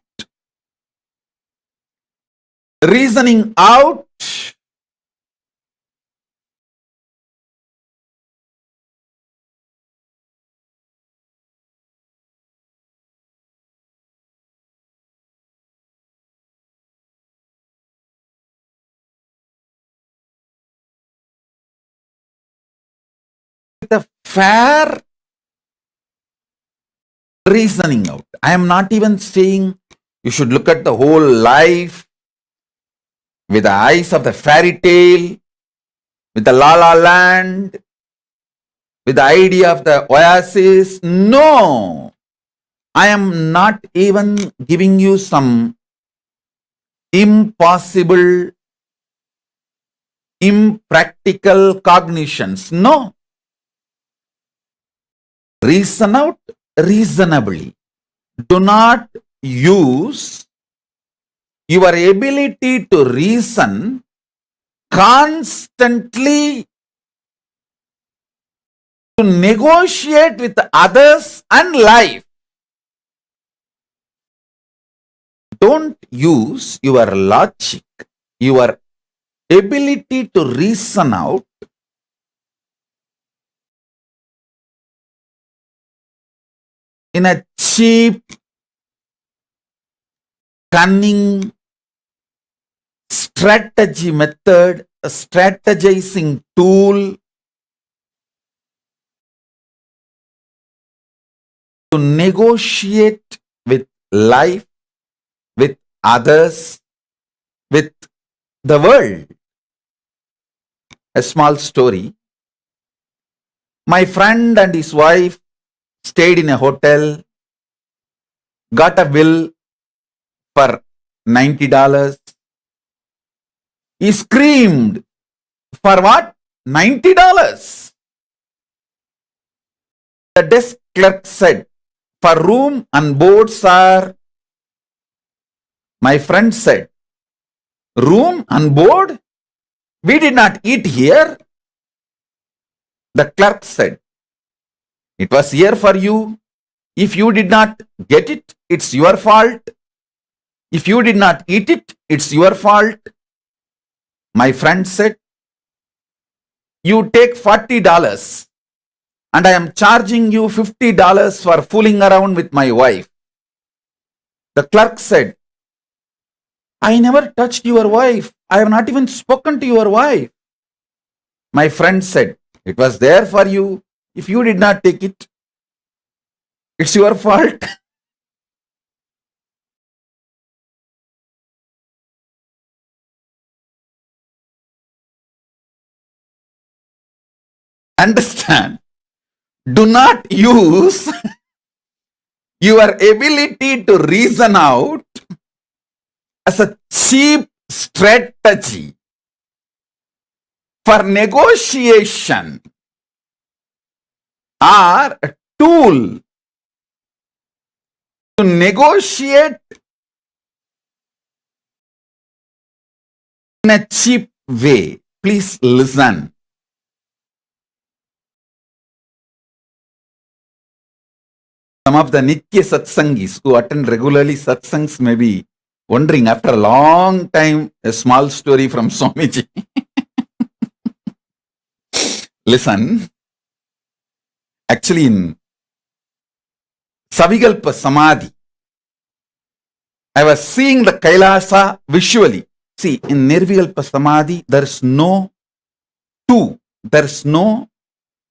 Reasoning out with a fair reasoning out. I am not even saying you should look at the whole life with the eyes of the fairy tale. with the La La Land, with the idea of the oasis. No, I am not even giving you some impossible, impractical cognitions. No. Reason out reasonably. Do not use your ability to reason constantly to negotiate with others and life. Don't use your logic, your ability to reason out in a cheap, cunning strategy method, a strategizing tool to negotiate with life, with others, with the world. A small story. My friend and his wife stayed in a hotel, got a bill for $90. He screamed, for what? $90. The desk clerk said, for room and board, sir. My friend said, room and board? We did not eat here. The clerk said, it was here for you. If you did not get it, it's your fault. If you did not eat it, it's your fault. My friend said, you take $40 and I am charging you $50 for fooling around with my wife. The clerk said, I never touched your wife. I have not even spoken to your wife. My friend said, it was there for you. If you did not take it, it's your fault. Understand? Do not use your ability to reason out as a cheap strategy for negotiation or a tool to negotiate in a cheap way. Please listen. Some of the Nitya Satsangis who attend regularly satsangs may be wondering after a long time, a small story from Swamiji. Listen, actually in Savikalpa Samadhi, I was seeing the Kailasa visually. See, in Nirvikalpa Samadhi, there is no two, there is no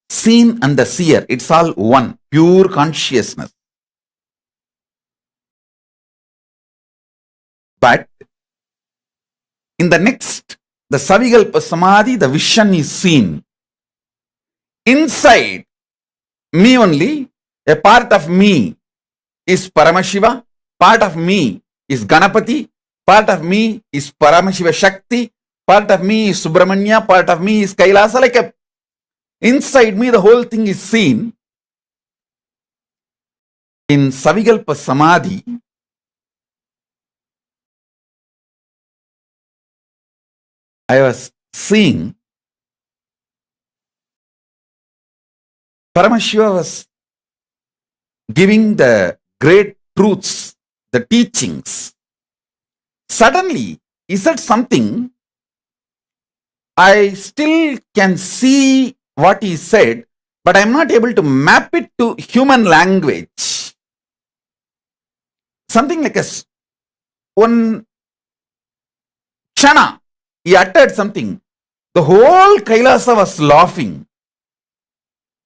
seen and the seer. It's all one, pure consciousness. But in the next, the Savikalpa Samadhi, the vision is seen. Inside me only, a part of me is Paramashiva, part of me is Ganapati, part of me is Paramashiva Shakti, part of me is Subramanya, part of me is Kailasa. Like a inside me, the whole thing is seen. In Savikalpa Samadhi, I was seeing Paramashiva was giving the great truths, the teachings. Suddenly, he said something. I still can see what he said, but I am not able to map it to human language. Something like one chana, he uttered something. The whole Kailasa was laughing.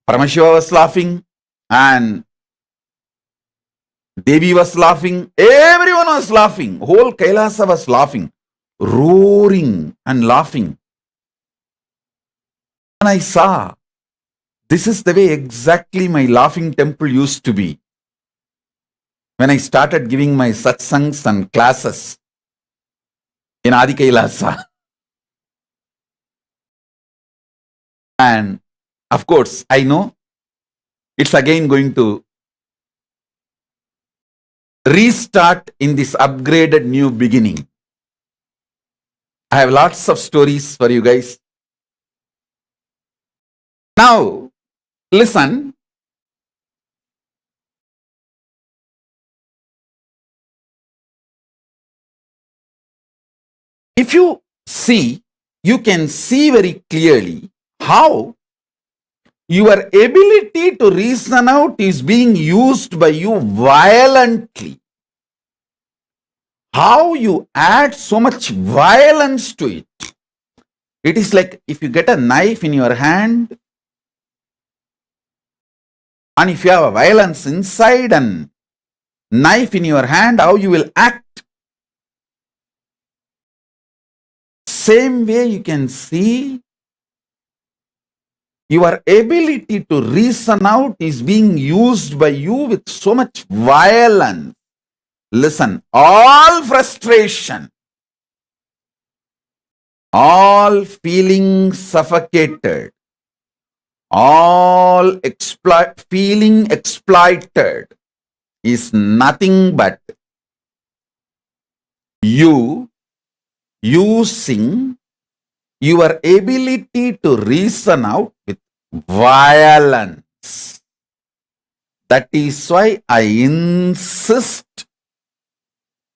Paramashiva was laughing and Devi was laughing. Everyone was laughing. Whole Kailasa was laughing, roaring and laughing. And I saw this is the way exactly my laughing temple used to be when I started giving my satsangs and classes in Adikailasa. And of course, I know it's again going to restart in this upgraded new beginning. I have lots of stories for you guys. Now, listen. If you see, you can see very clearly how your ability to reason out is being used by you violently. How you add so much violence to it. It is like if you get a knife in your hand, and if you have a violence inside and knife in your hand, how you will act. Same way you can see your ability to reason out is being used by you with so much violence. Listen, all frustration, all feeling suffocated, all feeling exploited is nothing but you using your ability to reason out with violence. That is why I insist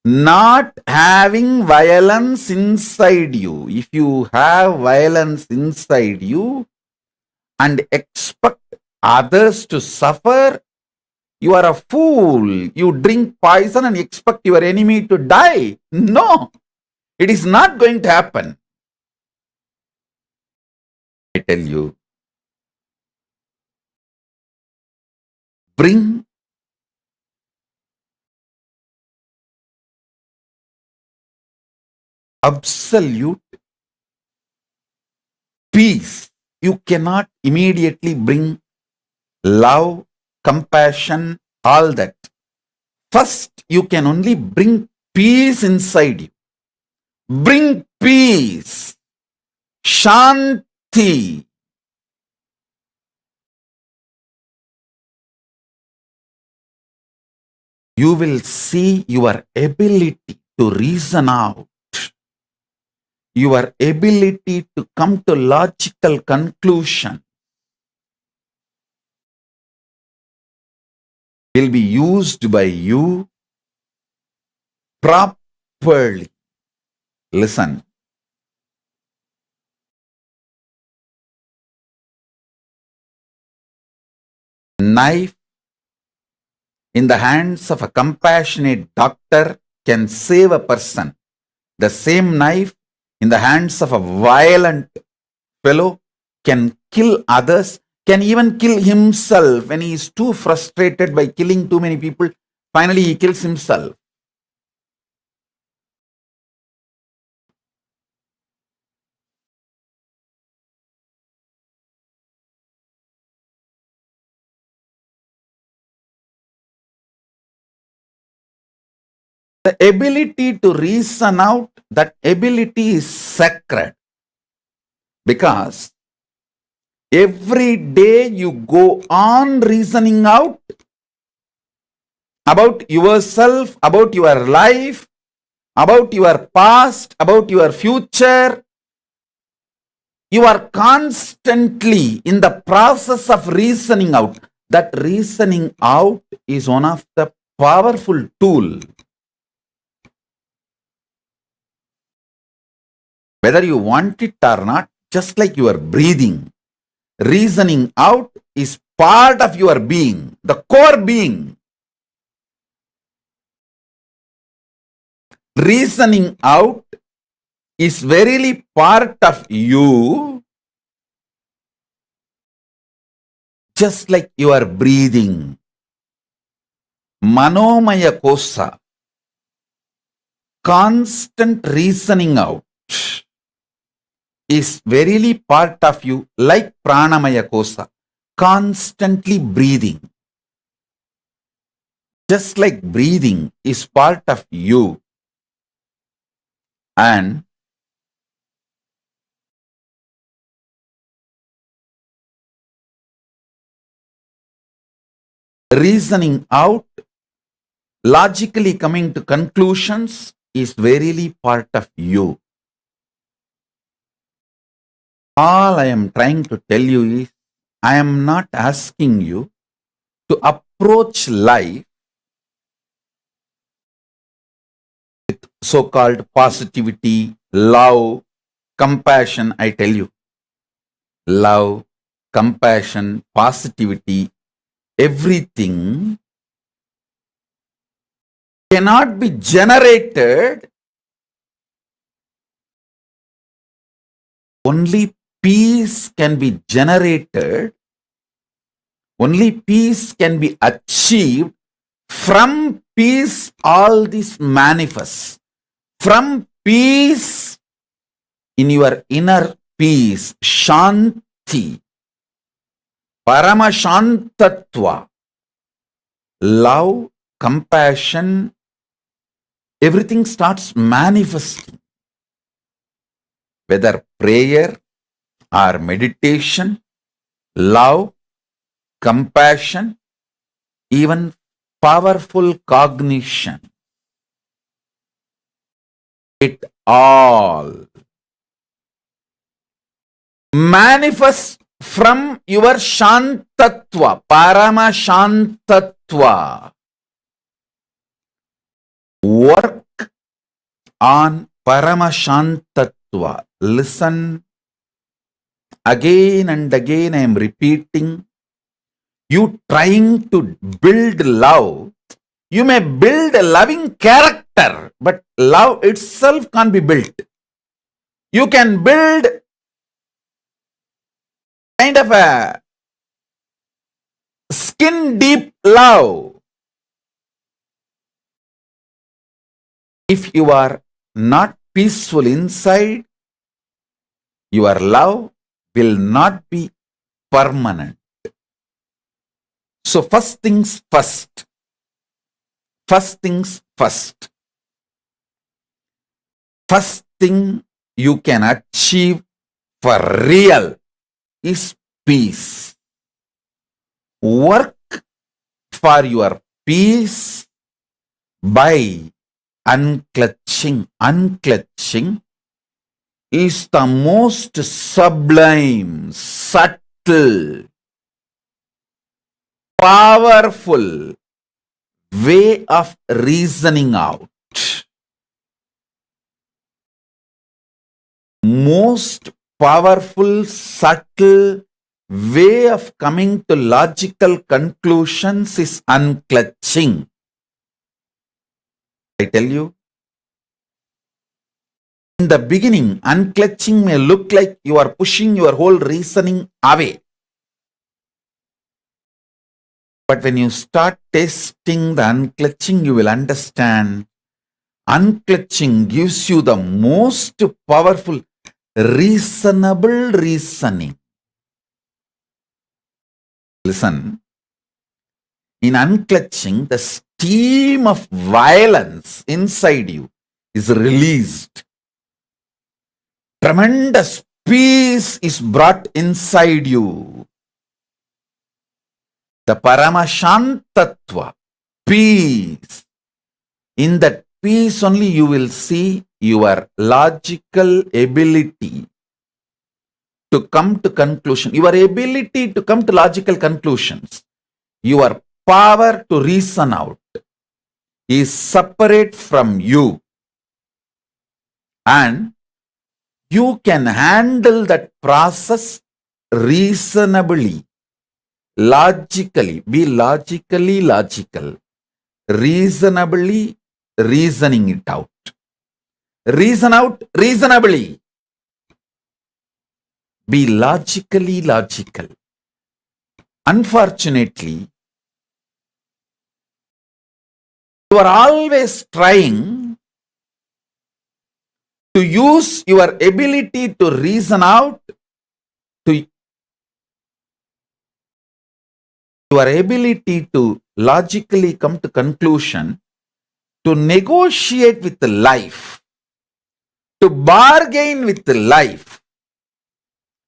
not having violence inside you. If you have violence inside you and expect others to suffer, you are a fool. You drink poison and expect your enemy to die. No, it is not going to happen. I tell you, bring absolute peace. You cannot immediately bring love, compassion, all that. First, you can only bring peace inside you. Bring peace, shanti. You will see your ability to reason out, your ability to come to logical conclusion will be used by you properly. Listen. Knife in the hands of a compassionate doctor can save a person. The same knife in the hands of a violent fellow can kill others, can even kill himself when he is too frustrated by killing too many people. Finally, he kills himself. The ability to reason out, that ability is sacred. Because every day you go on reasoning out about yourself, about your life, about your past, about your future. You are constantly in the process of reasoning out. That reasoning out is one of the powerful tools. Whether you want it or not, just like your breathing, reasoning out is part of your being, the core being. Reasoning out is verily part of you, just like your breathing. Manomaya kosa, constant reasoning out. is verily part of you, like pranamaya kosa, constantly breathing. Just like breathing is part of you, and reasoning out, logically coming to conclusions is verily part of you. All I am trying to tell you is, I am not asking you to approach life with so-called positivity, love, compassion. I tell you, love, compassion, positivity, everything cannot be generated. Only peace can be generated. Only peace can be achieved. From peace, all this manifests. From peace, in your inner peace, Shanti, Paramashantatva, love, compassion, everything starts manifesting. Whether prayer or meditation, love, compassion, even powerful cognition, it all manifests from your Shantatva, Paramashantatva. Work on Paramashantatva. Listen again and again. I am repeating. You trying to build love. You may build a loving character, but love itself can't be built. You can build kind of a skin deep love. If you are not peaceful inside, your love will not be permanent. So first things first. First things first. First thing you can achieve for real is peace. Work for your peace by unclutching. Unclutching is the most sublime, subtle, powerful way of reasoning out. Most powerful, subtle way of coming to logical conclusions is unclutching. I tell you, in the beginning, unclutching may look like you are pushing your whole reasoning away. But when you start testing the unclutching, you will understand unclutching gives you the most powerful reasonable reasoning. Listen, in unclutching, the steam of violence inside you is released. Tremendous peace is brought inside you. The Paramashantatva, peace. In that peace only you will see your logical ability to come to conclusion, your ability to come to logical conclusions, your power to reason out is separate from you, and you can handle that process reasonably, logically, be logically logical, reasonably reasoning it out. Reason out reasonably. Be logically logical. Unfortunately, you are always trying to use your ability to reason out, to your ability to logically come to conclusion, to negotiate with the life, to bargain with the life.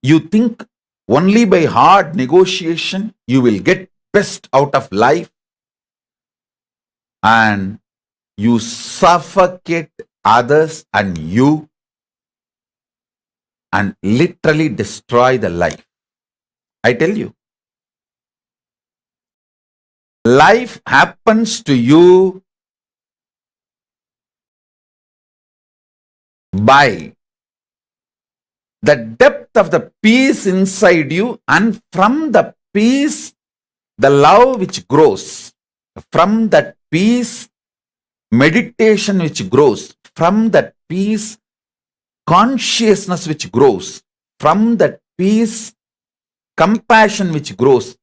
You think only by hard negotiation you will get best out of life, and you suffocate others and you, and literally destroy the life. I tell you, life happens to you by the depth of the peace inside you, and from the peace, the love which grows. From that peace, meditation which grows. From that peace, consciousness which grows. From that peace, compassion which grows.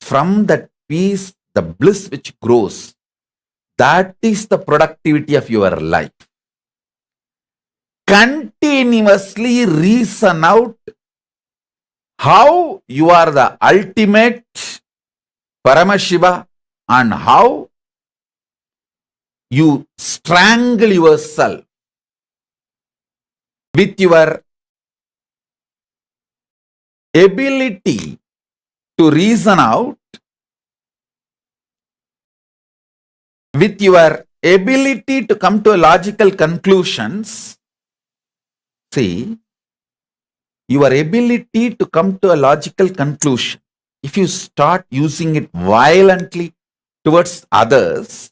From that peace, the bliss which grows. That is the productivity of your life. Continuously reason out how you are the ultimate Paramashiva and how you strangle yourself with your ability to reason out, with your ability to come to logical conclusions. See, your ability to come to a logical conclusion, if you start using it violently towards others,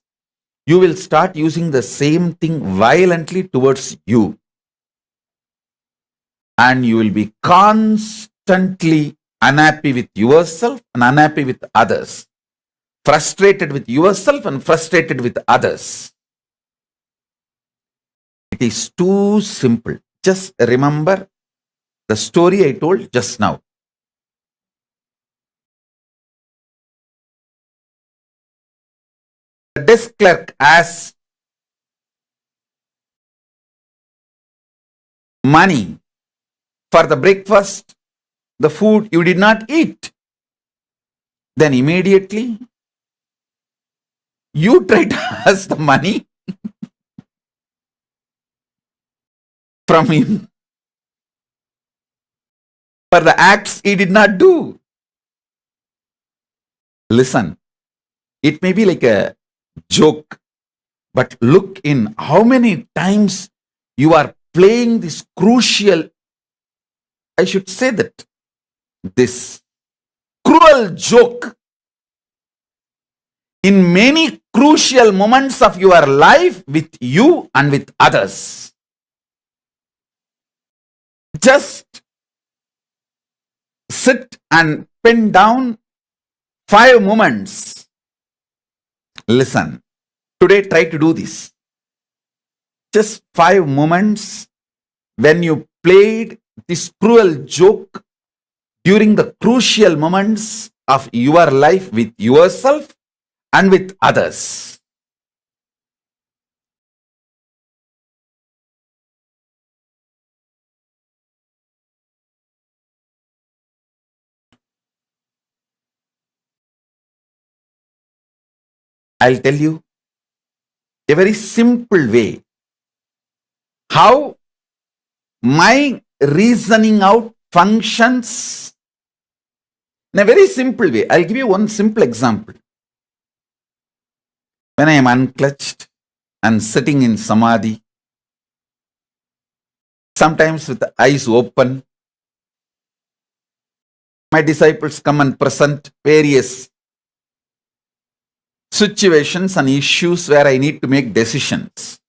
you will start using the same thing violently towards you. And you will be constantly unhappy with yourself and unhappy with others. Frustrated with yourself and frustrated with others. It is too simple. Just remember the story I told just now. The desk clerk asks money for the breakfast, the food you did not eat. Then immediately you try to ask the money from him for the acts he did not do. Listen, it may be like a joke, but look in how many times you are playing this crucial, I should say that, this cruel joke in many crucial moments of your life with you and with others. Just sit and pen down 5 moments. Listen, today try to do this. Just 5 moments when you played this cruel joke during the crucial moments of your life with yourself and with others. I'll tell you a very simple way how my reasoning out functions in a very simple way. I'll give you one simple example. When I am unclutched and sitting in samadhi, sometimes with the eyes open, my disciples come and present various situations and issues where I need to make decisions.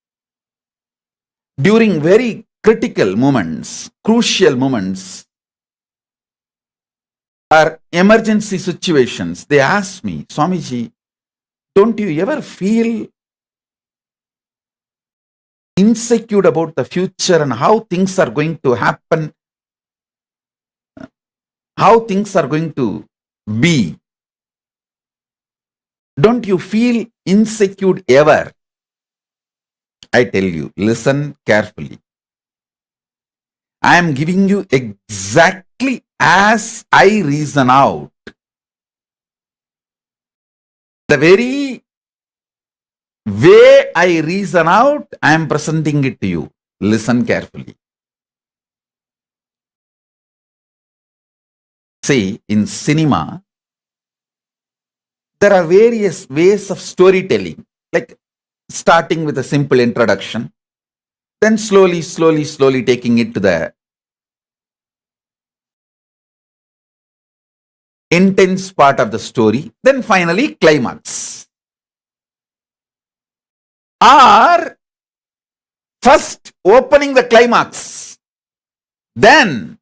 During very critical moments, crucial moments, or emergency situations, they ask me, Swamiji, don't you ever feel insecure about the future and how things are going to happen, how things are going to be? Don't you feel insecure ever? I tell you, listen carefully. I am giving you exactly as I reason out. The very way I reason out, I am presenting it to you. Listen carefully. See, in cinema, there are various ways of storytelling, like starting with a simple introduction, then slowly taking it to the intense part of the story, then finally climax. Or first opening the climax, then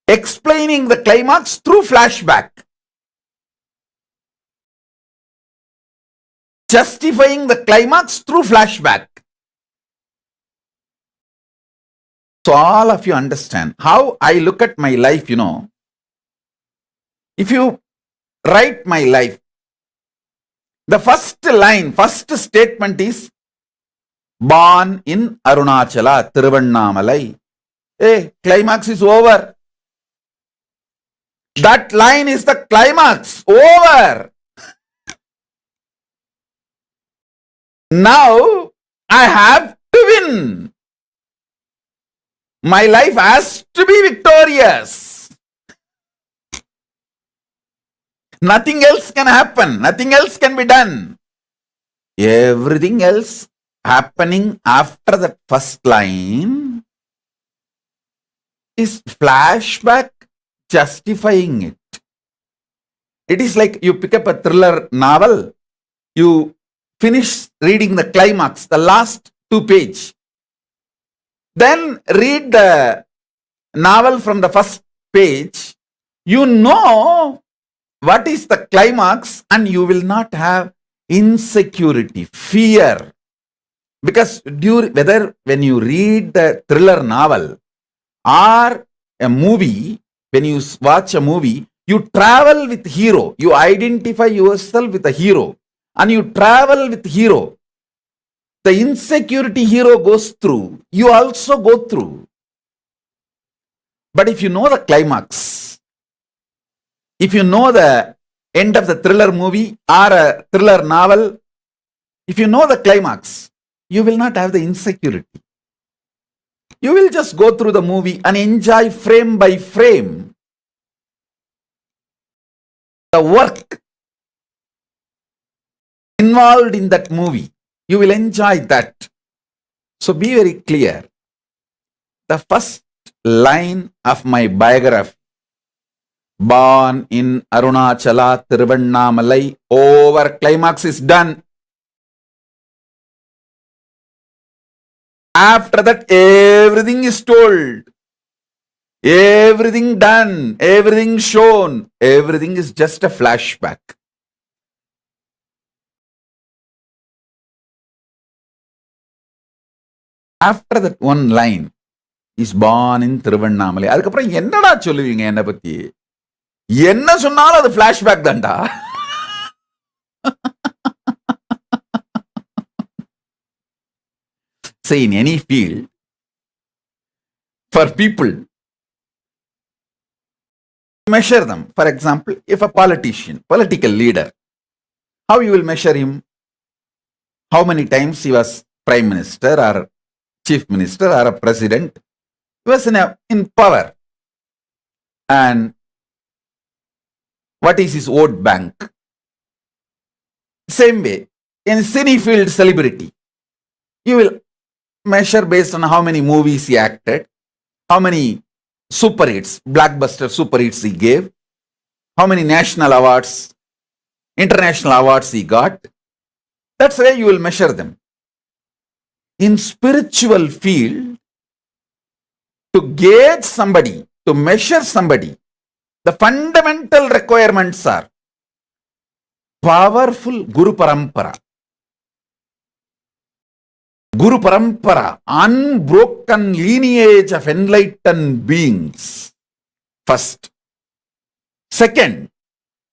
explaining the climax through flashback, justifying the climax through flashback. So all of you understand how I look at my life, If you write my life, the first line, first statement is born in Arunachala, Tiruvannamalai. Hey, climax is over. That line is the climax. Over. Now I have to win. My life has to be victorious. Nothing else can happen. Nothing else can be done. Everything else happening after that first line is flashback justifying it. It is like you pick up a thriller novel, you finish reading the climax, the last 2 pages. Then read the novel from the first page. You know what is the climax and you will not have insecurity, fear. Because whether when you read the thriller novel or a movie, when you watch a movie, you travel with hero. You identify yourself with the hero and you travel with hero. The insecurity hero goes through, you also go through. But if you know the climax, if you know the end of the thriller movie or a thriller novel, if you know the climax, you will not have the insecurity. You will just go through the movie and enjoy frame by frame the work involved in that movie. You will enjoy that. So be very clear. The first line of my biography, born in Arunachala, Tiruvannamalai, over, climax is done. After that, everything is told. Everything done. Everything shown. Everything is just a flashback. After that one line is born in Tiruvannamalai. அதுக்கப்புறம் என்னடா சொல்லுவீங்க என்னை பத்தி? என்ன சொன்னாலும் அது flashback தான்டா. Say in any field, for people, measure them. For example, if a politician, political leader, how you will measure him? How many times he was prime minister or chief minister or a president? He was in power. And what is his vote bank? Same way, in cine field celebrity, you will measure based on how many movies he acted, how many super hits, blockbuster super hits he gave, how many national awards, international awards he got. That's why you will measure them. In spiritual field, to gauge somebody, to measure somebody, the fundamental requirements are powerful Guru Parampara. Guru Parampara, unbroken lineage of enlightened beings. First. Second,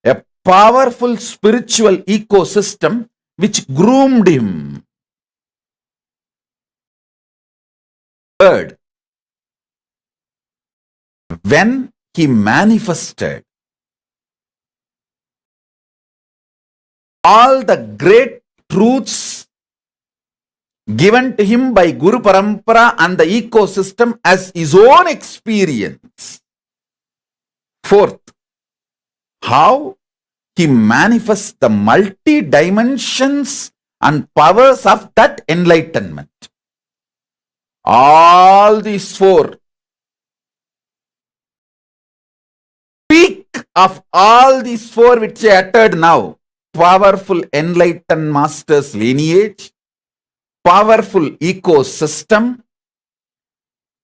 a powerful spiritual ecosystem which groomed him. Third, when he manifested all the great truths given to him by Guru Parampara and the ecosystem as his own experience. Fourth, how he manifests the multi-dimensions and powers of that enlightenment. All these four, peak of all these four which I uttered now, powerful enlightened masters lineage, powerful ecosystem,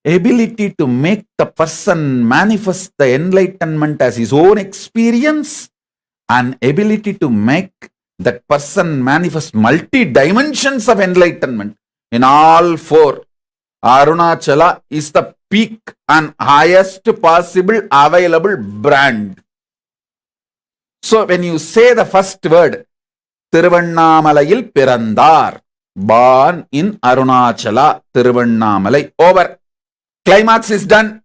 ability to make the person manifest the enlightenment as his own experience, and ability to make that person manifest multi-dimensions of enlightenment. In all four, Arunachala is the peak and highest possible available brand. So when you say the first word, Tiruvannamalai Pirandar, born in Arunachala, Tiruvannamalai, over. Climax is done.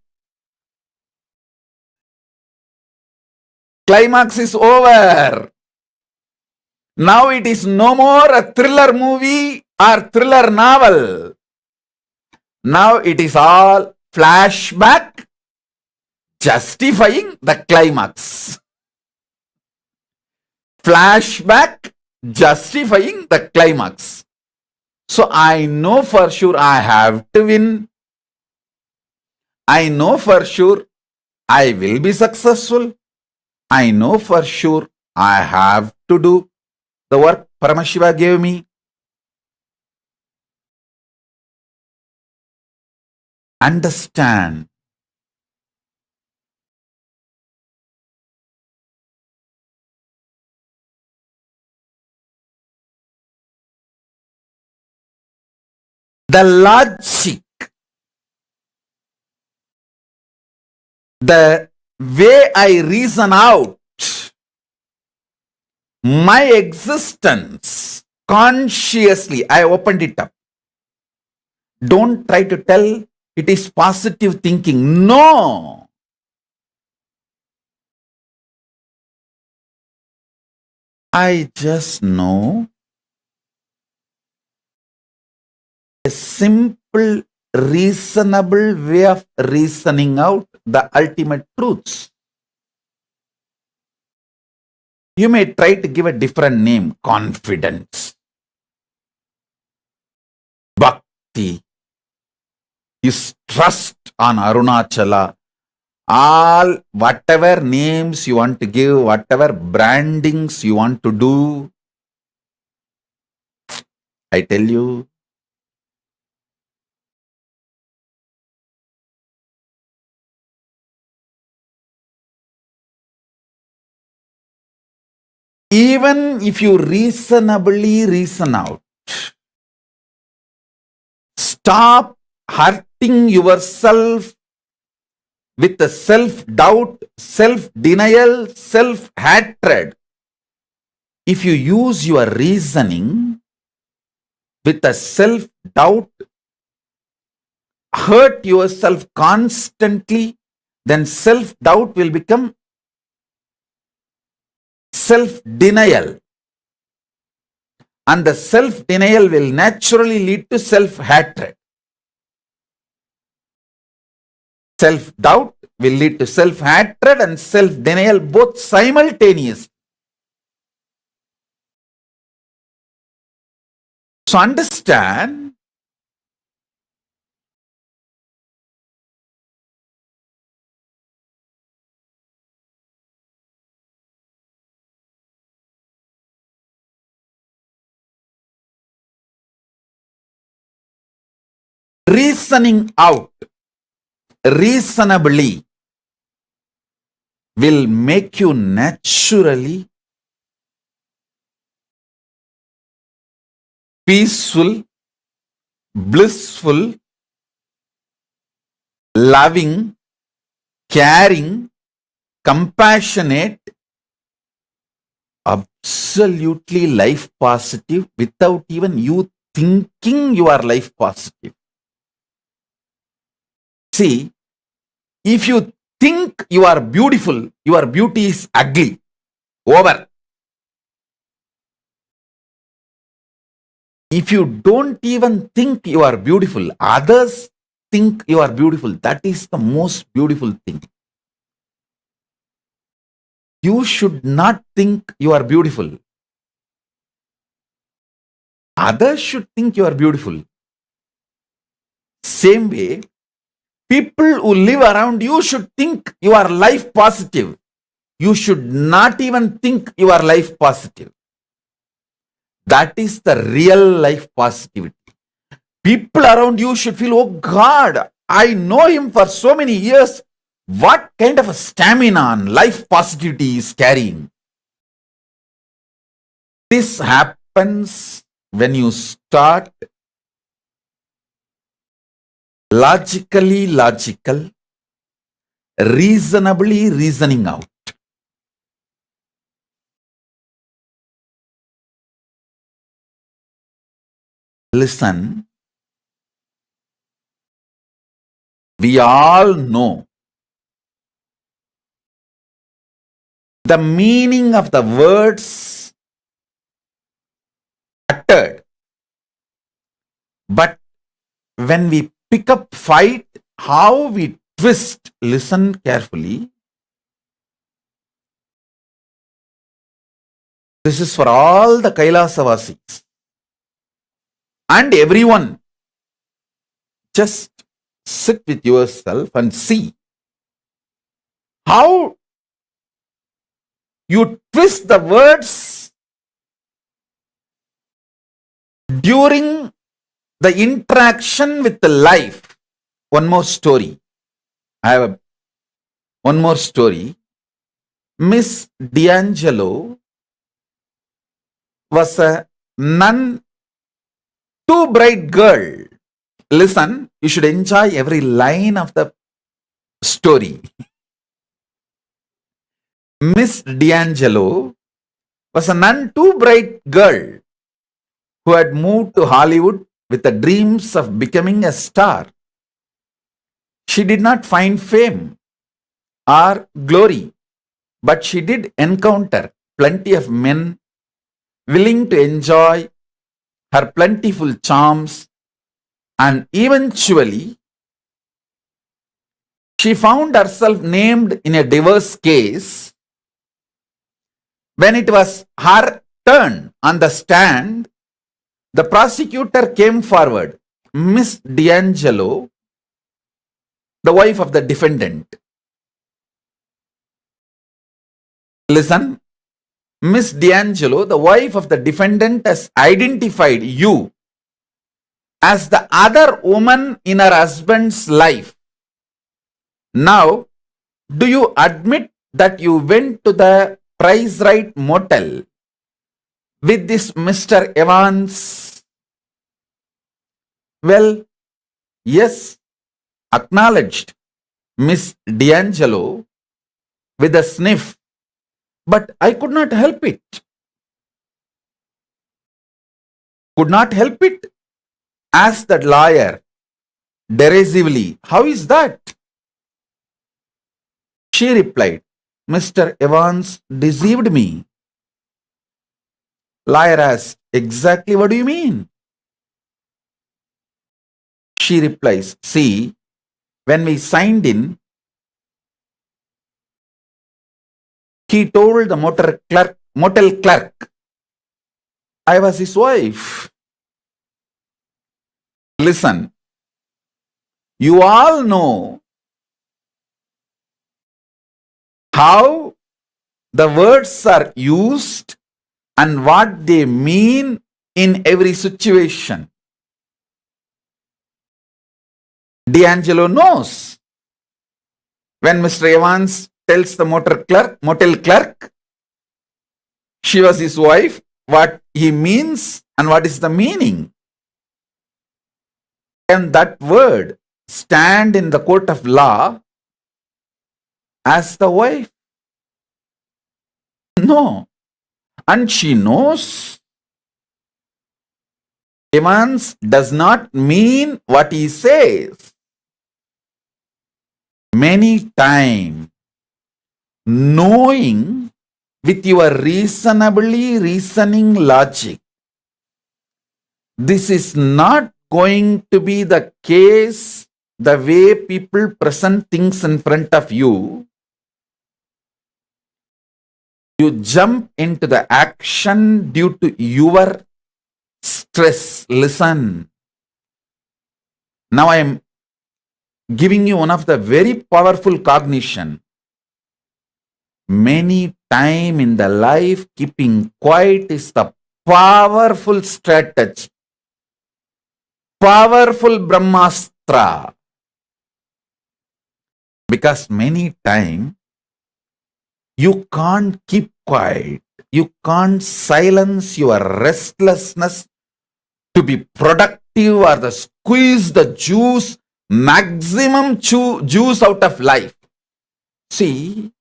Climax is over. Now it is no more a thriller movie or thriller novel. Now it is all flashback justifying the climax. Flashback justifying the climax. So I know for sure I have to win. I know for sure I will be successful. I know for sure I have to do the work Paramashiva gave me. Understand. The logic, the way I reason out my existence consciously, I opened it up. Don't try to tell it is positive thinking. No. I just know a simple, reasonable way of reasoning out the ultimate truths. You may try to give a different name, confidence, bhakti, is trust on Arunachala. All whatever names you want to give, whatever brandings you want to do, I tell you, even if you reasonably reason out, stop hurting yourself with the self-doubt, self-denial, self-hatred. If you use your reasoning with a self-doubt, hurt yourself constantly, then self-doubt will become self-denial. And the self-denial will naturally lead to self-hatred. Self-doubt will lead to self-hatred and self-denial both simultaneously. So understand, reasoning out reasonably will make you naturally peaceful, blissful, loving, caring, compassionate, absolutely life positive without even you thinking you are life positive. See, if you think you are beautiful, your beauty is ugly. Over. If you don't even think you are beautiful, others think you are beautiful. That is the most beautiful thing. You should not think you are beautiful. Others should think you are beautiful. Same way, people who live around you should think you are life positive. You should not even think you are life positive. That is the real life positivity. People around you should feel, oh God, I know him for so many years. What kind of a stamina and life positivity is carrying? This happens when you start logically logical, reasonably reasoning out. Listen, we all know the meaning of the words uttered. But when we pick up fight, how we twist, listen carefully. This is for all the Kailasavasis and everyone. Just sit with yourself and see how you twist the words during the interaction with the life. One more story. I have one more story. Miss D'Angelo was a none too bright girl. Listen, you should enjoy every line of the story. Miss D'Angelo was a none too bright girl who had moved to Hollywood with the dreams of becoming a star. She did not find fame or glory, but she did encounter plenty of men willing to enjoy her plentiful charms, and eventually she found herself named in a divorce case. When it was her turn on the stand, the prosecutor came forward. Miss D'Angelo, the wife of the defendant. Listen, Miss D'Angelo, the wife of the defendant, has identified you as the other woman in her husband's life. Now, do you admit that you went to the Price Right motel with this Mr. Evans? Well, yes, acknowledged Miss D'Angelo with a sniff, but I could not help it. Could not help it? Asked the lawyer derisively. How is that? She replied, Mr. Evans deceived me. Lawyer asked, exactly what do you mean? She replies, see, when we signed in, he told the motel clerk, I was his wife. Listen, you all know how the words are used and what they mean in every situation. D'Angelo knows. When Mr. Evans tells the motel clerk she was his wife, what he means and what is the meaning. Can that word stand in the court of law as the wife? No. And she knows Evans does not mean what he says. many times knowing with your reasoning logic, this is not going to be the case the way people present things in front of you. You jump into the action due to your stress. Listen. Now I am giving you one of the very powerful cognition. Many time in the life, keeping quiet is the powerful strategy, powerful Brahmastra. Because many time you can't keep quiet, you can't silence your restlessness to be productive or the squeeze the juice, maximum juice out of life. See,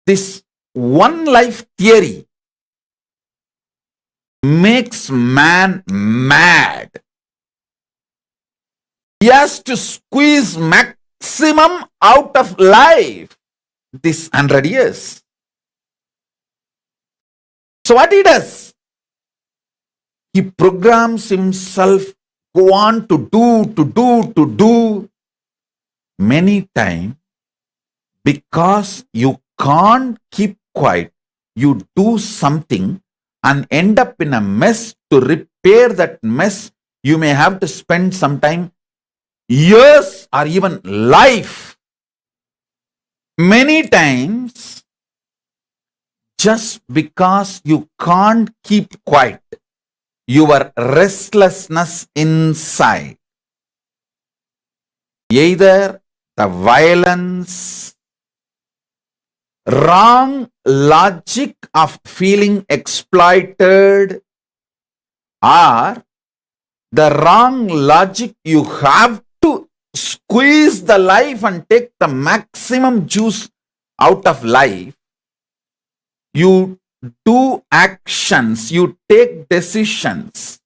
this one life theory makes man mad. He has to squeeze maximum out of life this 100 years. So what he does? He programs himself, go on to do. Many times, because you can't keep quiet, you do something and end up in a mess. To repair that mess, you may have to spend some time, years or even life. Many times, just because you can't keep quiet, your restlessness inside, either the violence, wrong logic of feeling exploited, or the wrong logic you have to squeeze the life and take the maximum juice out of life. You do actions, you take decisions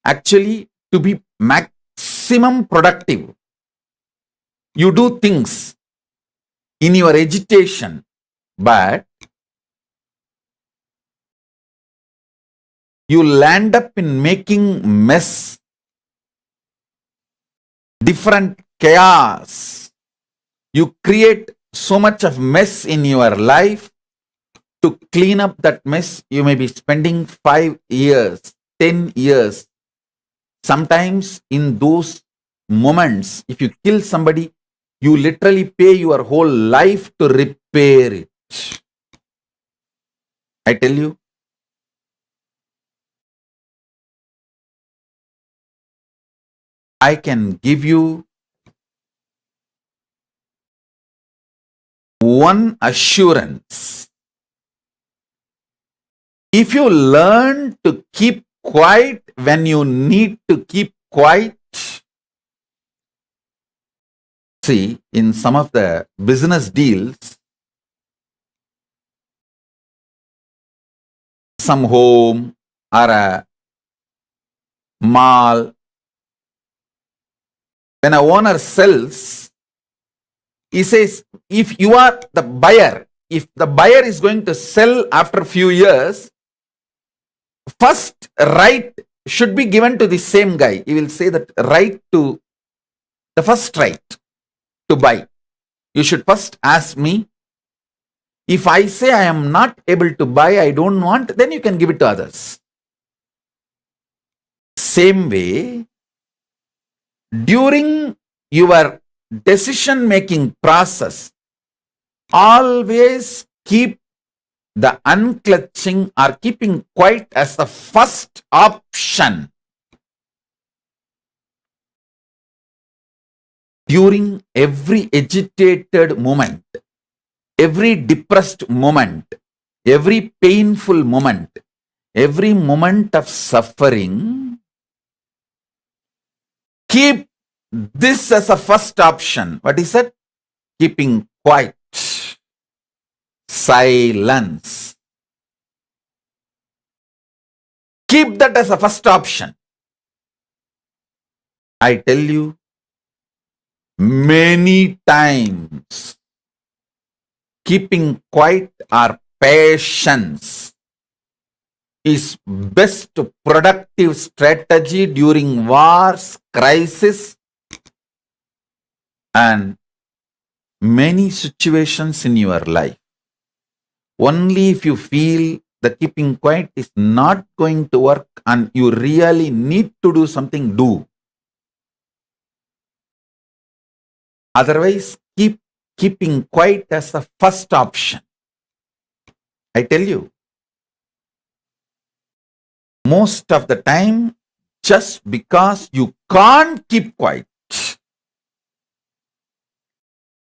actually to be maximum productive. You do things in your agitation, but you land up in making mess, different chaos. You create so much of mess in your life. To clean up that mess, you may be spending 5 years, 10 years. Sometimes in those moments, if you kill somebody, you literally pay your whole life to repair it. I tell you, I can give you one assurance. If you learn to keep quiet when you need to keep quiet, see, in some of the business deals, some home or a mall, when a owner sells, he says, if you are the buyer, if the buyer is going to sell after a few years, first right should be given to the same guy. He will say that right to the first right to buy. You should first ask me. If I say I am not able to buy, I don't want, then you can give it to others. Same way, during your decision-making process, always keep the unclutching or keeping quiet as the first option. During every agitated moment, every depressed moment, every painful moment, every moment of suffering, keep this as a first option. What is it? Keeping quiet. Silence. Keep that as a first option. I tell you, many times. Keeping quiet or patience is best productive strategy during wars, crisis, and many situations in your life. Only if you feel the keeping quiet is not going to work and you really need to do something, do. Otherwise, keep keeping quiet as the first option. I tell you, most of the time, just because you can't keep quiet,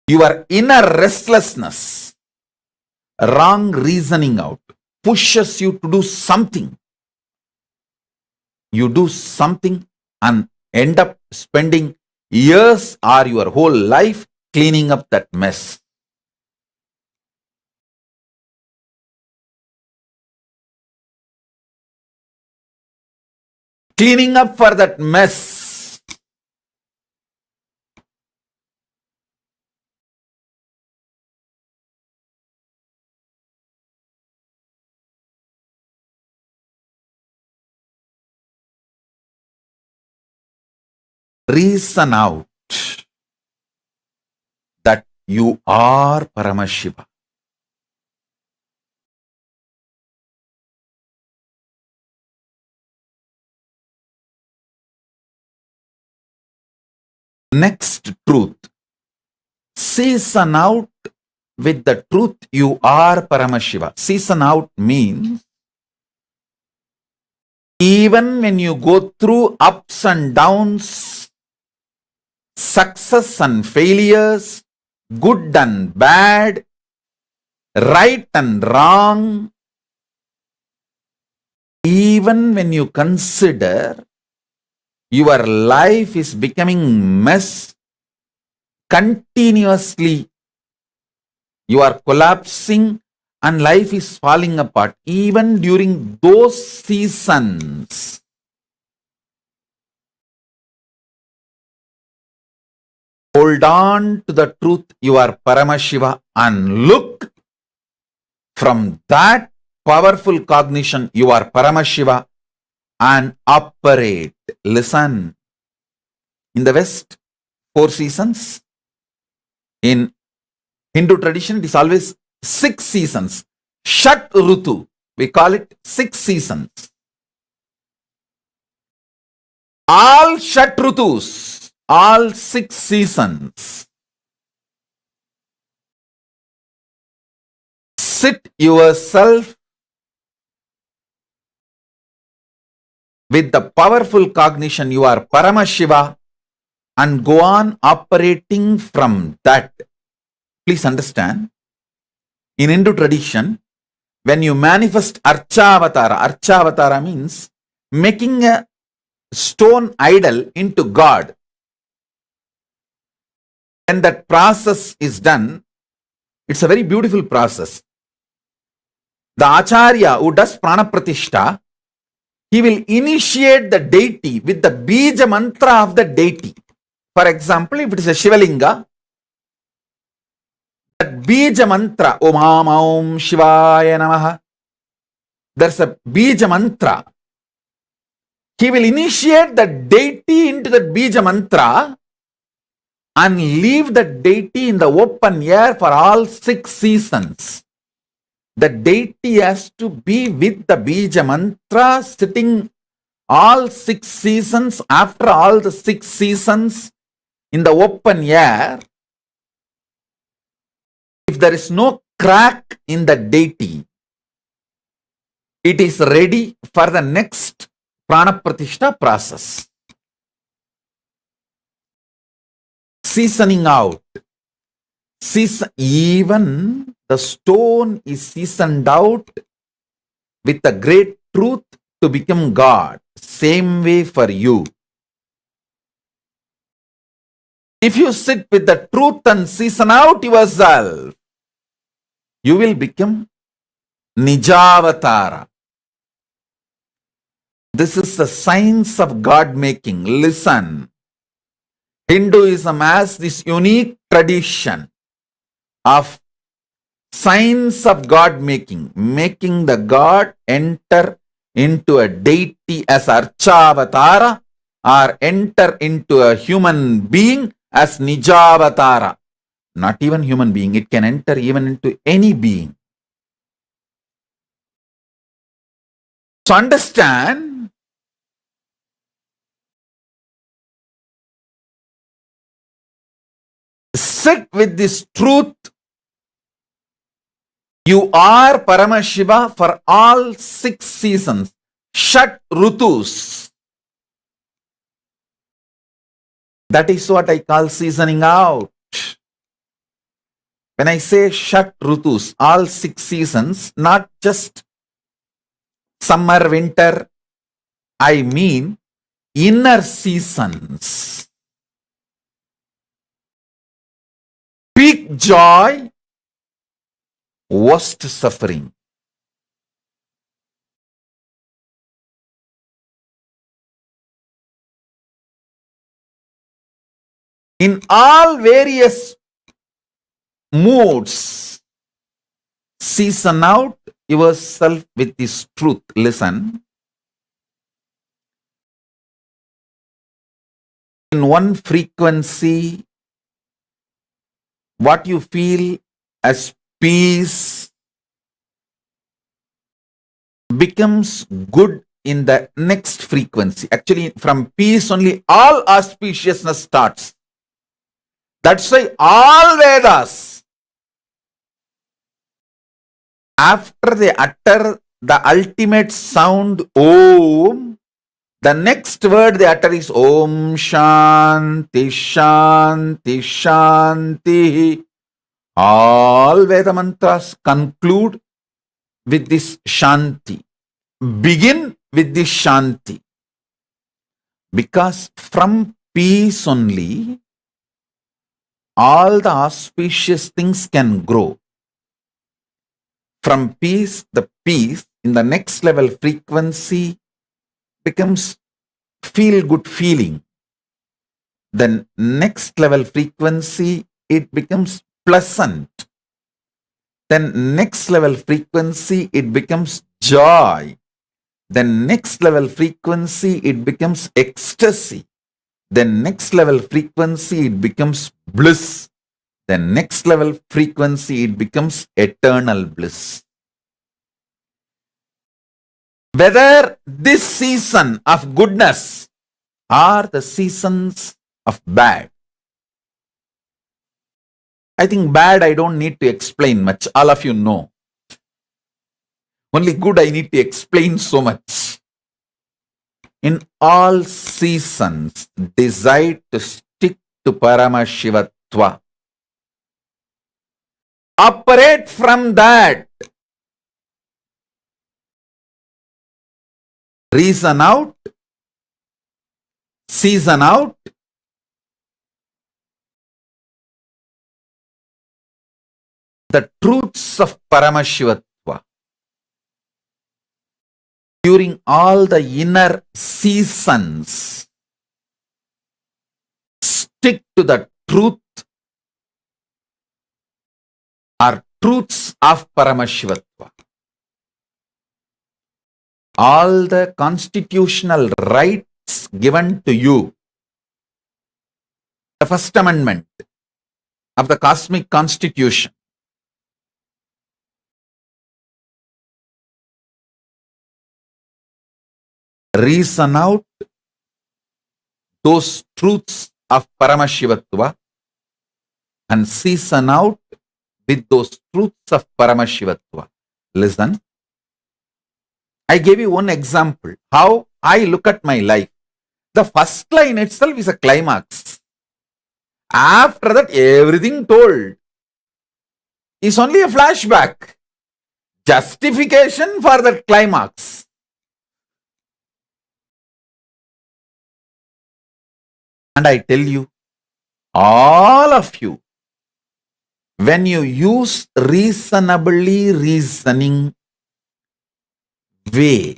your inner restlessness, wrong reasoning out, pushes you to do something. You do something and end up spending years or your whole life cleaning up that mess. Cleaning up for that mess. Reason out that you are Paramashiva. Next truth. Season out with the truth you are Paramashiva. Season out means even when you go through ups and downs, success and failures, good and bad, right and wrong, even when you consider your life is becoming mess continuously, you are collapsing and life is falling apart, even during those seasons, hold on to the truth you are Paramashiva and look from that powerful cognition you are Paramashiva and operate. Listen, in the West, 4 seasons. In Hindu tradition, it is always 6 seasons. Shat Rutu, we call it 6 seasons. All Shat Rutus, all 6 seasons. Sit yourself with the powerful cognition you are Paramashiva and go on operating from that. Please understand, in Hindu tradition, when you manifest Archavatara means making a stone idol into God. When that process is done, it's a very beautiful process. The Acharya who does Prana Pratishta, he will initiate the deity with the Bija mantra of the deity. For example, if it is a Shivalinga, that Bija mantra, Om Om Shivaya Namaha, there's a Bija mantra. He will initiate the deity into the Bija mantra and leave the deity in the open air for all 6 seasons. The deity has to be with the Bija mantra sitting all 6 seasons. After all the 6 seasons in the open air, if there is no crack in the deity, it is ready for the next Prana Pratishta process. Seasoning out. Even the stone is seasoned out with the great truth to become God. Same way for you. If you sit with the truth and season out yourself, you will become Nijavatara. This is the science of God making. Listen. Hinduism has this unique tradition of signs of God making the God enter into a deity as Archavatara or enter into a human being as Nijavatara. Not even human being, it can enter even into any being. So understand, sit with this truth. You are Paramashiva for all 6 seasons, Shat Rutus. That is what I call seasoning out. When I say Shat Rutus, all 6 seasons, not just summer, winter, I mean inner seasons. Peak joy, worst suffering. In all various moods, season out yourself with this truth. Listen. In one frequency, what you feel as peace becomes good in the next frequency. Actually, from peace only all auspiciousness starts. That's why all Vedas, after they utter the ultimate sound Om, the next word they utter is Om Shanti Shanti Shanti. All Veda mantras conclude with this Shanti. Begin with this Shanti. Because from peace only, all the auspicious things can grow. From peace, the peace in the next level frequency becomes feel-good feeling. Then next level frequency, it becomes pleasant. Then next level frequency, it becomes joy. Then next level frequency, it becomes ecstasy. Then next level frequency, it becomes bliss. Then next level frequency, it becomes eternal bliss. Whether this season of goodness or the seasons of bad. I think bad I don't need to explain much. All of you know. Only good I need to explain so much. In all seasons, decide to stick to Paramashivatva. Operate from that. Reason out, season out, the truths of Paramashivatva. During all the inner seasons, stick to the truth or truths of Paramashivatva. All the constitutional rights given to you, the First Amendment of the Cosmic Constitution, reason out those truths of Paramashivatva and season out with those truths of Paramashivatva. Listen. I gave you one example, how I look at my life. The first line itself is a climax. After that, everything told is only a flashback, justification for the climax. And I tell you, all of you, when you use reasonably reasoning way,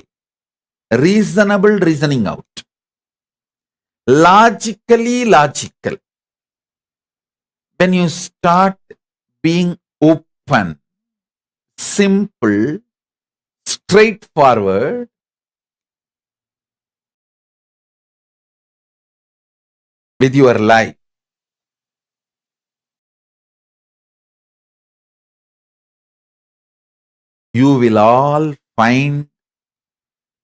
reasonable reasoning out, logically logical. When you start being open, simple, straightforward, with your life, you will all find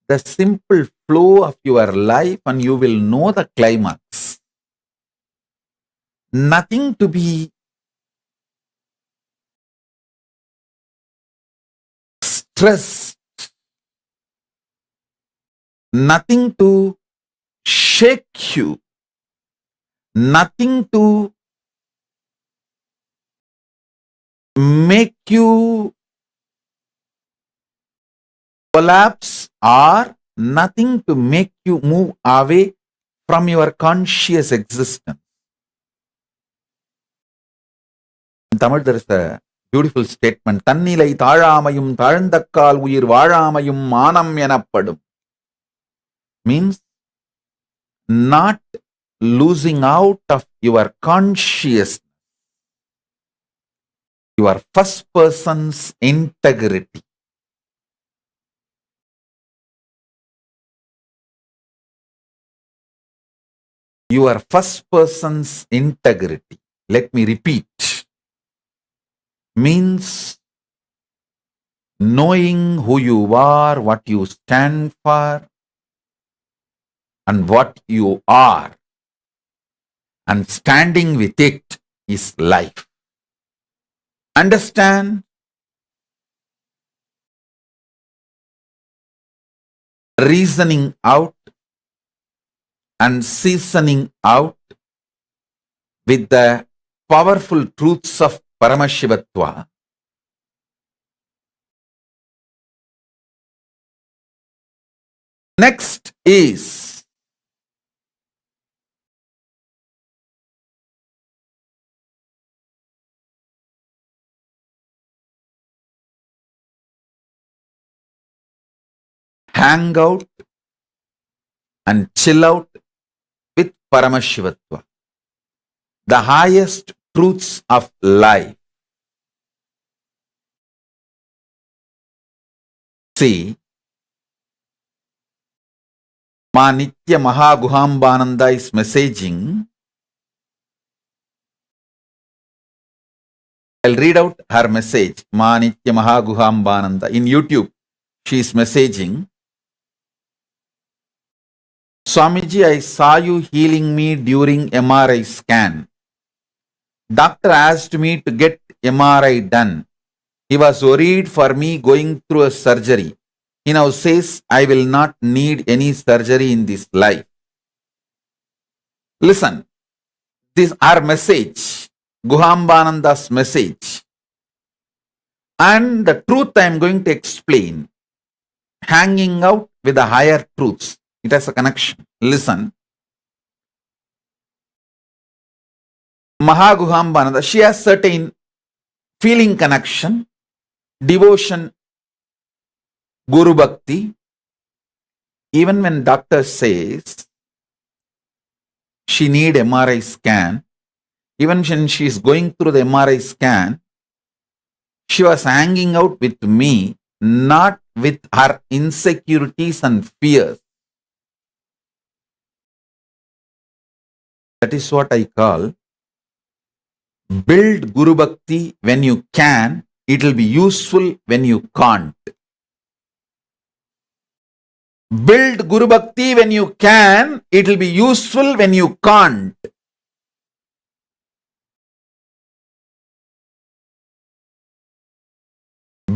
the simple flow of your life and you will know the climax. Nothing to be stressed, nothing to shake you, nothing to make you collapse, or nothing to make you move away from your conscious existence. In Tamil, there is a beautiful statement. தன்னிலை தாழாமையும் தாழ்ந்தக்கால் உயிர் வாழாமையும் மானம் எனப்படும். Means not losing out of your consciousness, your first person's integrity. Your first person's integrity. Let me repeat. Means knowing who you are, what you stand for, and what you are, and standing with it is life. Understand? Reasoning out and seasoning out with the powerful truths of Paramashivatva. Next is hang out and chill out with Paramashivatva, the highest truths of life. See, Ma Nitya Mahaguhambananda is messaging. I'll read out her message. Ma Nitya Mahaguhambananda. In YouTube, she is messaging. Swamiji, I saw you healing me during MRI scan. Doctor asked me to get MRI done. He was worried for me going through a surgery. He now says I will not need any surgery in this life. Listen, this is our message, Guhambananda's message. And the truth I am going to explain, hanging out with the higher truths. It has a connection. Listen. Mahaguhambananda, she has certain feeling connection, devotion, Guru Bhakti. Even when doctor says she need MRI scan, even when she is going through the MRI scan, she was hanging out with me, not with her insecurities and fears. That is what I call build Guru Bhakti when you can, it will be useful when you can't. Build Guru Bhakti when you can, it will be useful when you can't.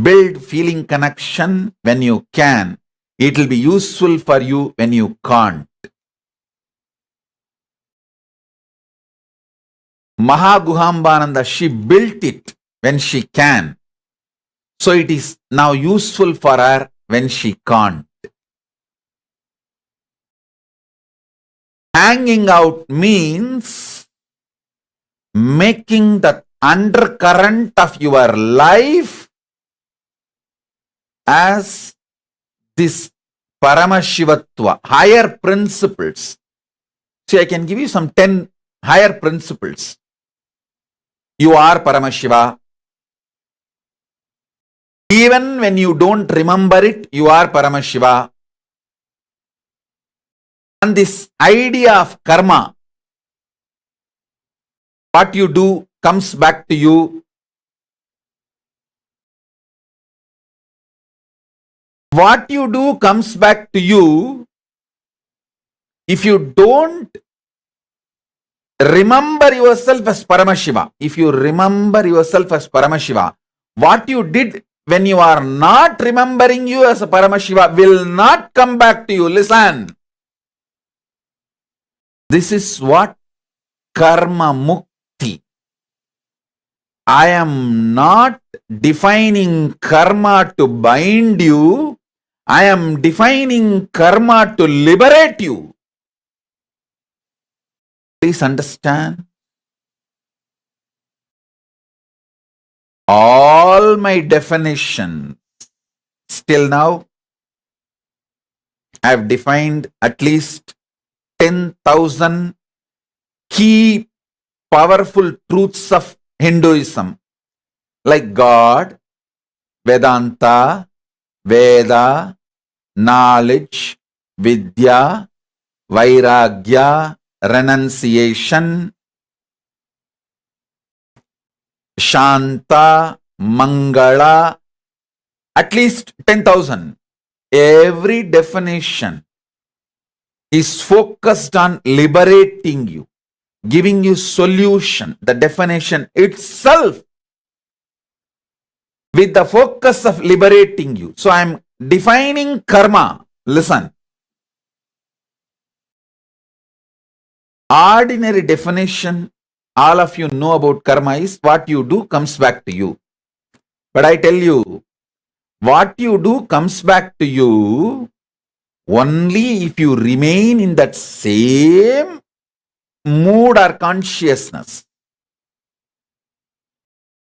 Build feeling connection when you can, it will be useful for you when you can't. Mahaguhambananda, she built it when she can. So it is now useful for her when she can't. Hanging out means making the undercurrent of your life as this Paramashivatva, higher principles, See, I can give you some 10 higher principles. You are Paramashiva. Even when you don't remember it, you are Paramashiva. And this idea of karma, what you do comes back to you. What you do comes back to you. If you don't remember yourself as Paramashiva, if you remember yourself as Paramashiva, what you did when you are not remembering you as a Paramashiva will not come back to you. Listen. This is what karma mukti. I am not defining karma to bind you. I am defining karma to liberate you. Please understand. All my definitions, still now, I have defined at least 10,000 key powerful truths of Hinduism, like God, Vedanta, Veda, knowledge, Vidya, Vairagya, renunciation, Shanta, Mangala, at least 10,000. Every definition is focused on liberating you, giving you solution. The definition itself with the focus of liberating you. So I am defining karma. Listen. Ordinary definition, all of you know about karma is what you do comes back to you. But I tell you, what you do comes back to you only if you remain in that same mood or consciousness.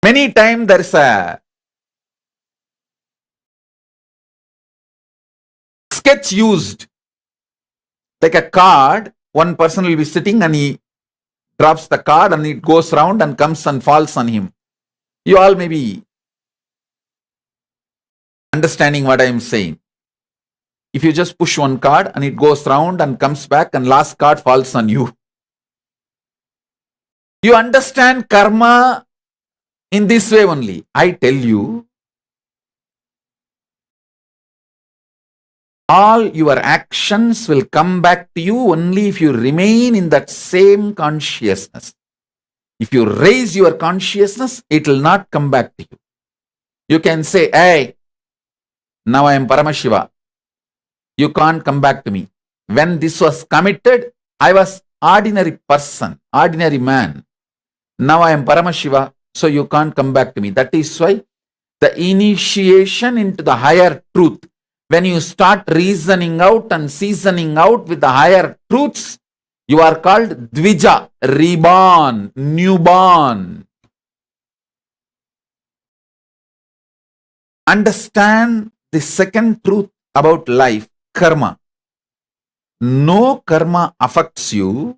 Many times there is a sketch used, like a card. One person will be sitting and he drops the card and it goes round and comes and falls on him. You all may be understanding what I am saying. If you just push one card and it goes round and comes back and last card falls on you. You understand karma in this way only. I tell you, all your actions will come back to you only if you remain in that same consciousness. If you raise your consciousness, it will not come back to you. You can say, hey, now I am Paramashiva. You can't come back to me. When this was committed, I was ordinary person, ordinary man. Now I am Paramashiva, so you can't come back to me. That is why the initiation into the higher truth, when you start reasoning out and seasoning out with the higher truths, you are called Dvija, reborn, newborn. Understand the second truth about life, karma. No karma affects you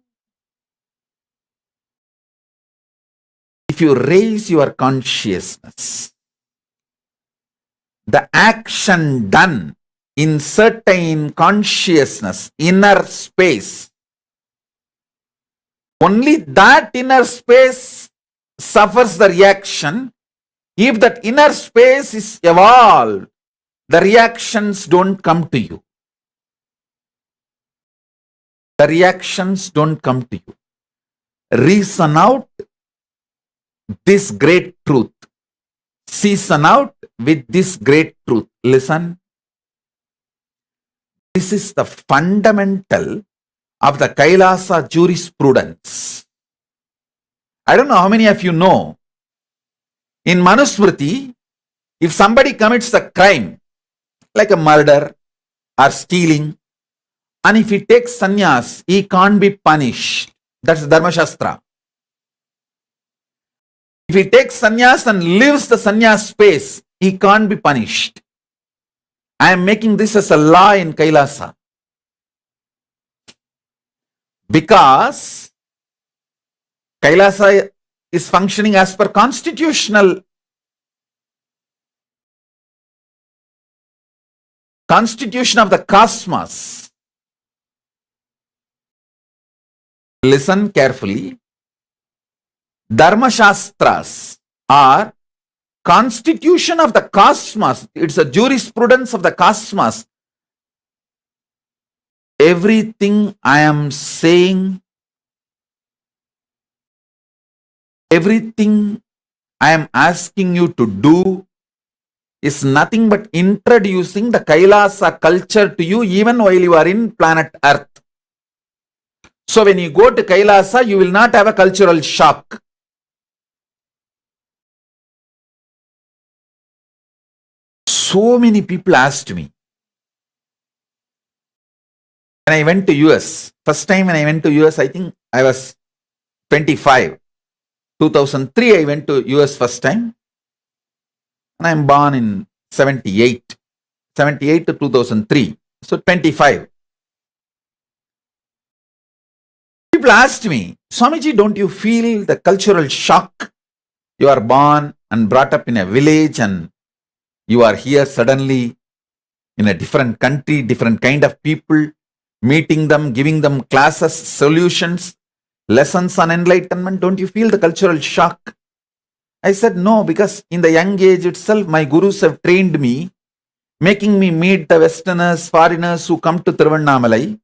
if you raise your consciousness. The action done in certain consciousness, inner space, only that inner space suffers the reaction. If that inner space is evolved, the reactions don't come to you. The reactions don't come to you. Reason out this great truth. Season out with this great truth. Listen. This is the fundamental of the Kailasa jurisprudence. I don't know how many of you know. In Manusmriti, if somebody commits a crime, like a murder or stealing, and if he takes sannyas, he can't be punished. That's Dharma Shastra. If he takes sannyas and lives the sannyas space, he can't be punished. I am making this as a law in Kailasa. Because Kailasa is functioning as per constitution of the cosmos. Listen carefully. Dharma Shastras are constitution of the cosmos. It's a jurisprudence of the cosmos. Everything I am saying, everything I am asking you to do is nothing but introducing the Kailasa culture to you even while you are in planet Earth. So when you go to Kailasa, you will not have a cultural shock. So many people asked me, when I went to US, first time when I went to US, I think I was 25. 2003, I went to US first time. And I'm born in 78. 78 to 2003. So 25. People asked me, Swamiji, don't you feel the cultural shock? You are born and brought up in a village and you are here suddenly in a different country, different kind of people, meeting them, giving them classes, solutions, lessons on enlightenment. Don't you feel the cultural shock? I said, no, because in the young age itself, my gurus have trained me, making me meet the Westerners, foreigners who come to Tiruvannamalai.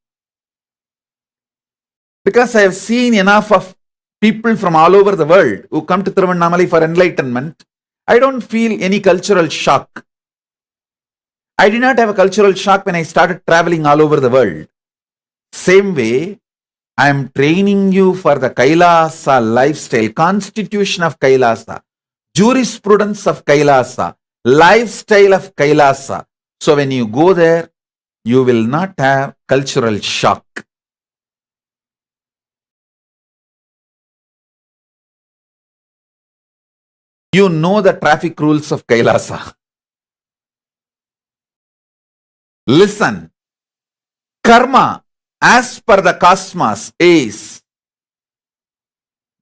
Because I have seen enough of people from all over the world who come to Tiruvannamalai for enlightenment, I don't feel any cultural shock. I did not have a cultural shock when I started traveling all over the world. Same way, I am training you for the Kailasa lifestyle, constitution of Kailasa, jurisprudence of Kailasa, lifestyle of Kailasa. So when you go there, you will not have cultural shock. You know the traffic rules of Kailasa. Listen, karma as per the cosmos is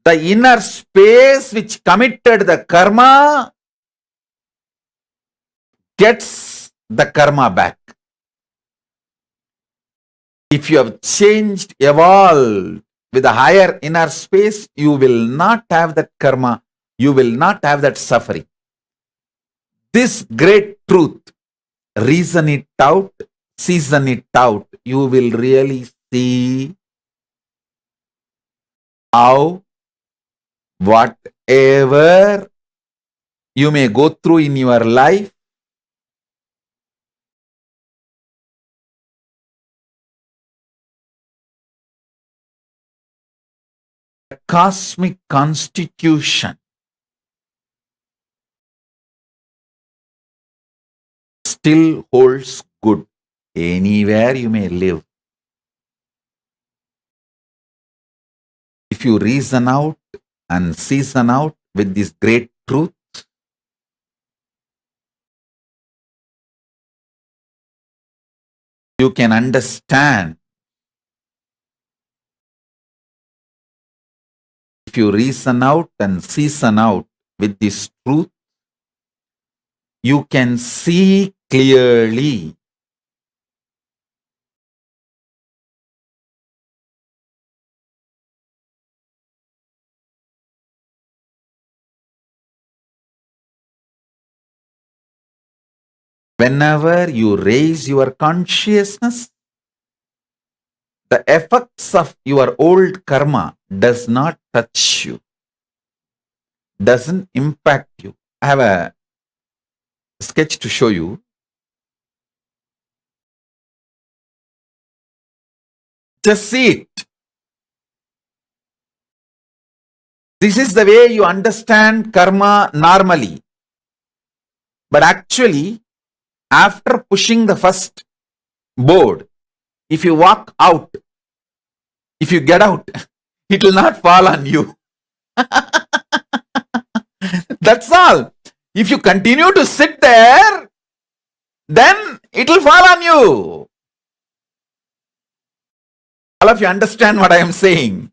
the inner space which committed the karma gets the karma back. If you have changed, evolved with a higher inner space, you will not have that karma. You will not have that suffering. This great truth, reason it out, season it out, you will really see how whatever you may go through in your life, the cosmic constitution still holds good anywhere you may live. If you reason out and season out with this great truth, you can understand. If you reason out and season out with this truth, you can see clearly. Whenever you raise your consciousness, the effects of your old karma does not touch you, doesn't impact you. I have a sketch to show you. Just see it. This is the way you understand karma normally. But actually, after pushing the first board, if you walk out, if you get out, it will not fall on you. That's all. If you continue to sit there, then it will fall on you. All of you understand what I am saying?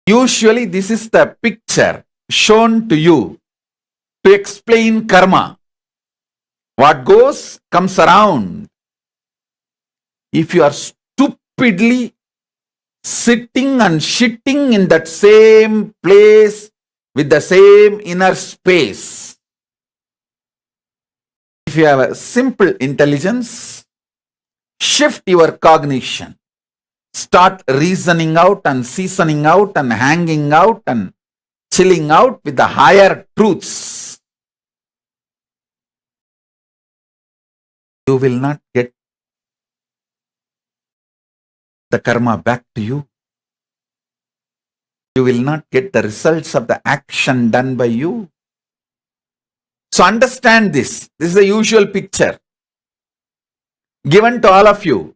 Usually this is the picture shown to you to explain karma. What goes comes around. If you are stupidly sitting and shitting in that same place with the same inner space, if you have a simple intelligence, shift your cognition. Start reasoning out and seasoning out and hanging out and chilling out with the higher truths. You will not get the karma back to you. You will not get the results of the action done by you. So understand this. This is the usual picture given to all of you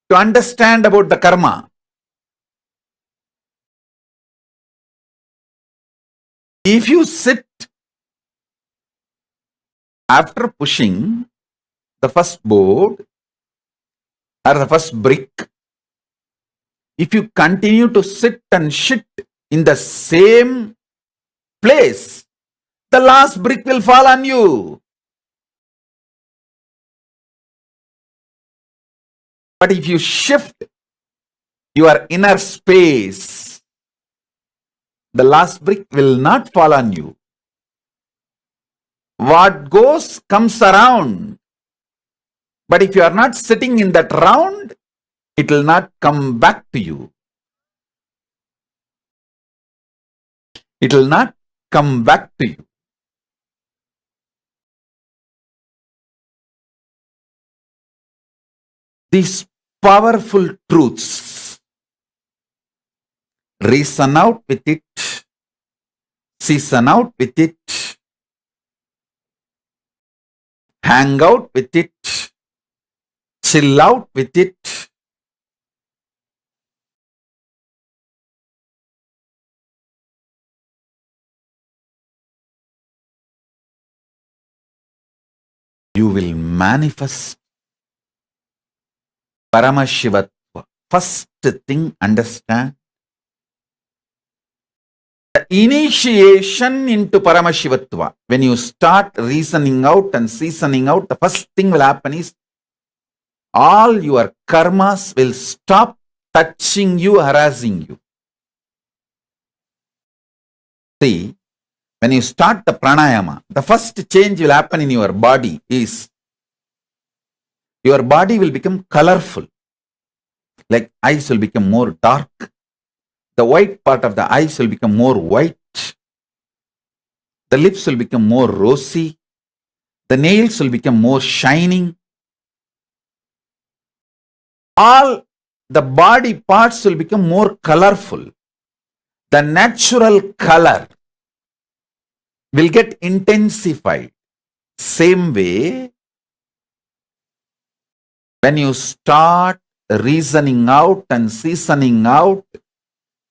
to understand about the karma. If you sit after pushing the first board or the first brick, if you continue to sit and shit in the same place, the last brick will fall on you. But if you shift your inner space, the last brick will not fall on you. What goes comes around. But if you are not sitting in that round, it will not come back to you. It will not come back to you. These powerful truths, reason out with it, season out with it, hang out with it, chill out with it. You will manifest Paramashiva. First thing, understand. The initiation into Paramashivatva, when you start reasoning out and seasoning out, the first thing will happen is all your karmas will stop touching you, harassing you. See, when you start the pranayama, the first change will happen in your body is your body will become colorful. Like eyes will become more dark. The white part of the eyes will become more white. The lips will become more rosy. The nails will become more shining. All the body parts will become more colorful. The natural color will get intensified. Same way, when you start reasoning out and seasoning out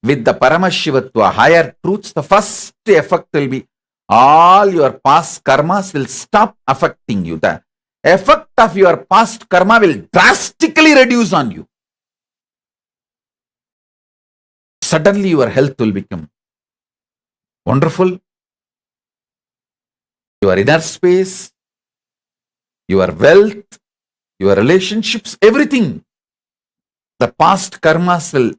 with the Paramashivatva, higher truths, the first effect will be all your past karmas will stop affecting you. The effect of your past karma will drastically reduce on you. Suddenly your health will become wonderful. Your inner space, your wealth, your relationships, everything. The past karmas will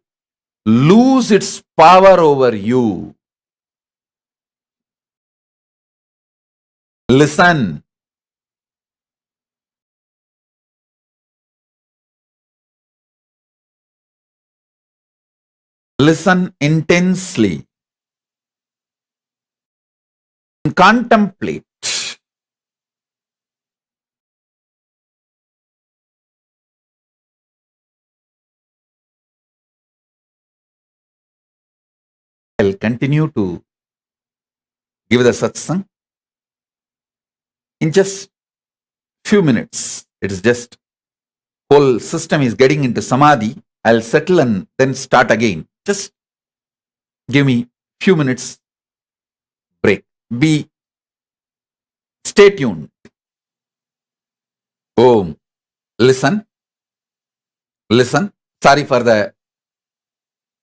lose its power over you. Listen. Listen intensely. Contemplate. I'll continue to give the satsang in just few minutes. It is just whole system is getting into samadhi. I'll settle and then start again. Just give me few minutes break. Stay tuned. Om Listen. Sorry for the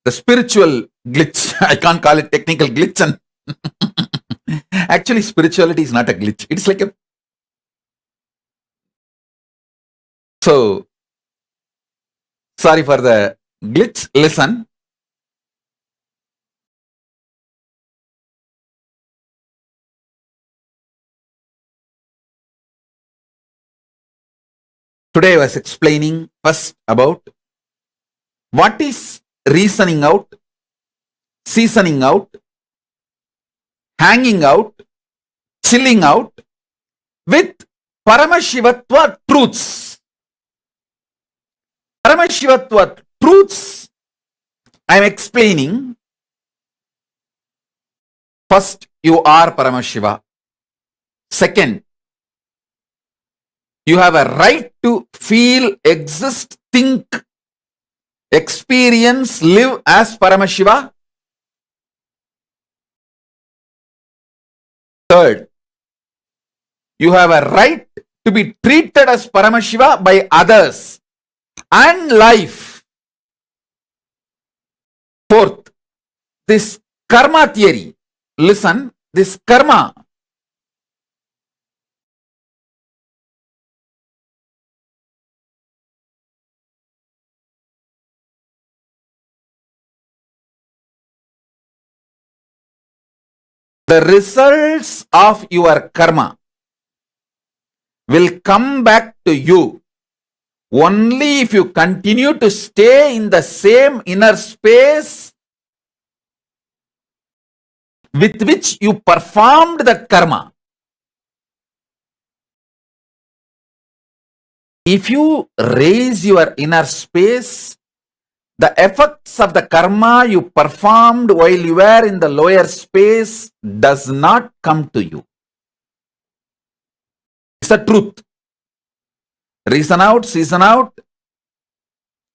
spiritual glitch. I can't call it technical glitch. And actually, spirituality is not a glitch. It's like a... So, sorry for the glitch. Listen. Today I was explaining first about what is reasoning out, seasoning out, hanging out, chilling out with Paramashivatva truths. Paramashivatva truths I am explaining. First, you are Paramashiva. Second, you have a right to feel, exist, think, experience, live as Paramashiva. Third, you have a right to be treated as Paramashiva by others and life. Fourth, this karma theory. Listen, this karma. The results of your karma will come back to you only if you continue to stay in the same inner space with which you performed that karma. If you raise your inner space, the effects of the karma you performed while you were in the lower space does not come to you. It's the truth. Reason out, season out,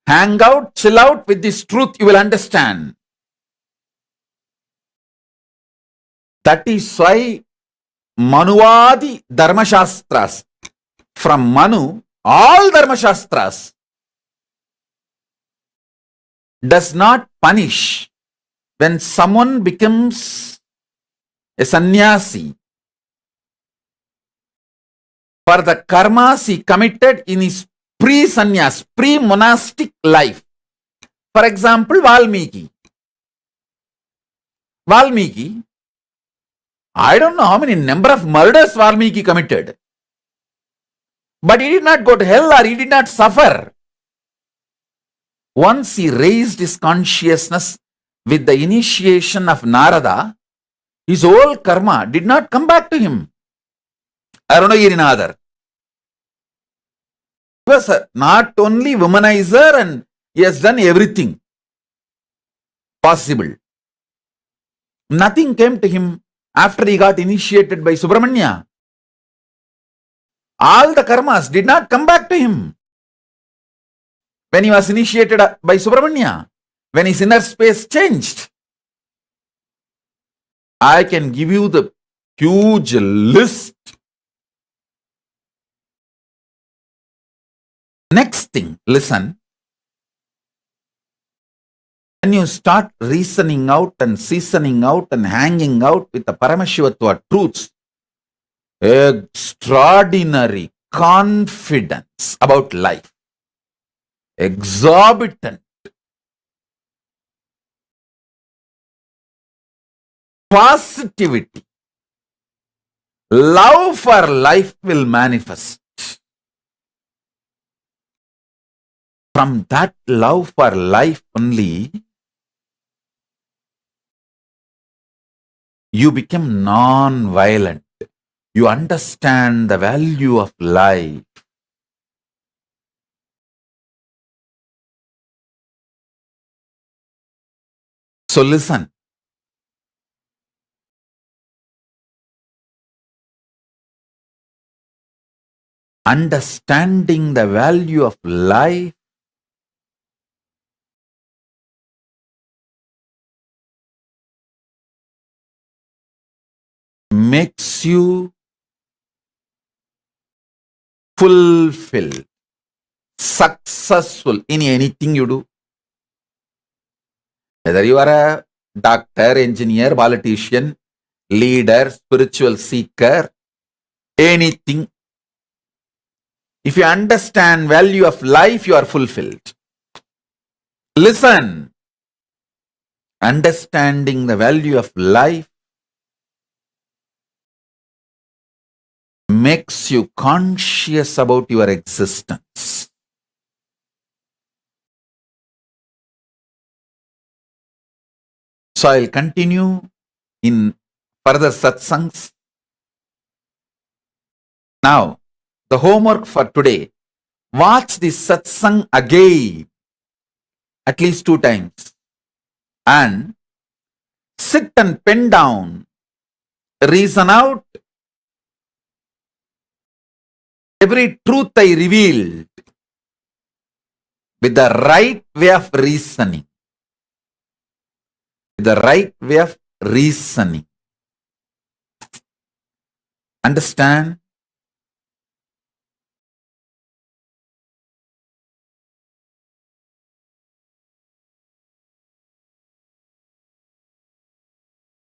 hang out, chill out with this truth, you will understand. That is why Manuvadi Dharmashastras, from Manu, all Dharmashastras does not punish when someone becomes a sannyasi for the karmas he committed in his pre-sannyas, pre-monastic life. For example, Valmiki, I don't know how many number of murders Valmiki committed, but he did not go to hell or he did not suffer. Once he raised his consciousness with the initiation of Narada, his whole karma did not come back to him. Arunagirinathar. He was not only womanizer and he has done everything possible. Nothing came to him after he got initiated by Subramanya. All the karmas did not come back to him when he was initiated by Subramanya, when his inner space changed. I can give you the huge list. Next thing, listen. When you start reasoning out and seasoning out and hanging out with the Paramashivatva truths, extraordinary confidence about life, exorbitant positivity, love for life will manifest. From that love for life only, you become non-violent. You understand the value of life. So listen. Understanding the value of life makes you fulfilled. successful in anything you do. Whether you are a doctor, engineer, politician, leader, spiritual seeker, anything. If you understand value of life, you are fulfilled. Listen. Understanding the value of life makes you conscious about your existence. So I'll continue in further satsangs. Now, the homework for today, watch this satsang again, at least 2 times, and sit and pen down, reason out every truth I revealed with the right way of reasoning. With the right way of reasoning. Understand?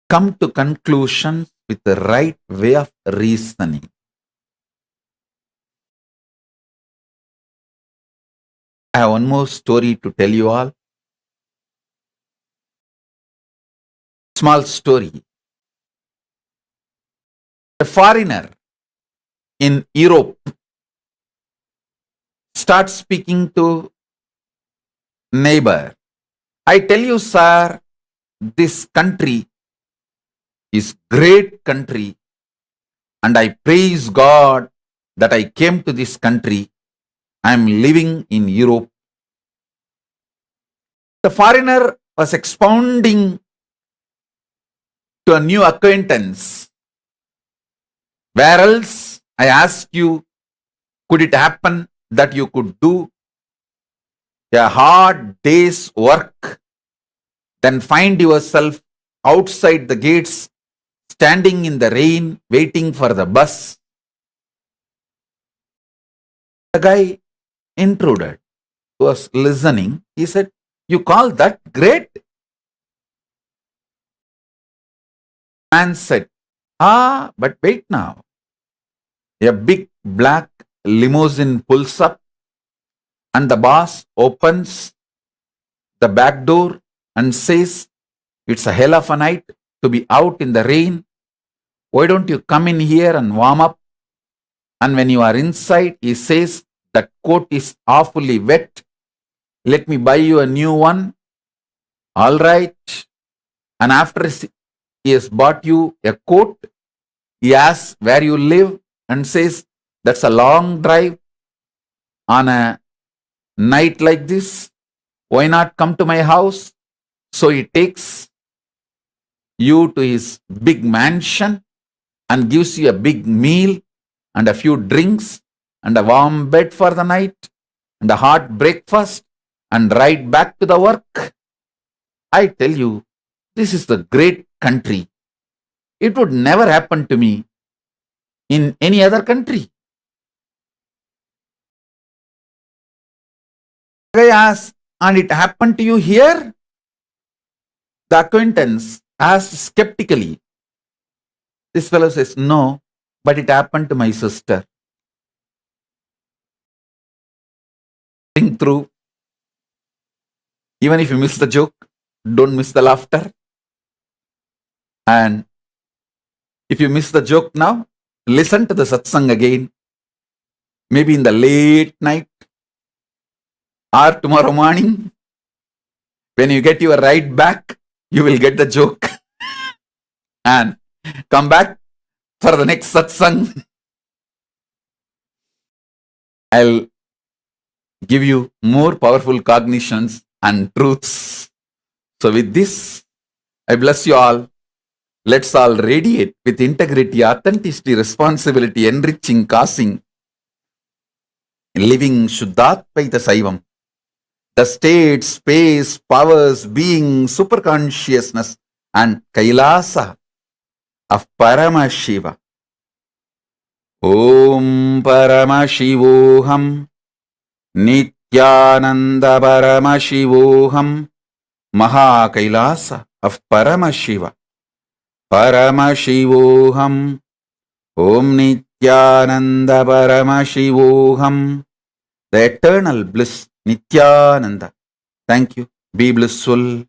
Come to conclusions with the right way of reasoning. I have one more story to tell you all. Small story. A foreigner in Europe starts speaking to neighbor. I tell you, sir, this country is great country, and I praise God that I came to this country. I am living in Europe. The foreigner was expounding to a new acquaintance. Where else, I ask you, could it happen that you could do a hard day's work, then find yourself outside the gates, standing in the rain, waiting for the bus? The guy intruded, who was listening. He said, you call that great? Man said, but wait now. A big black limousine pulls up, and the boss opens the back door and says, it's a hell of a night to be out in the rain. Why don't you come in here and warm up? And when you are inside, he says, that coat is awfully wet. Let me buy you a new one. All right. And after he has bought you a coat, he asks where you live and says, that's a long drive on a night like this. Why not come to my house? So he takes you to his big mansion and gives you a big meal and a few drinks and a warm bed for the night and a hot breakfast and ride back to the work. I tell you, this is the great country. It would never happen to me in any other country. I asked, and it happened to you here? The acquaintance asked skeptically. This fellow says, no, but it happened to my sister. Think through. Even if you miss the joke, don't miss the laughter. And if you miss the joke now, listen to the satsang again. Maybe in the late night or tomorrow morning. When you get your ride back, you will get the joke. And come back for the next satsang. I'll give you more powerful cognitions and truths. So with this, I bless you all. Let's all radiate with integrity, authenticity, responsibility, enriching, causing, living Shuddhatvaita Saivam. The state, space, powers, being, superconsciousness, and Kailasa of Paramashiva. Om Paramashivoham Nithyananda Paramashivoham, Mahakailasa of Paramashiva. Paramashivoham, Om Nithyananda Paramashivoham, the eternal bliss, Nithyananda. Thank you. Be blissful.